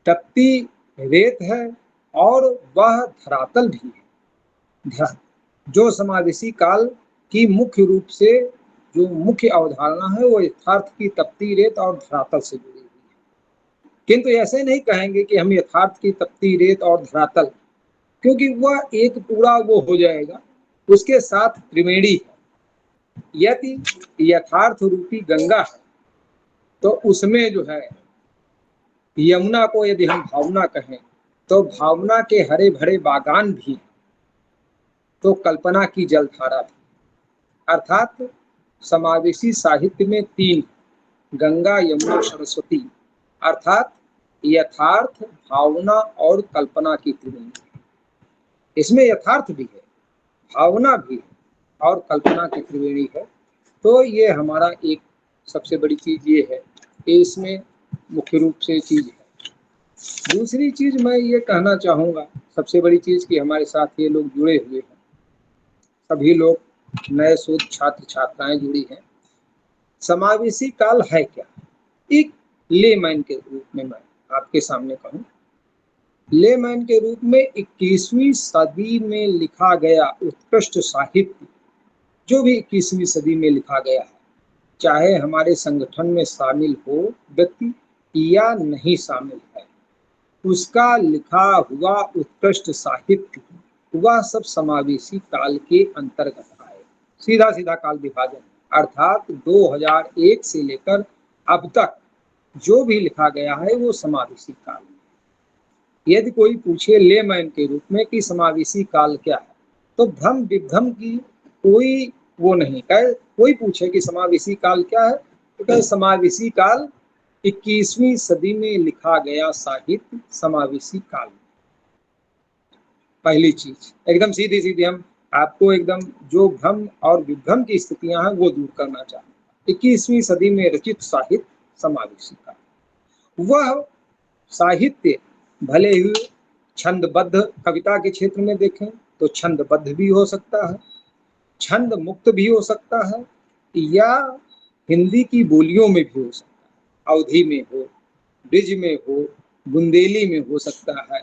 S13: तपती रेत है और वह धरातल भी है। जो समावेशी काल की मुख्य रूप से जो मुख्य अवधारणा है वो यथार्थ की तपती रेत और धरातल से जुड़ी हुई है। किंतु ऐसे नहीं कहेंगे कि हम यथार्थ की तपती रेत और धरातल, क्योंकि वह एक पूरा वो हो जाएगा। उसके साथ त्रिवेणी है। यदि यथार्थ रूपी गंगा है तो उसमें जो है यमुना को यदि हम भावना कहें तो भावना के हरे भरे बागान भी, तो कल्पना की जलधारा भी। अर्थात समावेशी साहित्य में 3, गंगा यमुना सरस्वती, अर्थात यथार्थ, भावना और कल्पना की त्रिवेणी। इसमें यथार्थ भी है, भावना भी है और कल्पना की त्रिवेणी है। तो ये हमारा एक सबसे बड़ी चीज ये है कि इसमें मुख्य रूप से चीज है। दूसरी चीज मैं ये कहना चाहूँगा, सबसे बड़ी चीज कि हमारे साथ ये लोग जुड़े हुए हैं, सभी लोग नए शोध छात्र छात्राएं जुड़ी हैं। समावेशी काल है क्या? एक लेमैन के रूप में मैं आपके सामने कहूँ, लेमैन के रूप में 21वीं सदी में लिखा गया उत्कृष्ट साहित्य, जो भी 21वीं सदी में लिखा गया है, चाहे हमारे संगठन में शामिल हो व्यक्ति या नहीं शामिल है, उसका लिखा हुआ उत्कृष्ट साहित्य वह सब समावेशी काल के अंतर्गत आए। सीधा सीधा काल विभाजन, अर्थात 2001 से लेकर अब तक जो भी लिखा गया है वो समावेशी काल है। यदि कोई पूछे लेमैन के रूप में कि समावेशी काल क्या है, तो भ्रम विभ्रम की कोई वो नहीं कहे। कोई पूछे कि समावेशी काल क्या है, तो कहे समावेशी काल 21वीं सदी में लिखा गया साहित्य समावेशी काल। पहली चीज एकदम सीधी सीधी हम आपको एकदम जो भ्रम और विभ्रम की स्थितियां हैं वो दूर करना चाहते हैं। 21वीं सदी में रचित साहित्य समावेशी काल। वह साहित्य भले ही छंदबद्ध कविता के क्षेत्र में देखें तो छंदबद्ध भी हो सकता है, छंद मुक्त भी हो सकता है, या हिंदी की बोलियों में भी हो सकता है। अवधी में हो, ब्रिज में हो, बुंदेली में हो सकता है,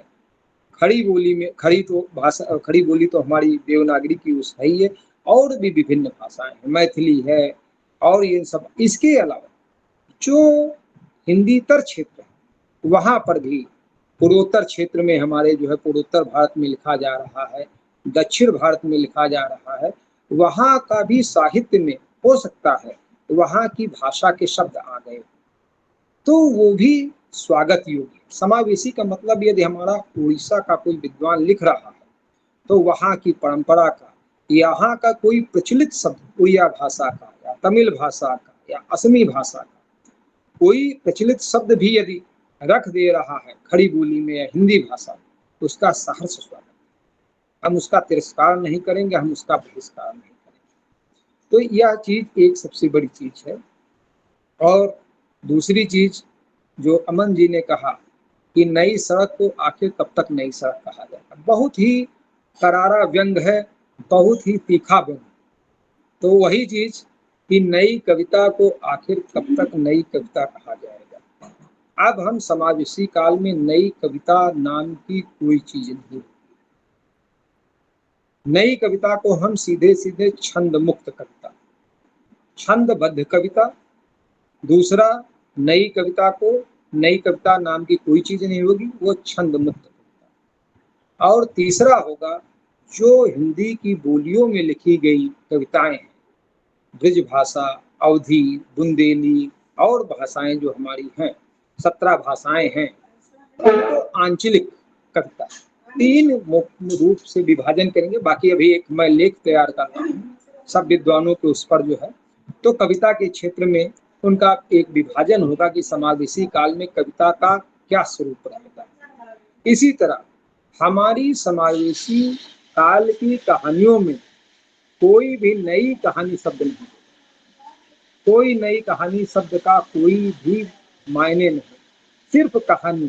S13: खड़ी बोली में, खड़ी बोली तो हमारी देवनागरी की उस है ही है, और भी विभिन्न भाषाएं हैं, मैथिली है और ये सब। इसके अलावा जो हिंदीतर क्षेत्र है वहां पर भी, पूर्वोत्तर क्षेत्र में हमारे जो है पूर्वोत्तर भारत में लिखा जा रहा है, दक्षिण भारत में लिखा जा रहा है, वहां का भी साहित्य में हो सकता है वहां की भाषा के शब्द आ गए, तो वो भी स्वागत योग्य। समावेशी का मतलब यदि हमारा उड़ीसा का कोई विद्वान लिख रहा है तो वहां की परंपरा का, यहाँ का कोई प्रचलित शब्द उड़िया भाषा का या तमिल भाषा का या असमी भाषा का कोई प्रचलित शब्द भी यदि रख दे रहा है खड़ी बोली में या हिंदी भाषा में, तो उसका सहर्ष स्वागत। हम उसका तिरस्कार नहीं करेंगे, हम उसका बहिष्कार नहीं करेंगे। तो यह चीज एक सबसे बड़ी चीज है। और दूसरी चीज जो अमन जी ने कहा कि नई सड़क को आखिर कब तक नई सड़क कहा जाएगा, बहुत ही करारा व्यंग है, बहुत ही तीखा व्यंग। तो वही चीज कि नई कविता को आखिर कब तक नई कविता कहा जाएगा। अब हम समावेशी काल में नई कविता नाम की कोई चीज नहीं। नई कविता को हम सीधे सीधे छंद मुक्त कविता, छंदबद्ध कविता, दूसरा नई कविता को नई कविता नाम की कोई चीज नहीं होगी, वो छंद मुक्त कविता। और तीसरा होगा जो हिंदी की बोलियों में लिखी गई कविताएं हैं, ब्रज भाषा, अवधी, बुंदेली और भाषाएं जो हमारी हैं, 17 भाषाएं हैं, उनको आंचलिक कविता 3 मुख्य रूप से विभाजन करेंगे। बाकी अभी एक मैं लेख तैयार कर रहा हूँ सब विद्वानों के उस पर जो है, तो कविता के क्षेत्र में उनका एक विभाजन होगा कि समावेशी काल में कविता का क्या स्वरूप रहेगा। इसी तरह हमारी समावेशी काल की कहानियों में कोई भी नई कहानी शब्द नहीं, कोई नई कहानी शब्द का कोई भी मायने नहीं, सिर्फ कहानी।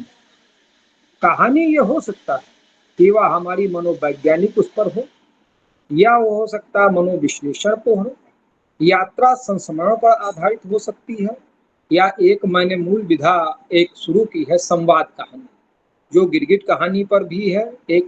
S13: कहानी ये हो सकता है कि वह हमारी मनोवैज्ञानिक उस पर हो, या वो हो सकता है मनोविश्लेषण पर हो, यात्रा संस्मरण पर आधारित हो सकती है, या एक मैंने मूल विधा एक शुरू की है संवाद कहानी, जो गिरगिट कहानी पर भी है, एक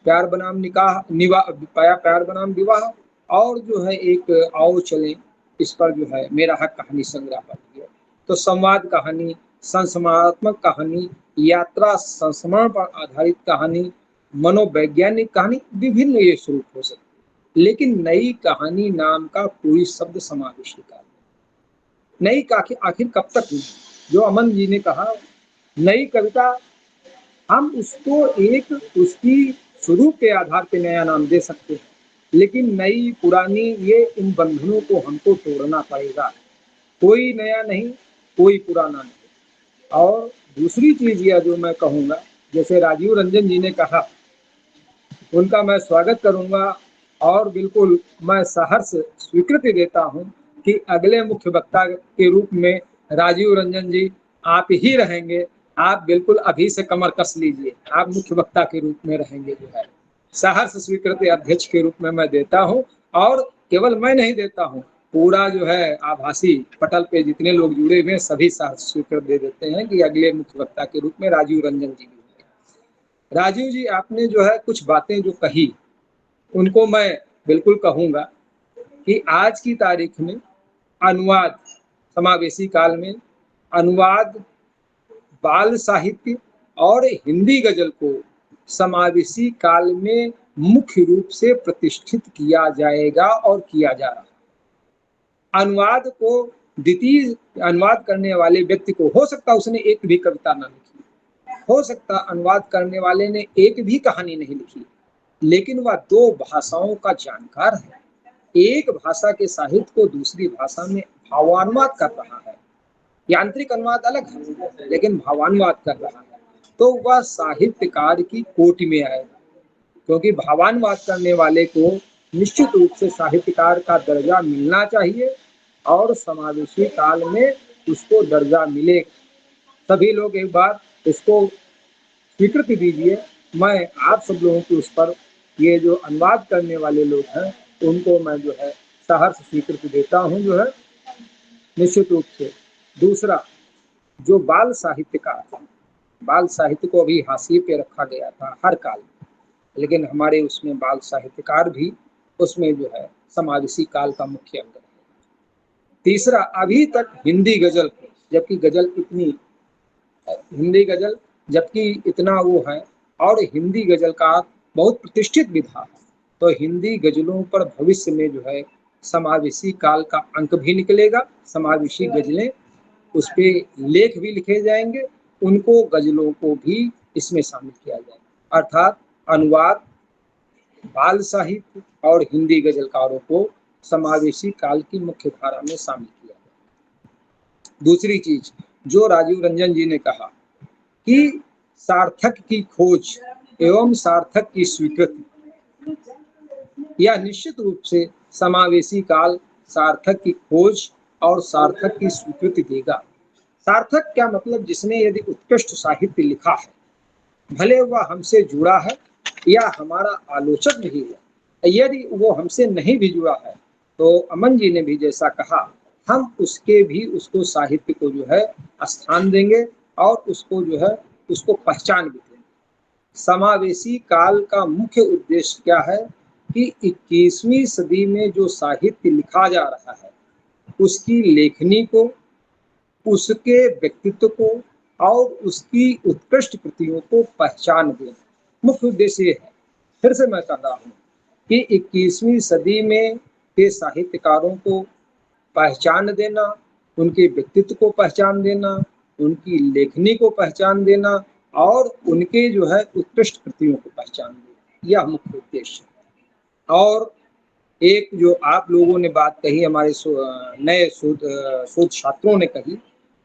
S13: प्यार बनाम निकाह प्यार बनाम विवाह, और जो है एक आओ चले इस पर जो है मेरा हक कहानी संग्रह पर भी है। तो संवाद कहानी, संस्मरणात्मक कहानी, यात्रा संस्मरण पर आधारित कहानी, मनोवैज्ञानिक कहानी, विभिन्न ये स्वरूप हो सकते, लेकिन नई कहानी नाम का कोई शब्द समावेशी काल में नई का आखिर कब तक नहीं। जो अमन जी ने कहा नई कविता, हम उसको एक उसकी स्वरूप के आधार पे नया नाम दे सकते हैं, लेकिन नई पुरानी ये इन बंधनों को हमको तोड़ना पड़ेगा। कोई नया नहीं, कोई पुराना नहीं। और दूसरी चीज यह जो मैं कहूँगा, जैसे राजीव रंजन जी ने कहा, उनका मैं स्वागत करूंगा और बिल्कुल मैं सहर्ष स्वीकृति देता हूं कि अगले मुख्य वक्ता के रूप में राजीव रंजन जी आप ही रहेंगे। आप बिल्कुल अभी से कमर कस लीजिए, आप मुख्य वक्ता के रूप में रहेंगे। जो है सहर्ष स्वीकृति अध्यक्ष के रूप में मैं देता हूं, और केवल मैं नहीं देता हूं, पूरा जो है आभासी पटल पे जितने लोग जुड़े हुए हैं सभी सहर्ष स्वीकृति दे देते हैं कि अगले मुख्य वक्ता के रूप में राजीव रंजन जी भी। राजीव जी, आपने जो है कुछ बातें जो कही उनको मैं बिल्कुल कहूंगा कि आज की तारीख में अनुवाद, समावेशी काल में अनुवाद, बाल साहित्य और हिंदी गजल को समावेशी काल में मुख्य रूप से प्रतिष्ठित किया जाएगा और किया जा रहा है। अनुवाद को द्वितीय अनुवाद करने वाले व्यक्ति को हो सकता उसने एक भी कविता ना लिखी, हो सकता अनुवाद करने वाले ने एक भी कहानी नहीं लिखी, लेकिन वह 2 भाषाओं का जानकार है, एक भाषा के साहित्य को दूसरी भाषा में भावानुवाद कर रहा है। यांत्रिक अनुवाद अलग है, लेकिन भावानुवाद कर रहा है, तो वह साहित्यकार की कोटि में आएगा, क्योंकि भावानुवाद करने वाले को निश्चित रूप से साहित्यकार का दर्जा मिलना चाहिए, और समावेशी काल में उसको दर्जा मिलेगा। सभी लोग एक बार इसको स्वीकृति दीजिए। मैं आप सब लोगों की उस पर, ये जो अनुवाद करने वाले लोग हैं उनको मैं जो है सहर्ष स्वीकृति देता हूं, जो है निश्चित रूप से। दूसरा, जो बाल साहित्यकार, बाल साहित्य को अभी हाशिए पे रखा गया था हर काल में, लेकिन हमारे उसमें बाल साहित्यकार भी उसमें जो है समावेशी काल का मुख्य अंग है। तीसरा, अभी तक हिंदी गजल, जबकि गजल इतनी, हिंदी गजल जबकि इतना वो है, और हिंदी गजल का बहुत प्रतिष्ठित विधा है, तो हिंदी गजलों पर भविष्य में जो है समावेशी काल का अंक भी निकलेगा। समावेशी गजलें, उस पे लेख भी लिखे जाएंगे, उनको गजलों को भी इसमें शामिल किया जाएगा। अर्थात अनुवाद, बाल साहित्य और हिंदी गजलकारों को समावेशी काल की मुख्य धारा में शामिल किया जाएगा। दूसरी चीज जो राजीव रंजन जी ने कहा कि सार्थक की खोज एवं सार्थक की स्वीकृति, यह निश्चित रूप से समावेशी काल सार्थक की खोज और सार्थक की स्वीकृति देगा। सार्थक क्या मतलब, जिसने यदि उत्कृष्ट साहित्य लिखा है, भले वह हमसे जुड़ा है या हमारा आलोचक भी है, यदि वो हमसे नहीं भी जुड़ा है तो अमन जी ने भी जैसा कहा, हम उसके भी उसको साहित्य को जो है स्थान देंगे और उसको जो है उसको पहचान भी देंगे। समावेशी काल का मुख्य उद्देश्य क्या है कि 21वीं सदी में जो साहित्य लिखा जा रहा है उसकी लेखनी को, उसके व्यक्तित्व को और उसकी उत्कृष्ट कृतियों को पहचान देना मुख्य उद्देश्य है। फिर से मैं कह रहा हूँ कि 21वीं सदी में के साहित्यकारों को पहचान देना, उनके व्यक्तित्व को पहचान देना, उनकी लेखनी को पहचान देना और उनके जो है उत्कृष्ट कृतियों को पहचान देना, यह मुख्य उद्देश्य है। और एक जो आप लोगों ने बात कही, हमारे नए शोध छात्रों ने कही,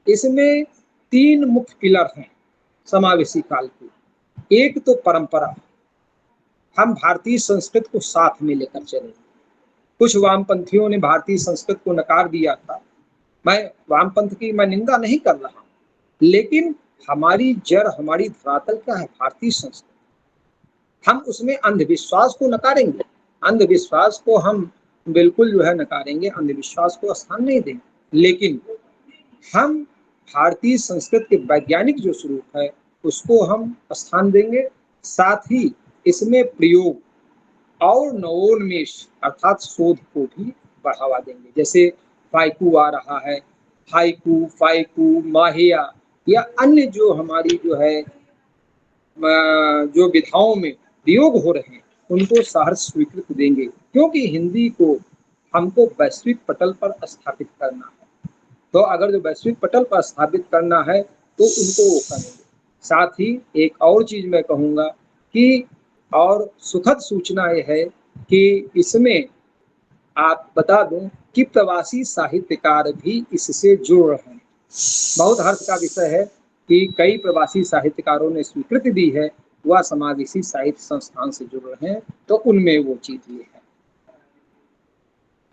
S13: इसमें 3 मुख्य पिलर हैं समावेशी काल के। एक तो परंपरा, हम भारतीय संस्कृत को साथ में लेकर चले। कुछ वामपंथियों ने भारतीय संस्कृत को नकार दिया था, मैं वामपंथ की मैं निंदा नहीं कर रहा, लेकिन हमारी जड़, हमारी धरातल क्या है? भारतीय संस्कृत। हम उसमें अंधविश्वास को नकारेंगे, अंधविश्वास को हम बिल्कुल जो है नकारेंगे, अंधविश्वास को स्थान नहीं देंगे, लेकिन हम भारतीय संस्कृत के वैज्ञानिक जो स्वरूप है उसको हम स्थान देंगे। साथ ही इसमें प्रयोग और नवोन्मेष अर्थात शोध को भी बढ़ावा देंगे। जैसे हाइकू आ रहा है, हाइकू, फाइकू, माहिया या अन्य जो हमारी जो है जो विधाओं में प्रयोग हो रहे हैं उनको सहर्ष स्वीकृति देंगे, क्योंकि हिंदी को हमको वैश्विक पटल पर स्थापित करना है। तो अगर जो वैश्विक पटल पर स्थापित करना है तो उनको वो करेंगे। साथ ही एक और चीज मैं कहूँगा कि और सुखद सूचना यह है कि इसमें आप बता दूं कि प्रवासी साहित्यकार भी इससे जुड़ रहे हैं। बहुत हर्ष का विषय है कि कई प्रवासी साहित्यकारों ने स्वीकृति दी है, वह समावेशी साहित्य संस्थान से जुड़ रहे हैं, तो उनमें वो चीज ये है।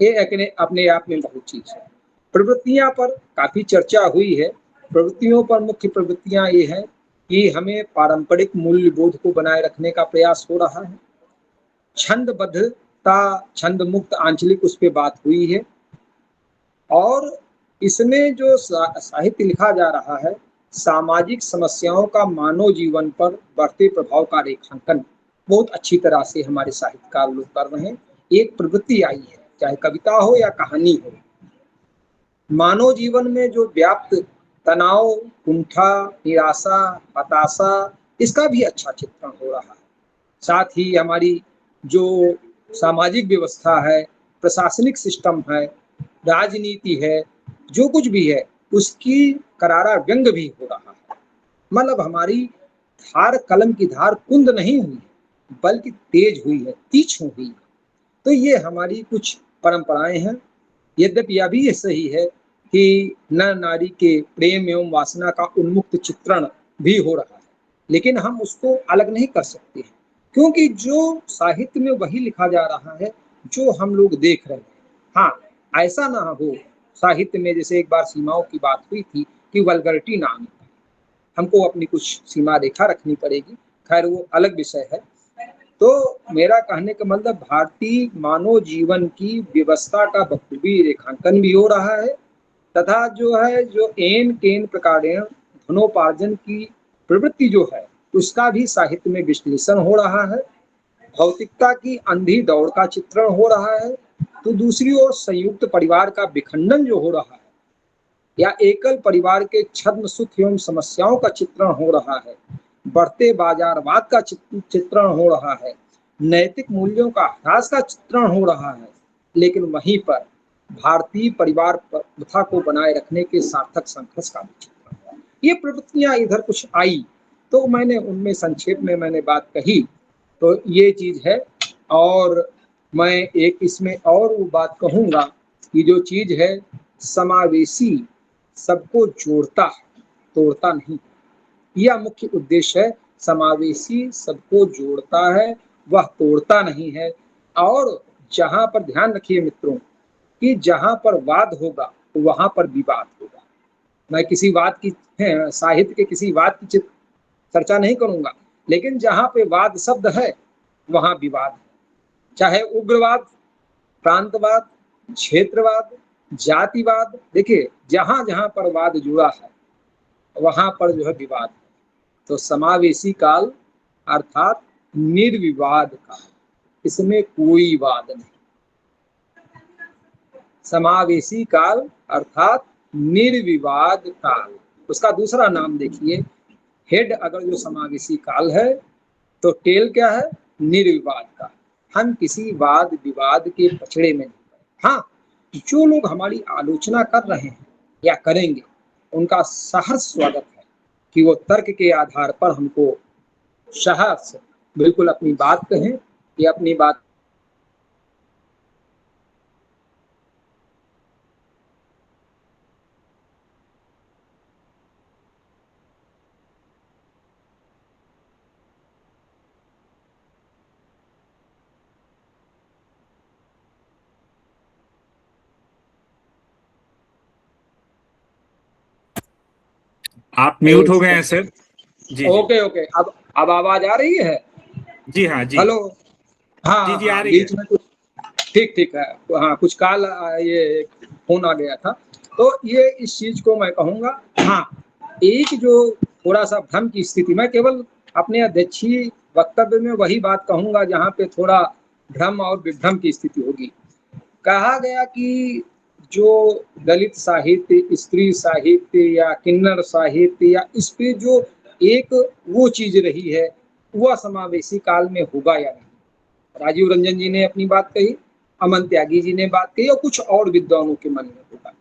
S13: ये अपने आप में बहुत चीज है। प्रवृत्तियां पर काफी चर्चा हुई है। प्रवृत्तियों पर मुख्य प्रवृत्तियां ये हैं कि हमें पारंपरिक मूल्य बोध को बनाए रखने का प्रयास हो रहा है। छंदबद्धता, छंद मुक्त आंचलिक, उस पर बात हुई है। और इसमें जो साहित्य लिखा जा रहा है, सामाजिक समस्याओं का मानव जीवन पर बढ़ते प्रभाव का रेखांकन बहुत अच्छी तरह से हमारे साहित्यकार लोग कर रहे हैं। एक प्रवृत्ति आई है, चाहे कविता हो या कहानी हो, मानव जीवन में जो व्याप्त तनाव, कुंठा, निराशा, हताशा, इसका भी अच्छा चित्रण हो रहा है। साथ ही हमारी जो सामाजिक व्यवस्था है, प्रशासनिक सिस्टम है, राजनीति है, जो कुछ भी है, उसकी करारा व्यंग भी हो रहा है। मतलब हमारी धार, कलम की धार कुंद नहीं हुई है, बल्कि तेज हुई है, तीक्ष्ण हुई है। तो ये हमारी कुछ परंपराएं हैं। यद्यपि यह भी सही है कि नर नारी के प्रेम एवं वासना का उन्मुक्त चित्रण भी हो रहा है, लेकिन हम उसको अलग नहीं कर सकते हैं, क्योंकि जो साहित्य में वही लिखा जा रहा है जो हम लोग देख रहे हैं। हाँ, ऐसा ना हो साहित्य में, जैसे एक बार सीमाओं की बात हुई थी कि वल्गरिटी ना आनी पाए, हमको अपनी कुछ सीमा रेखा रखनी पड़ेगी। खैर वो अलग विषय है। तो मेरा कहने का मतलब, भारतीय मानव जीवन की व्यवस्था का बखूबी रेखांकन भी हो रहा है, तथा जो है जो एन केन प्रकारेण धनोपार्जन की प्रवृत्ति जो है उसका भी साहित्य में विश्लेषण हो रहा है। भौतिकता की अंधी दौड़ का चित्रण हो रहा है, तो दूसरी ओर संयुक्त परिवार का विखंडन जो हो रहा है, या एकल परिवार के छद्म सुख एवं समस्याओं का चित्रण हो रहा है, बढ़ते बाजारवाद का चित्रण हो रहा है, नैतिक मूल्यों का ह्रास का चित्रण हो रहा है। लेकिन वहीं पर भारतीय परिवार प्रथा को बनाए रखने के सार्थक संघर्ष का भी चित्रण है। ये प्रवृत्तियां इधर कुछ आई, तो मैंने उनमें संक्षेप में मैंने बात कही, तो ये चीज है। और मैं एक इसमें और वो बात कहूँगा कि जो चीज है समावेशी सबको जोड़ता है, तोड़ता नहीं। यह मुख्य उद्देश्य है। समावेशी सबको जोड़ता है, वह तोड़ता नहीं है। और जहाँ पर ध्यान रखिए मित्रों कि जहाँ पर वाद होगा वहाँ पर विवाद होगा, मैं किसी वाद की साहित्य के किसी वाद की चर्चा नहीं करूंगा, लेकिन जहां पे वाद शब्द है वहां विवाद है। चाहे उग्रवाद, प्रांतवाद, क्षेत्रवाद, जातिवाद, देखिए जहां जहां पर वाद जुड़ा है वहां पर जो है विवाद है। तो समावेशी काल अर्थात निर्विवाद काल, इसमें कोई वाद नहीं। समावेशी काल अर्थात निर्विवाद काल। उसका दूसरा नाम देखिए, हेड अगर जो समावेशी काल है तो टेल क्या है, निर्विवाद काल। हम किसी वाद विवाद के पछड़े में नहीं पड़े। हाँ, जो लोग हमारी आलोचना कर रहे हैं या करेंगे उनका सहर्ष स्वागत है कि वो तर्क के आधार पर हमको सहर्ष बिल्कुल अपनी बात कहें या अपनी बात
S1: आप म्यूट हो गए हैं सर। जी
S13: ओके ओके, अब आवाज आ रही है?
S1: जी हाँ जी।
S13: हेलो, हाँ
S1: जी जी, आ
S13: हाँ,
S1: रही
S13: बीच
S1: है।
S13: में कुछ ठीक ठीक है। हाँ, कुछ कॉल ये फोन आ गया था, तो ये इस चीज को मैं कहूंगा। हाँ, एक जो थोड़ा सा भ्रम की स्थिति, मैं केवल अपने अध्यक्षीय वक्तव्य में वही बात कहूंगा जहाँ पे थोड़ा भ्रम और विभ्रम की स्थिति होगी। कहा गया कि जो दलित साहित्य, स्त्री साहित्य या किन्नर साहित्य या इस पे जो एक वो चीज रही है वह समावेशी काल में होगा या नहीं। राजीव रंजन जी ने अपनी बात कही, अमन त्यागी जी ने बात कही और कुछ और विद्वानों के मन में होगा।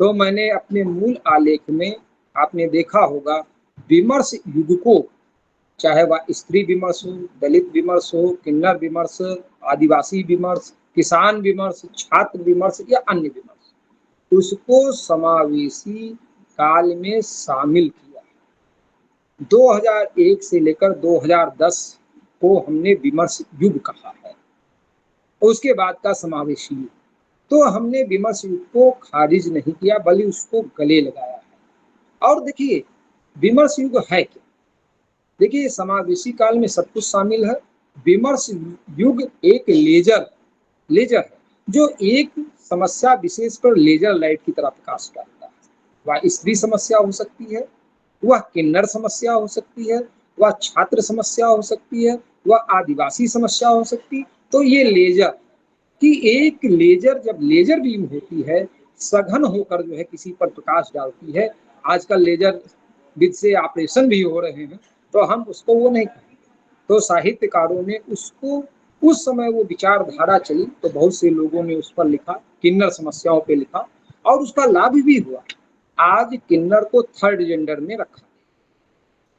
S13: तो मैंने अपने मूल आलेख में आपने देखा होगा विमर्श युग को, चाहे वह स्त्री विमर्श हो, दलित विमर्श हो, किन्नर विमर्श, आदिवासी विमर्श, किसान विमर्श, छात्र विमर्श या अन्य विमर्श, उसको समावेशी काल में शामिल किया। 2001 से लेकर 2010 को हमने विमर्श युग कहा है, उसके बाद का समावेशी युग। तो हमने विमर्श युग को खारिज नहीं किया बल्कि उसको गले लगाया है। और देखिए विमर्श युग है क्या, देखिए समावेशी काल में सब कुछ शामिल है। विमर्श युग एक लेजर है जो एक समस्या विशेष पर लेजर लाइट की तरह प्रकाश डालता है। वह स्त्री समस्या हो सकती है, वह किन्नर समस्या हो सकती है, वह छात्र समस्या हो सकती है, वह आदिवासी समस्या हो सकती है। तो ये लेजर कि एक लेजर जब लेजर बीम होती है सघन होकर जो है किसी पर प्रकाश डालती है, आजकल लेजर विद से ऑपरेशन भी हो रहे हैं, तो हम उसको वो नहीं कहेंगे। तो साहित्यकारों ने उसको उस समय वो विचारधारा चली तो बहुत से लोगों ने उस पर लिखा, किन्नर समस्याओं पे लिखा और उसका लाभ भी हुआ। आज किन्नर को थर्ड जेंडर में रखा,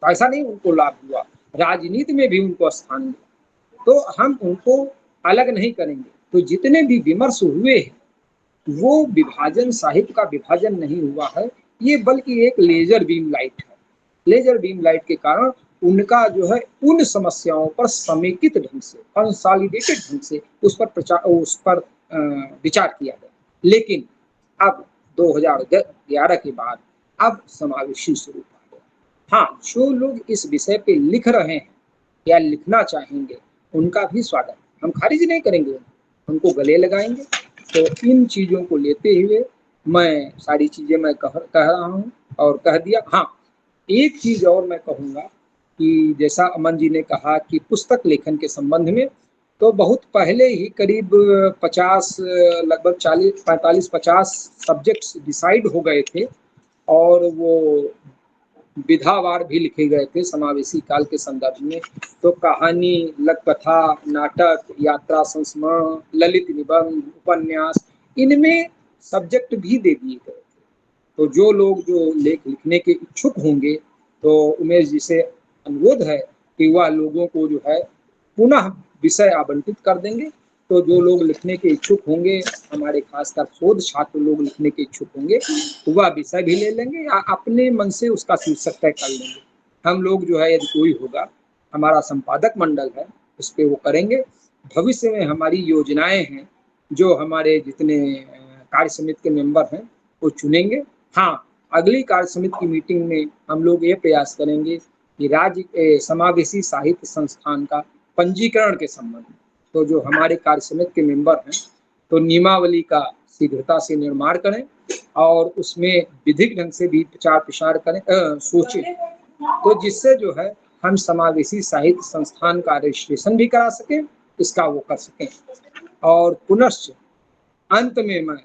S13: तो ऐसा नहीं उनको लाभ हुआ, राजनीति में भी उनको स्थान मिला। तो हम उनको अलग नहीं करेंगे। तो जितने भी विमर्श हुए हैं वो विभाजन, साहित्य का विभाजन नहीं हुआ है, ये बल्कि एक लेजर बीम लाइट है। लेजर बीम लाइट के कारण उनका जो है उन समस्याओं पर समेकित ढंग से, कंसोलिडेटेड ढंग से उस पर विचार किया गया। लेकिन अब 2011 के बाद अब समावेशी स्वरूप आ गया। हाँ, जो लोग इस विषय पे लिख रहे हैं या लिखना चाहेंगे उनका भी स्वागत, हम खारिज नहीं करेंगे, उनको गले लगाएंगे। तो इन चीजों को लेते हुए मैं सारी चीजें मैं कह रहा हूँ और कह दिया। हाँ, एक चीज और मैं कहूँगा कि जैसा अमन जी ने कहा कि पुस्तक लेखन के संबंध में, तो बहुत पहले ही करीब 50 लगभग 45-50 सब्जेक्ट्स डिसाइड हो गए थे और वो विधावार भी लिखे गए थे समावेशी काल के संदर्भ में। तो कहानी, लघुकथा, नाटक, यात्रा संस्मरण, ललित निबंध, उपन्यास, इनमें सब्जेक्ट भी दे दिए गए थे। तो जो लोग जो लेख लिखने के इच्छुक होंगे तो उमेश जी से अनुरोध है कि वह लोगों को जो है पुनः विषय आवंटित कर देंगे। तो जो लोग लिखने के इच्छुक होंगे, हमारे खासकर शोध छात्र लोग लिखने के इच्छुक होंगे, तो वह विषय भी ले लेंगे या अपने मन से उसका शीर्षक तय कर लेंगे। हम लोग जो है यदि कोई होगा, हमारा संपादक मंडल है, उस पर वो करेंगे। भविष्य में हमारी योजनाएं हैं, जो हमारे जितने कार्य समिति के मेंबर हैं वो चुनेंगे। हाँ, अगली कार्य समिति की मीटिंग में हम लोग ये प्रयास करेंगे कि राज्य समावेशी साहित्य संस्थान का पंजीकरण के संबंध में, तो जो हमारे कार्य समिति के मेंबर हैं तो नियमावली का शीघ्रता से निर्माण करें और उसमें विधिक ढंग से भी प्रचार प्रसार करें, सोचें, तो जिससे जो है हम समावेशी साहित्य संस्थान का रजिस्ट्रेशन भी करा सकें, इसका वो कर सकें। और पुनश्च अंत में मैं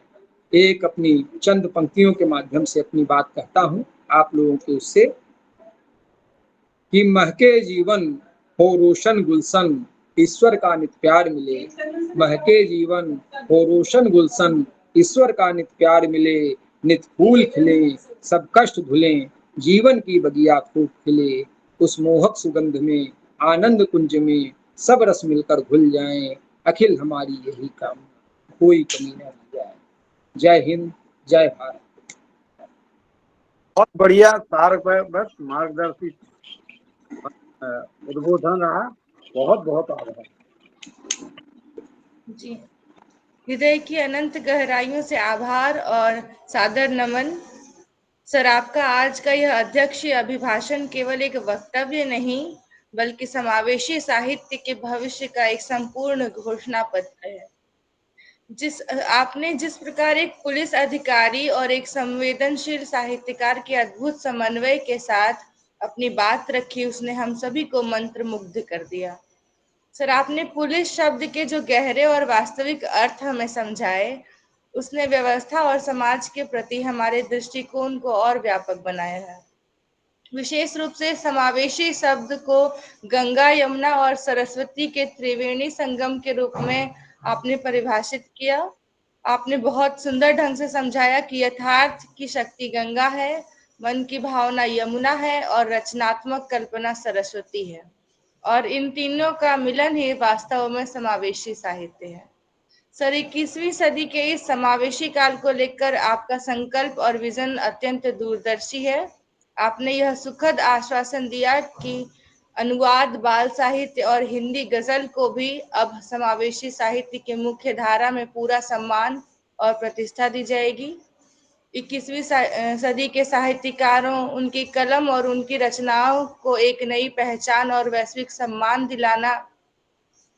S13: एक अपनी चंद पंक्तियों के माध्यम से अपनी बात कहता हूं आप लोगों के उससे, कि महके जीवन हो रोशन गुलशन, ईश्वर का नित प्यार मिले। महके जीवन हो रोशन गुलशन, ईश्वर का नित प्यार मिले। नित फूल खिले, सब कष्ट धुले, जीवन की बगिया खूब खिले। उस मोहक सुगंध में, आनंद कुंज में, सब रस मिलकर घुल जाएं। अखिल हमारी यही कामना, कोई कमी न रह जाए। जय हिंद, जय भारत।
S7: बहुत बढ़िया सार बस मार्गदर्शी उद्बोधन रहा। बहुत बहुत आभार
S4: जी। हृदय की अनंत गहराइयों से आभार और सादर नमन। सर, आपका आज का यह अध्यक्षीय अभिभाषण केवल एक वक्तव्य नहीं बल्कि समावेशी साहित्य के भविष्य का एक संपूर्ण घोषणा पत्र है। आपने जिस प्रकार एक पुलिस अधिकारी और एक संवेदनशील साहित्यकार के अद्भुत समन्वय के साथ अपनी बात रखी, उसने हम सभी को मंत्रमुग्ध कर दिया। सर, आपने पुलिस शब्द के जो गहरे और वास्तविक अर्थ हमें समझाए, उसने व्यवस्था और समाज के प्रति हमारे दृष्टिकोण को और व्यापक बनाया है। विशेष रूप से समावेशी शब्द को गंगा, यमुना और सरस्वती के त्रिवेणी संगम के रूप में आपने परिभाषित किया। आपने बहुत सुंदर ढंग से समझाया कि यथार्थ की शक्ति गंगा है, मन की भावना यमुना है और रचनात्मक कल्पना सरस्वती है, और इन तीनों का मिलन ही वास्तव में समावेशी साहित्य है। सर, 21वीं सदी के इस समावेशी काल को लेकर आपका संकल्प और विजन अत्यंत दूरदर्शी है। आपने यह सुखद आश्वासन दिया कि अनुवाद, बाल साहित्य और हिंदी गजल को भी अब समावेशी साहित्य के मुख्य धारा में पूरा सम्मान और प्रतिष्ठा दी जाएगी। 21वीं सदी के साहित्यकारों, उनकी कलम और उनकी रचनाओं को एक नई पहचान और वैश्विक सम्मान दिलाना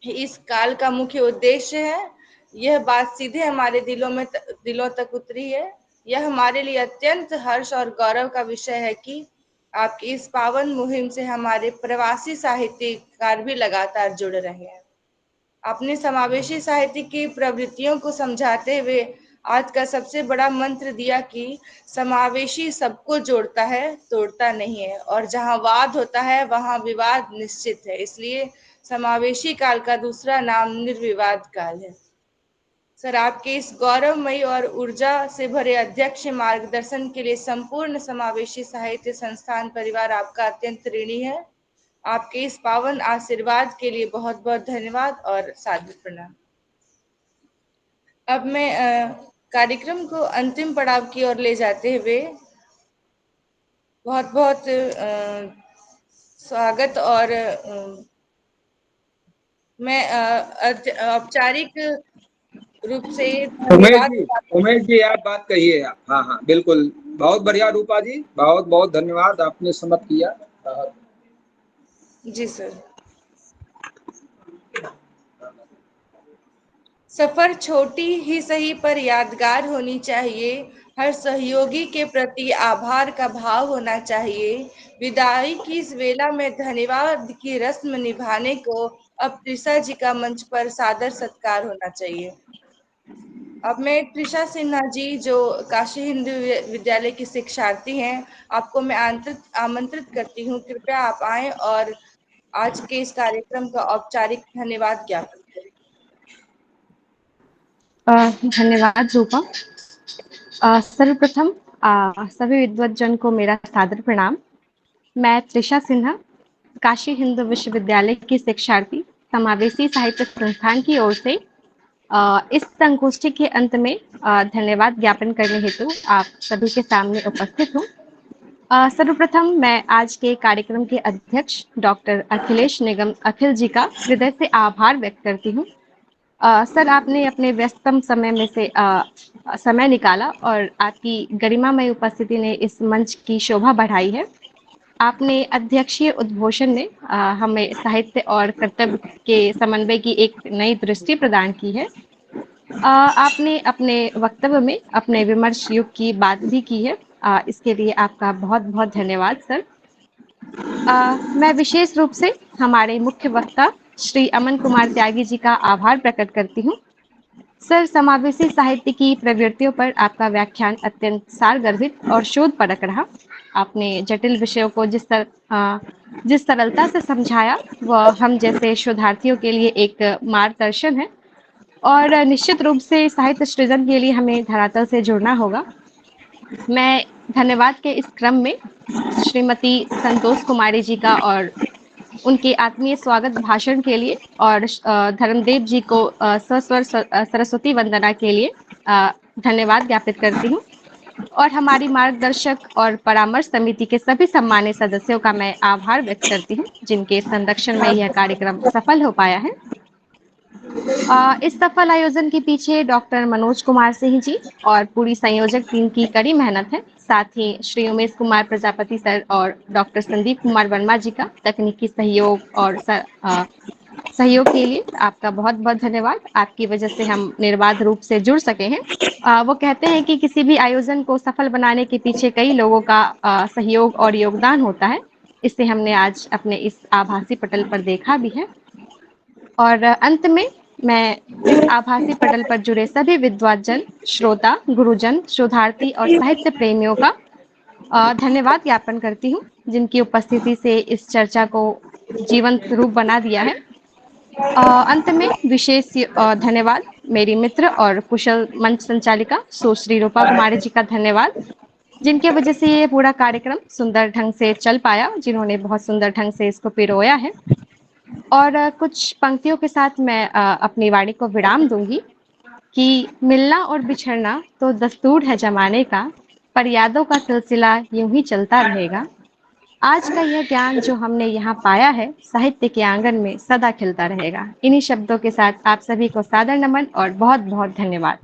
S4: इस काल का मुख्य उद्देश्य है। यह बात सीधे हमारे दिलों तक उतरी है। यह हमारे लिए अत्यंत हर्ष और गौरव का विषय है कि आपकी इस पावन मुहिम से हमारे प्रवासी साहित्यकार भी लगातार जुड़ रहे हैं। अपने समावेशी साहित्य की प्रवृत्तियों को समझाते हुए आज का सबसे बड़ा मंत्र दिया कि समावेशी सबको जोड़ता है, तोड़ता नहीं है, और जहां वाद होता है वहां विवाद निश्चित है। इसलिए समावेशी काल का दूसरा नाम निर्विवाद काल है। सर, आपके इस गौरवमयी और ऊर्जा से भरे अध्यक्ष मार्गदर्शन के लिए संपूर्ण समावेशी साहित्य संस्थान परिवार आपका अत्यंत ऋणी है। आपके इस पावन आशीर्वाद के लिए बहुत बहुत धन्यवाद और सादर प्रणाम। अब मैं कार्यक्रम को अंतिम पड़ाव की ओर ले जाते हुए बहुत बहुत स्वागत और मैं औपचारिक रूप से
S13: उमेश जी आप बात कहिए आप। हाँ हाँ बिल्कुल, बहुत बढ़िया रूपा जी, बहुत बहुत धन्यवाद, आपने सम्मत किया।
S4: जी सर। सफर छोटी ही सही पर यादगार होनी चाहिए। हर सहयोगी के प्रति आभार का भाव होना चाहिए। विदाई की इस वेला में धन्यवाद की रस्म निभाने को अब त्रिषा जी का मंच पर सादर सत्कार होना चाहिए। अब मैं त्रिषा सिन्हा जी, जो काशी हिंदू विद्यालय की शिक्षार्थी हैं, आपको मैं आमंत्रित करती हूँ। कृपया आप आएं और आज के इस कार्यक्रम का औपचारिक धन्यवाद ज्ञापन करें।
S14: धन्यवाद रूपा। सर्वप्रथम सभी विद्वज्जन को मेरा सादर प्रणाम। मैं त्रिषा सिन्हा, काशी हिंदू विश्वविद्यालय की शिक्षार्थी, समावेशी साहित्य संस्थान की ओर से इस संगोष्ठी के अंत में धन्यवाद ज्ञापन करने हेतु आप सभी के सामने उपस्थित हूँ। सर्वप्रथम मैं आज के कार्यक्रम के अध्यक्ष डॉक्टर अखिलेश निगम अखिल जी का हृदय से आभार व्यक्त करती हूँ। सर, आपने अपने व्यस्ततम समय में से समय निकाला और आपकी गरिमामय उपस्थिति ने इस मंच की शोभा बढ़ाई है। आपने अध्यक्षीय उद्घोषण में हमें साहित्य और कर्तव्य के समन्वय की एक नई दृष्टि प्रदान की है। आपने अपने वक्तव्य में अपने विमर्श युग की बात भी की है। इसके लिए आपका बहुत-बहुत धन्यवाद सर। मैं विशेष रूप से हमारे मुख्य वक्ता श्री अमन कुमार त्यागी जी का आभार प्रकट करती हूँ। सर, समावेशी साहित्य की प्रवृत्तियों पर आपका व्याख्यान अत्यंत सारगर्भित और शोधपरक रहा। आपने जटिल विषयों को जिस सरलता से समझाया वह हम जैसे शोधार्थियों के लिए एक मार्गदर्शन है और निश्चित रूप से साहित्य सृजन के लिए हमें धरातल से जुड़ना होगा। मैं धन्यवाद के इस क्रम में श्रीमती संतोष कुमारी जी का और उनके आत्मीय स्वागत भाषण के लिए और धर्मदेव जी को सस्वर सरस्वती वंदना के लिए धन्यवाद ज्ञापित करती हूँ और हमारी मार्गदर्शक और परामर्श समिति के सभी सम्मानित सदस्यों का मैं आभार व्यक्त करती हूँ जिनके संरक्षण में यह कार्यक्रम सफल हो पाया है। इस सफल आयोजन के पीछे डॉक्टर मनोज कुमार सिंह जी और पूरी संयोजक टीम की कड़ी मेहनत है। साथ ही श्री उमेश कुमार प्रजापति सर और डॉक्टर संदीप कुमार वर्मा जी का तकनीकी सहयोग और सहयोग के लिए आपका बहुत-बहुत धन्यवाद। आपकी वजह से हम निर्बाध रूप से जुड़ सके हैं। वो कहते हैं कि किसी भी आयोजन को सफल बनाने के पीछे कई लोगों का सहयोग और योगदान होता है। इसे हमने आज अपने इस आभासी पटल पर देखा भी है। और अंत में मैं इस आभासी पटल पर जुड़े सभी विद्वजन, श्रोता, गुरुजन, शोधार्थी और साहित्य प्रेमियों का धन्यवाद ज्ञापन करती हूँ जिनकी उपस्थिति से इस चर्चा को जीवंत रूप बना दिया है। अंत में विशेष धन्यवाद मेरी मित्र और कुशल मंच संचालिका सुश्री रूपा कुमारी जी का धन्यवाद जिनके वजह से ये पूरा कार्यक्रम सुंदर ढंग से चल पाया, जिन्होंने बहुत सुंदर ढंग से इसको पिरोया है। और कुछ पंक्तियों के साथ मैं अपनी वाणी को विराम दूंगी कि मिलना और बिछड़ना तो दस्तूर है जमाने का, पर यादों का सिलसिला यूं ही चलता रहेगा। आज का यह ज्ञान जो हमने यहाँ पाया है साहित्य के आंगन में सदा खिलता रहेगा। इन्हीं शब्दों के साथ आप सभी को सादर नमन और बहुत बहुत धन्यवाद।